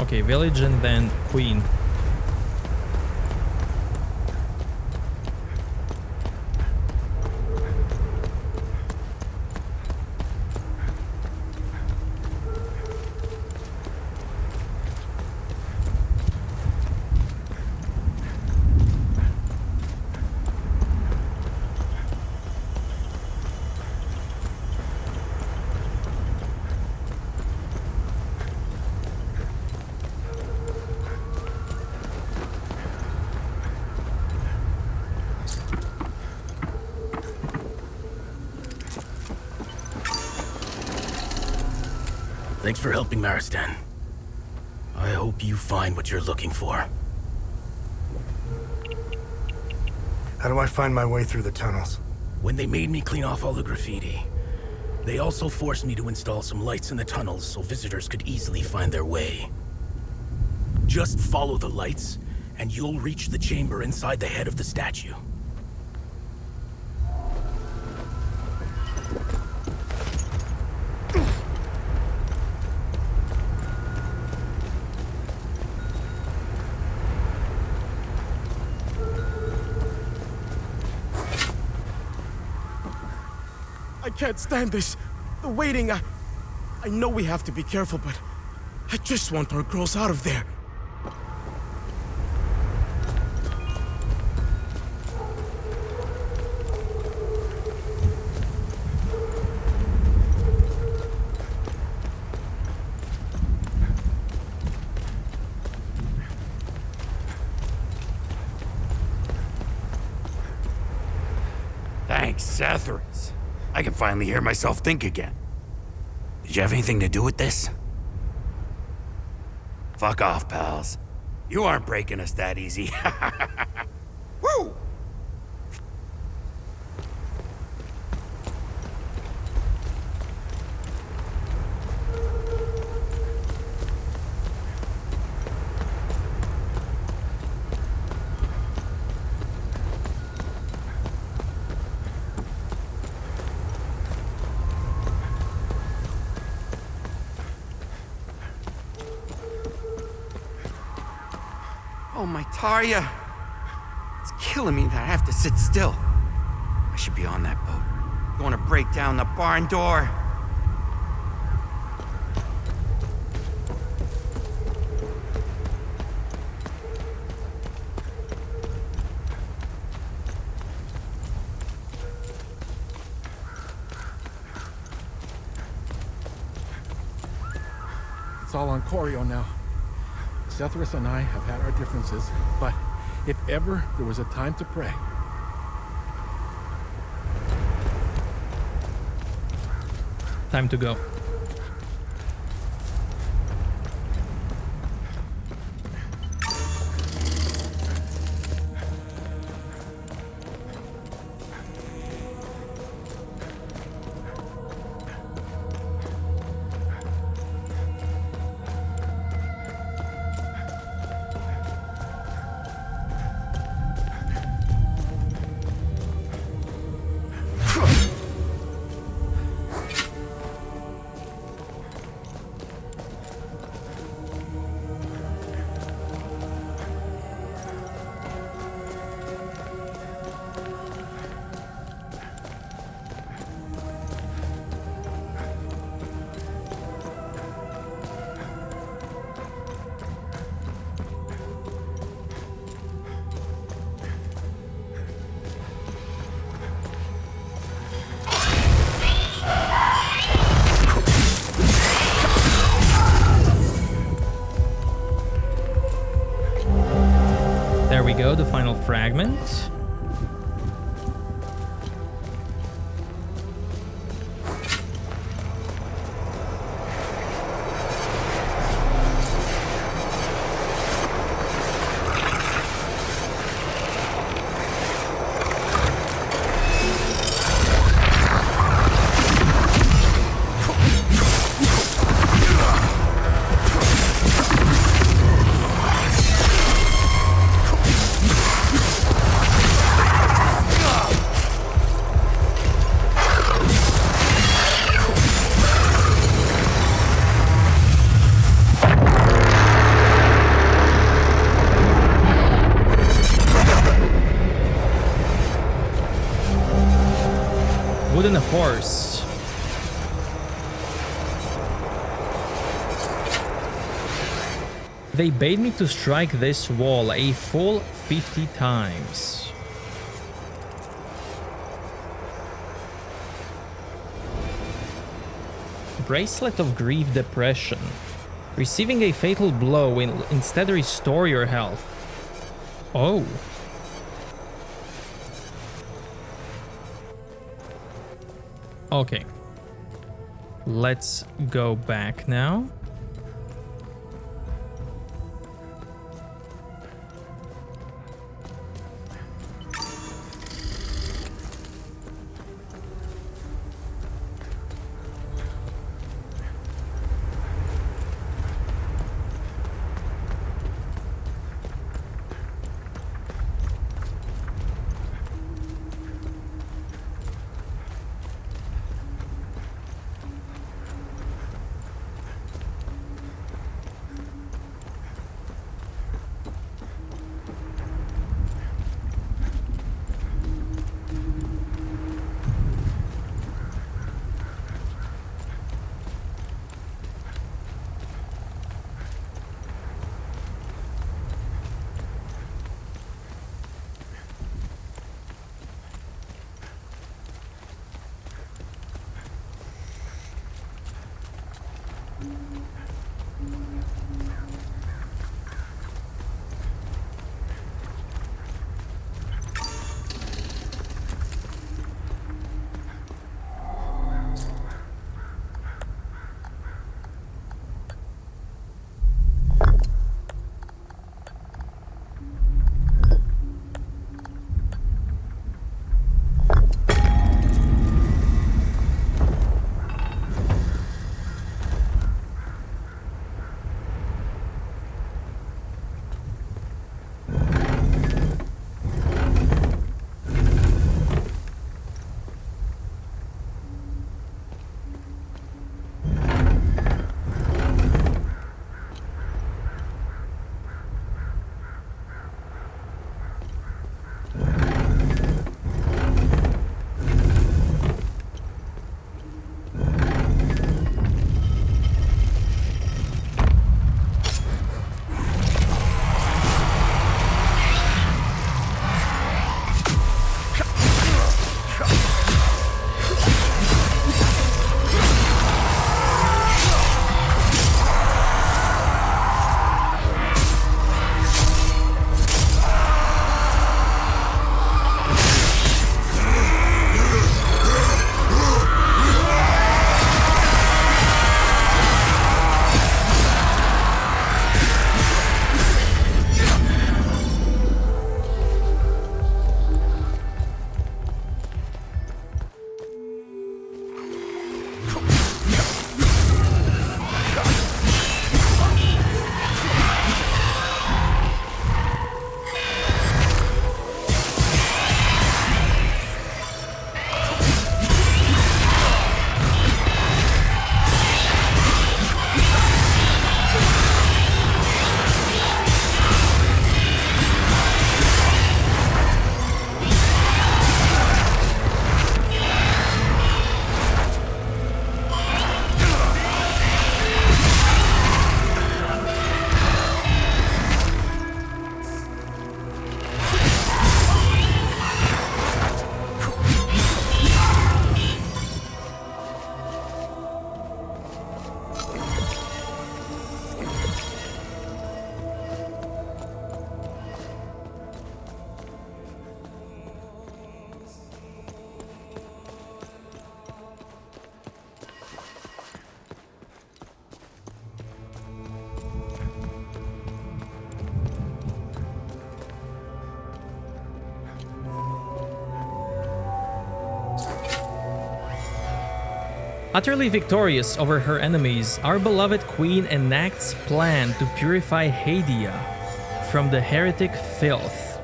Okay, village and then queen. Thanks for helping Maristan. I hope you find what you're looking for. How do I find my way through the tunnels? When they made me clean off all the graffiti, they also forced me to install some lights in the tunnels so visitors could easily find their way. Just follow the lights, and you'll reach the chamber inside the head of the statue. I can't stand this. The waiting, I know we have to be careful, but I just want our girls out of there. Thanks, Sathras. I can finally hear myself think again. Did you have anything to do with this? Fuck off, pals. You aren't breaking us that easy. Woo! Oh, my Tarja. It's killing me that I have to sit still. I should be on that boat. Going to break down the barn door. It's all on Corio now. Sethris and I have had our differences, but if ever there was a time to pray... Time to go. There we go, the final fragment. Wooden horse. They bade me to strike this wall a full 50 times. Bracelet of Grief Depression. Receiving a fatal blow will instead restore your health. Oh. Okay. Let's go back now. Utterly victorious over her enemies, our beloved queen enacts plan to purify Hadia from the heretic filth.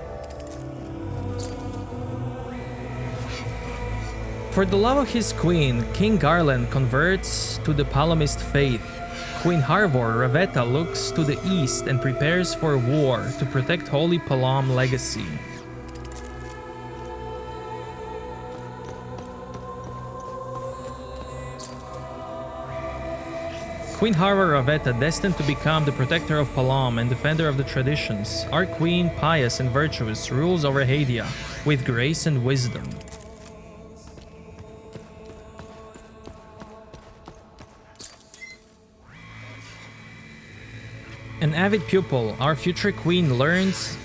For the love of his queen, King Garland converts to the Palomist faith. Queen Harvor Ravetta looks to the east and prepares for war to protect Holy Palam legacy. Queen Harvor Ravetta, destined to become the protector of Palam and defender of the traditions, our queen, pious and virtuous, rules over Hadia with grace and wisdom. An avid pupil, our future queen learns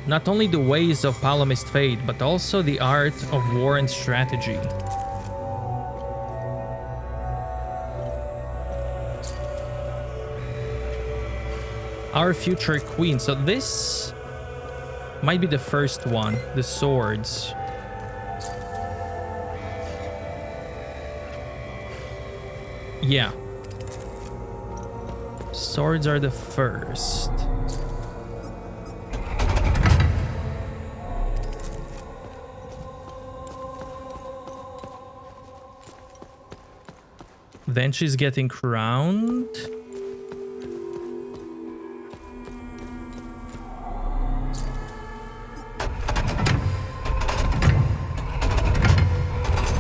not only the ways of Palamist fate, but also the art of war and strategy. Our future queen, so this might be the first one, the swords. Yeah. Swords are the first. Then she's getting crowned.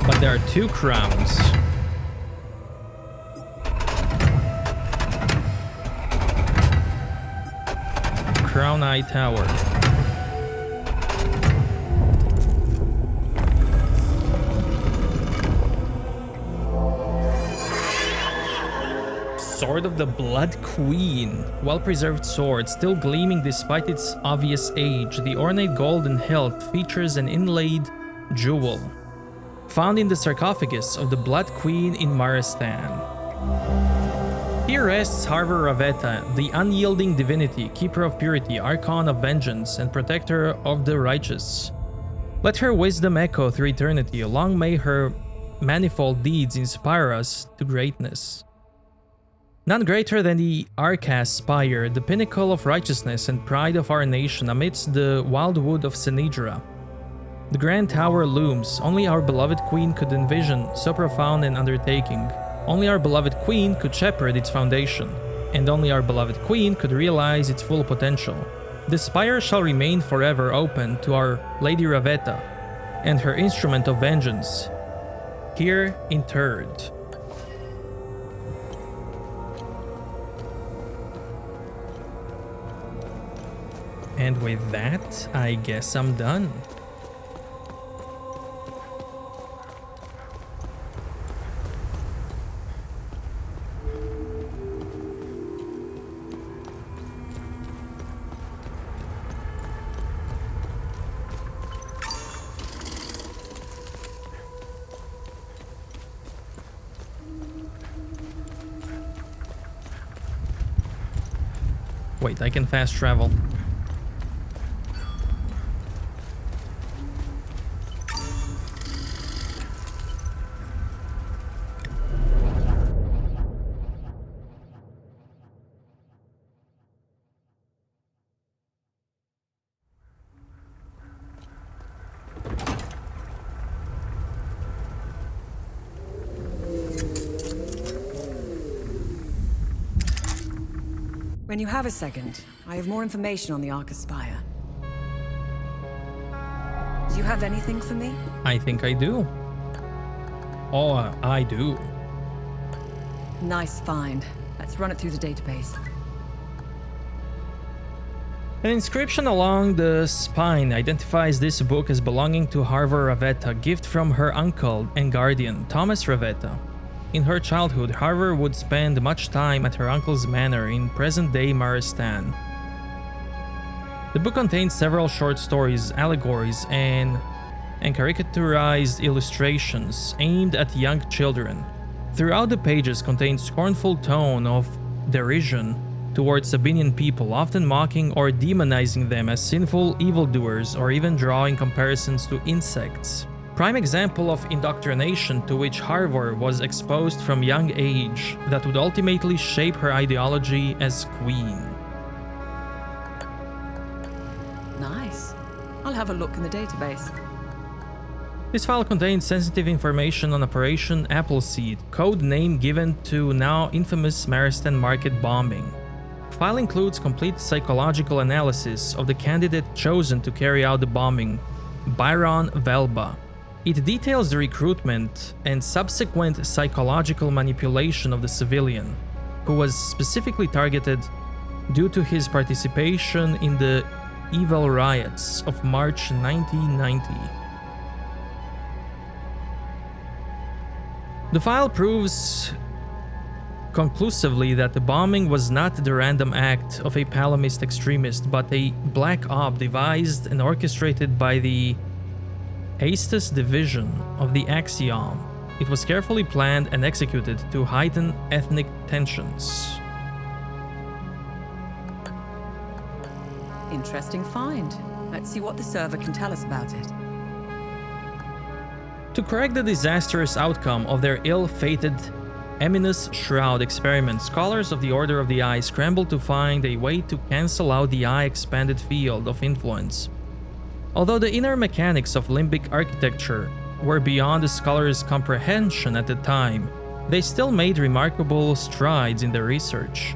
But there are 2 crowns. Crown Eye Tower. Sword of the Blood Queen. Well-preserved sword, still gleaming despite its obvious age. The ornate golden hilt features an inlaid jewel, found in the sarcophagus of the Blood Queen in Maristan. Here rests Harvor Ravetta, the unyielding divinity, keeper of purity, archon of vengeance, and protector of the righteous. Let her wisdom echo through eternity. Long may her manifold deeds inspire us to greatness. None greater than the Arcas spire, the pinnacle of righteousness and pride of our nation amidst the wildwood of Senidra. The grand tower looms. Only our beloved queen could envision so profound an undertaking. Only our beloved queen could shepherd its foundation, and only our beloved queen could realize its full potential. The spire shall remain forever open to our Lady Ravetta and her instrument of vengeance, here interred. And with that, I guess I'm done. Wait, I can fast travel. When you have a second, I have more information on the Arca Spire. Do you have anything for me? I think I do. Oh, I do. Nice find. Let's run it through the database. An inscription along the spine identifies this book as belonging to Harvor Ravetta, gift from her uncle and guardian, Thomas Ravetta. In her childhood, Harvor would spend much time at her uncle's manor in present-day Maristan. The book contains several short stories, allegories, and caricaturized illustrations aimed at young children. Throughout the pages contain scornful tone of derision towards Sabinian people, often mocking or demonizing them as sinful evildoers, or even drawing comparisons to insects. Prime example of indoctrination to which Harvor was exposed from young age that would ultimately shape her ideology as queen. Nice. I'll have a look in the database. This file contains sensitive information on Operation Appleseed, code name given to now infamous Marston Market bombing. The file includes complete psychological analysis of the candidate chosen to carry out the bombing, Byron Velba. It details the recruitment and subsequent psychological manipulation of the civilian, who was specifically targeted due to his participation in the evil riots of March 1990. The file proves conclusively that the bombing was not the random act of a Palamist extremist, but a black op devised and orchestrated by the Hastus division of the Axiom. It was carefully planned and executed to heighten ethnic tensions. Interesting find. Let's see what the server can tell us about it. To correct the disastrous outcome of their ill-fated Eminous Shroud experiment, scholars of the Order of the Eye scrambled to find a way to cancel out the Eye expanded field of influence. Although the inner mechanics of limbic architecture were beyond the scholars' comprehension at the time, they still made remarkable strides in their research.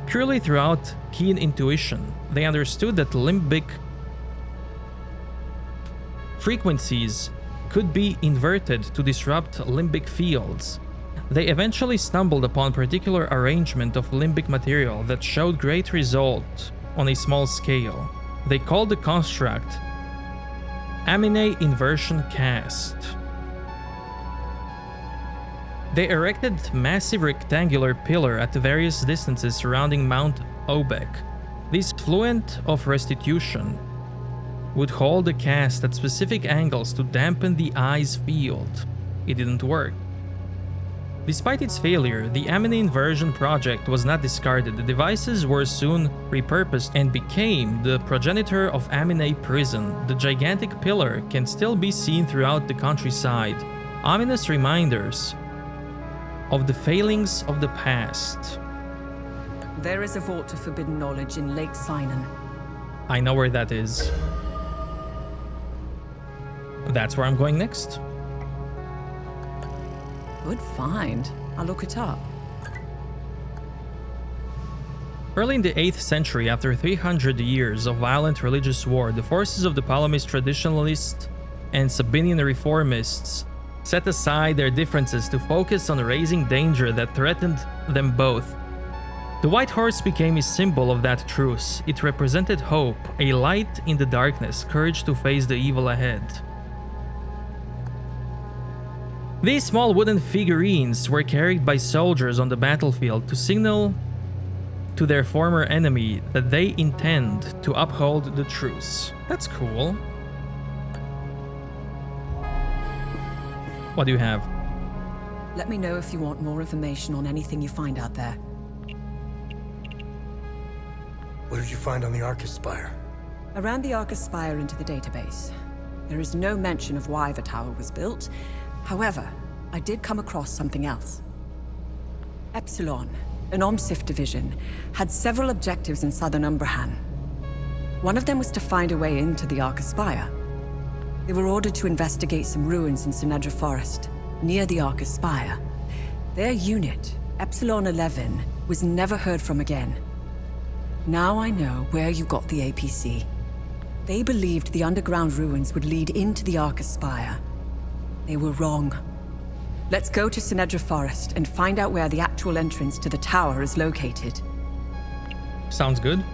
Purely throughout keen intuition, they understood that limbic frequencies could be inverted to disrupt limbic fields. They eventually stumbled upon particular arrangement of limbic material that showed great result on a small scale. They called the construct Amine Inversion Cast. They erected massive rectangular pillar at various distances surrounding Mount Obek. This fluent of restitution would hold the cast at specific angles to dampen the eye's field. It didn't work. Despite its failure, the Amine Inversion project was not discarded. The devices were soon repurposed and became the progenitor of Amine Prison. The gigantic pillar can still be seen throughout the countryside, ominous reminders of the failings of the past. There is a vault of forbidden knowledge in Lake Sinan. I know where that is. That's where I'm going next. Good find. I'll look it up. Early in the 8th century, after 300 years of violent religious war, the forces of the Palamist traditionalists and Sabinian reformists set aside their differences to focus on raising danger that threatened them both. The white horse became a symbol of that truce. It represented hope, a light in the darkness, courage to face the evil ahead. These small wooden figurines were carried by soldiers on the battlefield to signal to their former enemy that they intend to uphold the truce. That's cool. What do you have? Let me know if you want more information on anything you find out there. What did you find on the Arcus Spire? I ran the Arcus Spire into the database. There is no mention of why the tower was built. However, I did come across something else. Epsilon, an OMSIF division, had several objectives in southern Umbrahan. One of them was to find a way into the Arcus Spire. They were ordered to investigate some ruins in Sinedra Forest, near the Arcus Spire. Their unit, Epsilon 11, was never heard from again. Now I know where you got the APC. They believed the underground ruins would lead into the Arcus Spire. They were wrong. Let's go to Sinedra Forest and find out where the actual entrance to the tower is located. Sounds good.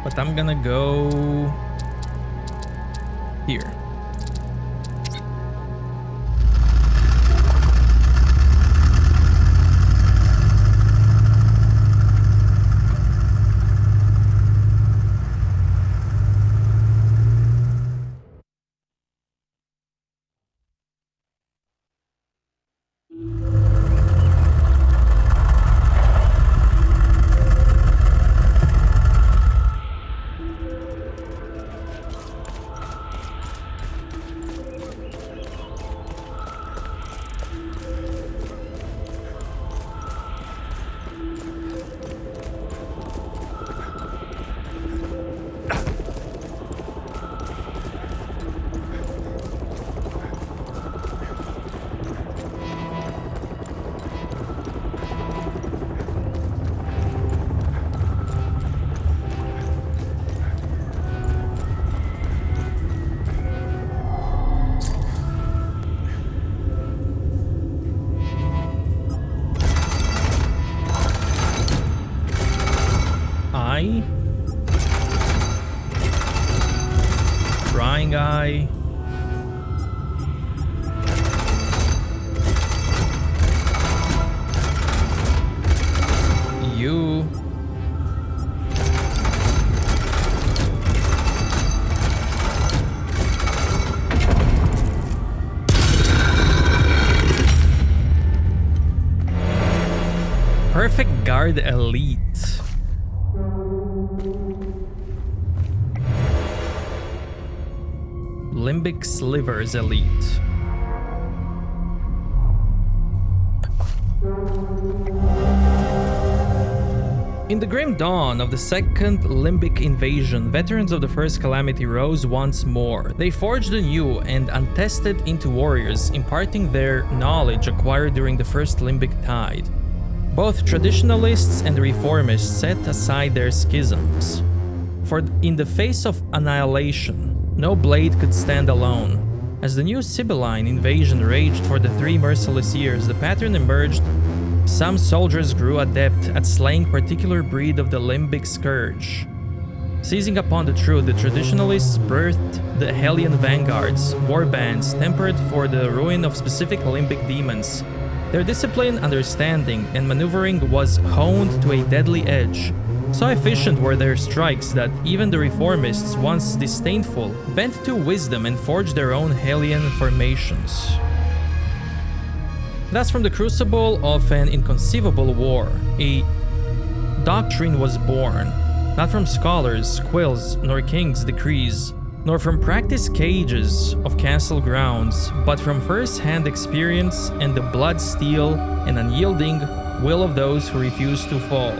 But I'm gonna go here. prying eye. You. Perfect Guard Elite. Limbic Slivers Elite. In the grim dawn of the second Limbic invasion, veterans of the first Calamity rose once more. They forged anew and untested into warriors, imparting their knowledge acquired during the first Limbic tide. Both traditionalists and reformists set aside their schisms. For in the face of annihilation, no blade could stand alone. As the new Sibylline invasion raged for the 3 merciless years, the pattern emerged. Some soldiers grew adept at slaying particular breed of the Limbic Scourge. Seizing upon the truth, the traditionalists birthed the Hellion Vanguards, warbands tempered for the ruin of specific Limbic demons. Their discipline, understanding, and maneuvering was honed to a deadly edge. So efficient were their strikes that even the reformists, once disdainful, bent to wisdom and forged their own Hellion formations. Thus, from the crucible of an inconceivable war, a doctrine was born, not from scholars' quills nor kings' decrees, nor from practice cages of castle grounds, but from first-hand experience and the blood-steel and unyielding will of those who refuse to fall.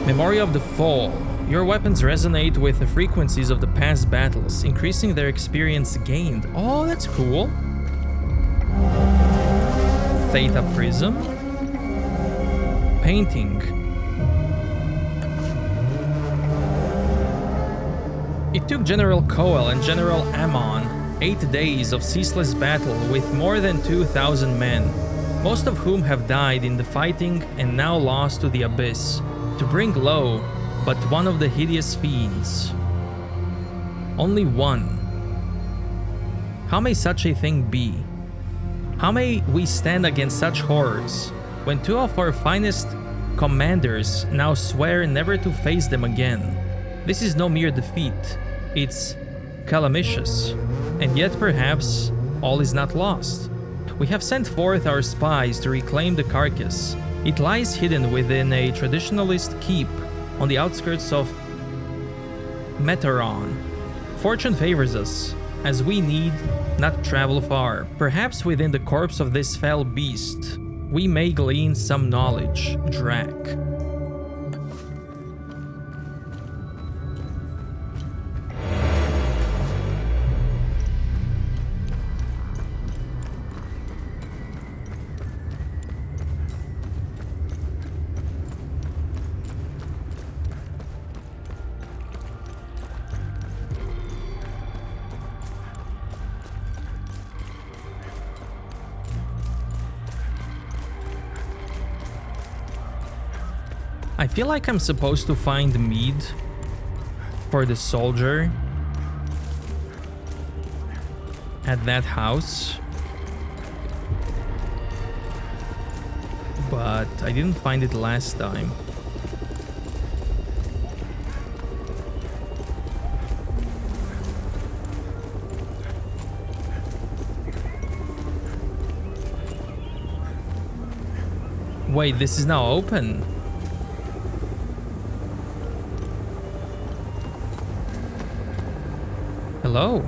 Memory of the Fall. Your weapons resonate with the frequencies of the past battles, increasing their experience gained. Oh, that's cool. Theta Prism. Painting. It took General Coel and General Ammon 8 days of ceaseless battle with more than 2,000 men, most of whom have died in the fighting and now lost to the abyss, to bring low but one of the hideous fiends. Only one. How may such a thing be? How may we stand against such horrors when 2 of our finest commanders now swear never to face them again? This is no mere defeat, it's calamitous, and yet perhaps all is not lost. We have sent forth our spies to reclaim the carcass. It lies hidden within a traditionalist keep on the outskirts of Metaron. Fortune favors us, as we need not travel far. Perhaps within the corpse of this fell beast, we may glean some knowledge, Drac. I feel like I'm supposed to find mead for the soldier at that house, but I didn't find it last time. Wait, this is now open. Hello.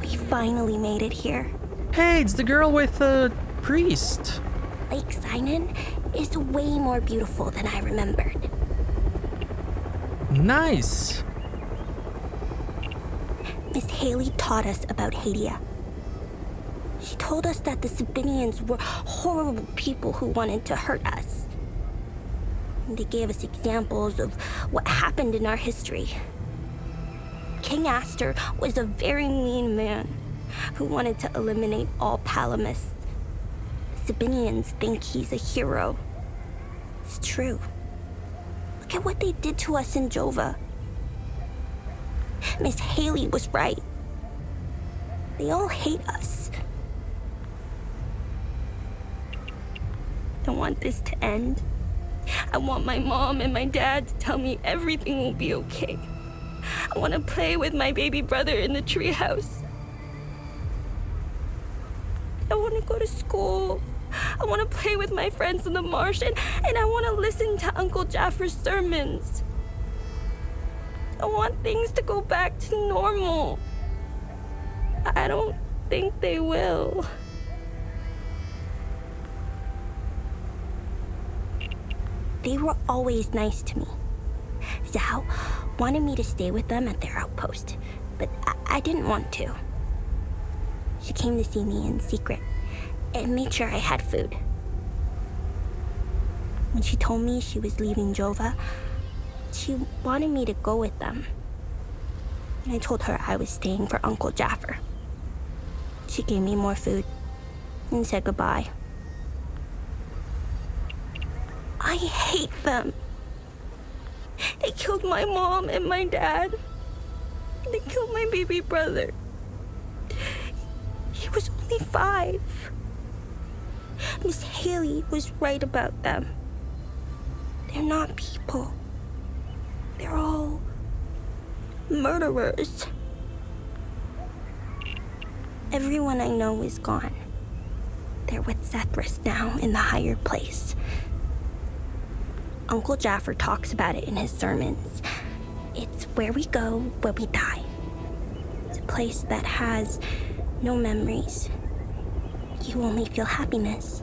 We finally made it here. Hey, it's the girl with the priest. Lake Sinan is way more beautiful than I remembered. Nice. Miss Haley taught us about Hadia. She told us that the Sabinians were horrible people who wanted to hurt us. And they gave us examples of what happened in our history. King Aster was a very mean man who wanted to eliminate all Palamists. Sabinians think he's a hero. It's true. Look at what they did to us in Jova. Miss Haley was right. They all hate us. I want this to end. I want my mom and my dad to tell me everything will be okay. I want to play with my baby brother in the treehouse. I want to go to school. I want to play with my friends in the marsh, and I want to listen to Uncle Jaffer's sermons. I want things to go back to normal. I don't think they will. They were always nice to me. Zhao wanted me to stay with them at their outpost, but I didn't want to. She came to see me in secret and made sure I had food. When she told me she was leaving Jova, she wanted me to go with them. I told her I was staying for Uncle Jaffer. She gave me more food and said goodbye. I hate them. They killed my mom and my dad. They killed my baby brother. He was only 5. Miss Haley was right about them. They're not people. They're all murderers. Everyone I know is gone. They're with Zethris now in the higher place. Uncle Jaffer talks about it in his sermons. It's where we go when we die. It's a place that has no memories. You only feel happiness.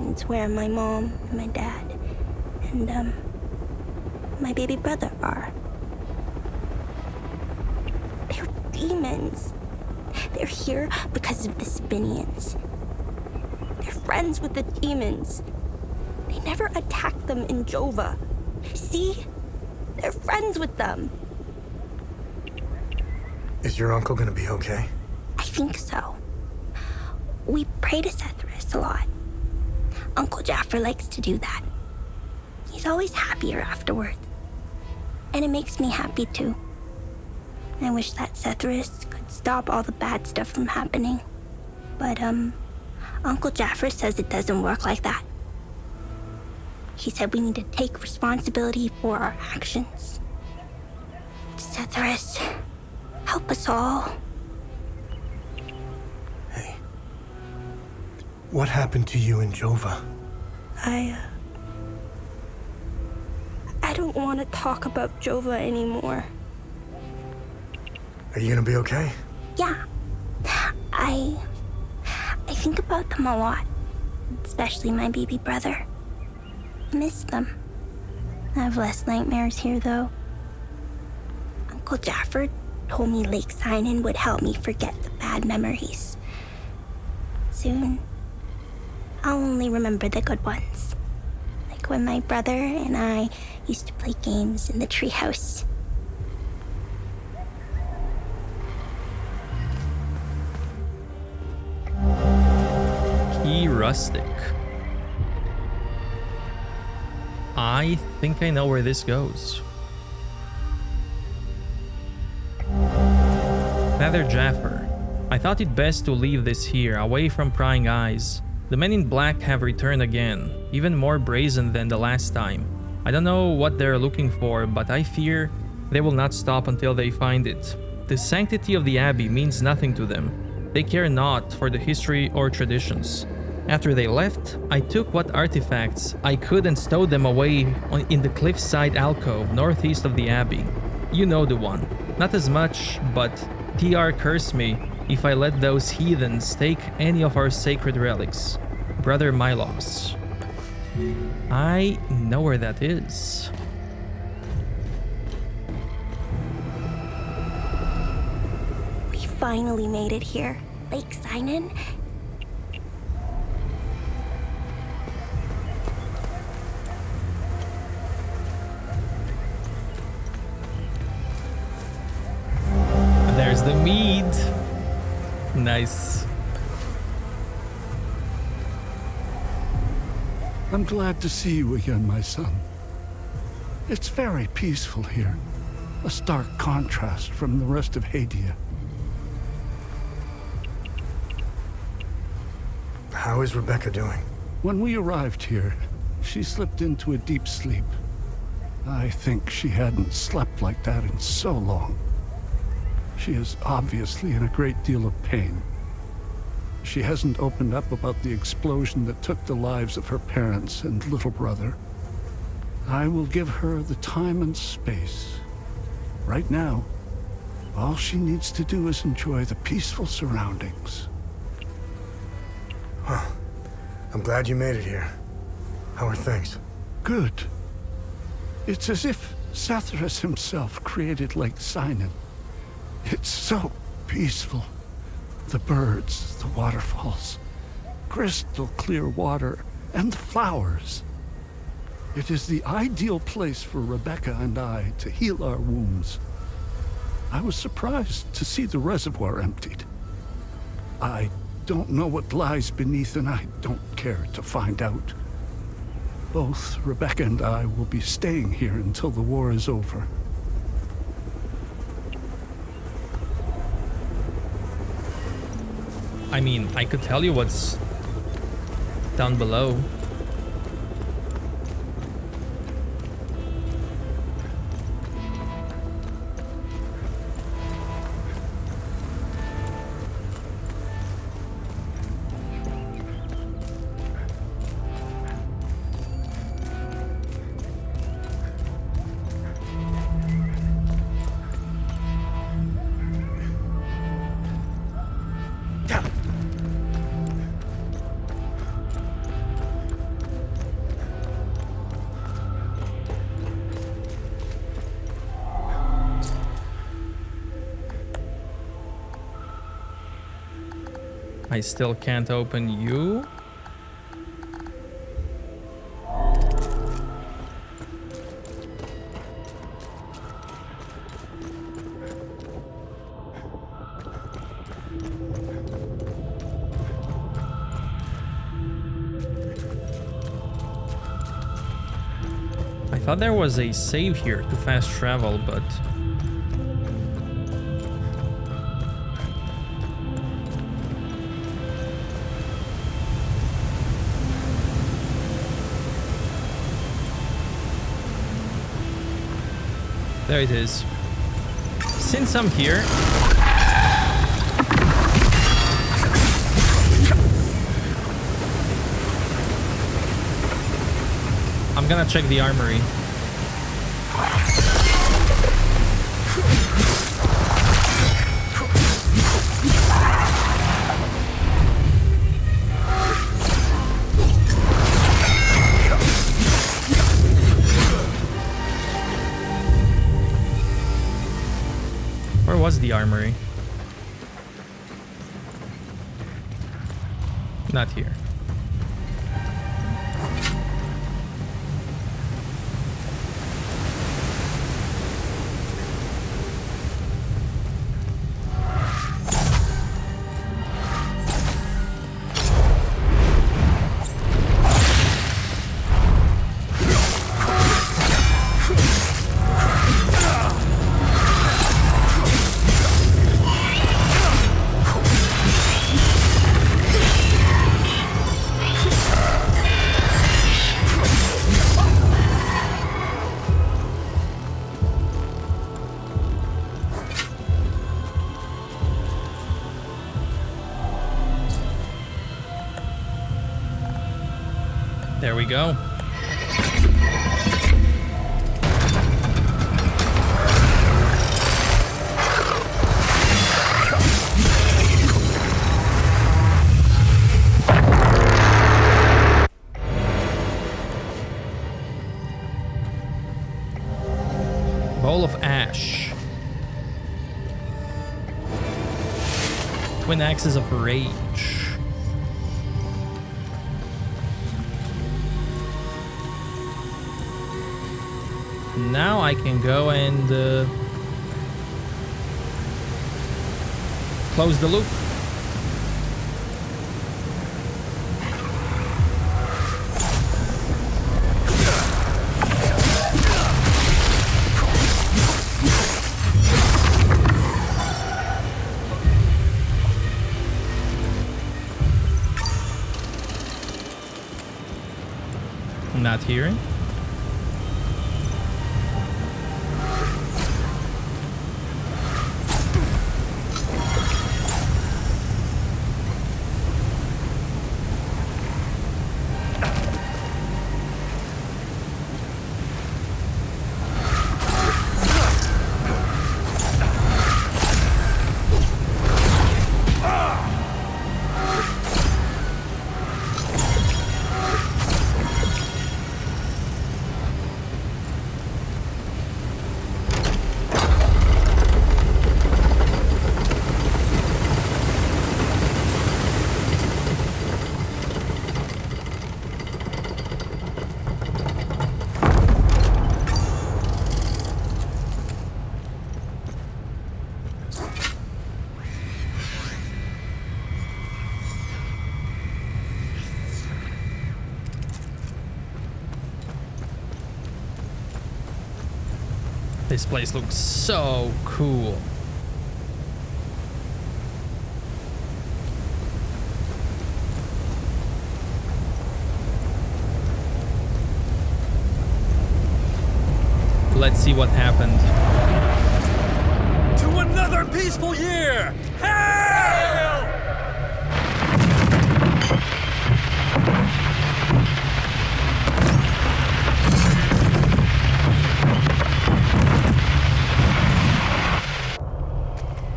It's where my mom, my dad, and my baby brother are. They're demons. They're here because of the Sabinians. They're friends with the demons. They never attacked them in Jova. See? They're friends with them. Is your uncle gonna be okay? I think so. We pray to Zethris a lot. Uncle Jaffer likes to do that. He's always happier afterward. And it makes me happy too. I wish that Zethris could stop all the bad stuff from happening. But, Uncle Jaffer says it doesn't work like that. He said we need to take responsibility for our actions. Zethris, help us all. Hey. What happened to you in Jova? I don't want to talk about Jova anymore. Are you gonna be okay? Yeah. I think about them a lot. Especially my baby brother. I miss them. I have less nightmares here, though. Uncle Jaffer told me Lake Sinan would help me forget the bad memories. Soon, I'll only remember the good ones. Like when my brother and I used to play games in the treehouse. Key Rustic. I think I know where this goes. Father Jaffer, I thought it best to leave this here, away from prying eyes. The men in black have returned again, even more brazen than the last time. I don't know what they're looking for, but I fear they will not stop until they find it. The sanctity of the Abbey means nothing to them. They care not for the history or traditions. After they left, I took what artifacts I could and stowed them away in the cliffside alcove northeast of the Abbey. You know the one. Not as much, but PR cursed me if I let those heathens take any of our sacred relics. Brother Milos. I know where that is. We finally made it here. Lake Sinan. There's the mead. Nice. I'm glad to see you again, my son. It's very peaceful here. A stark contrast from the rest of Hadia. How is Rebecca doing? When we arrived here, she slipped into a deep sleep. I think she hadn't slept like that in so long. She is obviously in a great deal of pain. She hasn't opened up about the explosion that took the lives of her parents and little brother. I will give her the time and space. Right now, all she needs to do is enjoy the peaceful surroundings. Huh. I'm glad you made it here. How are things? Good. It's as if Satharas himself created Lake Sinan. It's so peaceful. The birds, the waterfalls, crystal clear water, and the flowers. It is the ideal place for Rebecca and I to heal our wounds. I was surprised to see the reservoir emptied. I don't know what lies beneath, and I don't care to find out. Both Rebecca and I will be staying here until the war is over. I mean, I could tell you what's down below. I still can't open you. I thought there was a save here to fast travel, but there it is. Since I'm here, I'm gonna check the armory. Where was the armory? Not here. There we go. Bowl of ash. Twin axes of rage. Now I can go and close the loop. I'm not hearing. This place looks so cool. Let's see what happened. To another peaceful year! Hail!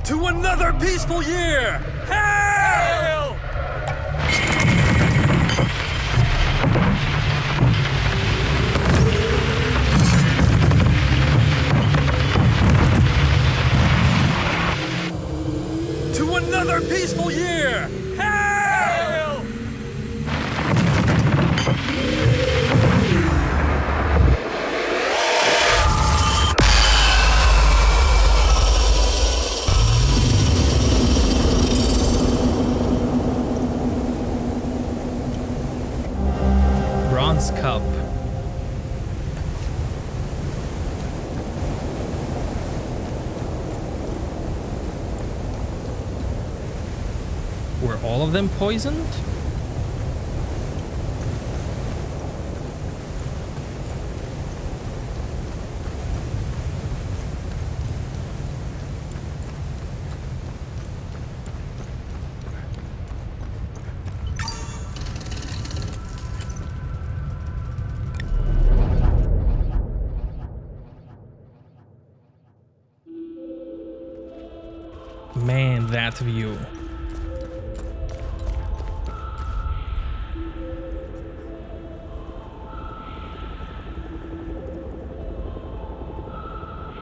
To another peaceful year! Hail! To another peaceful year! Hail! Bronze cup. Were all of them poisoned? Man, that view.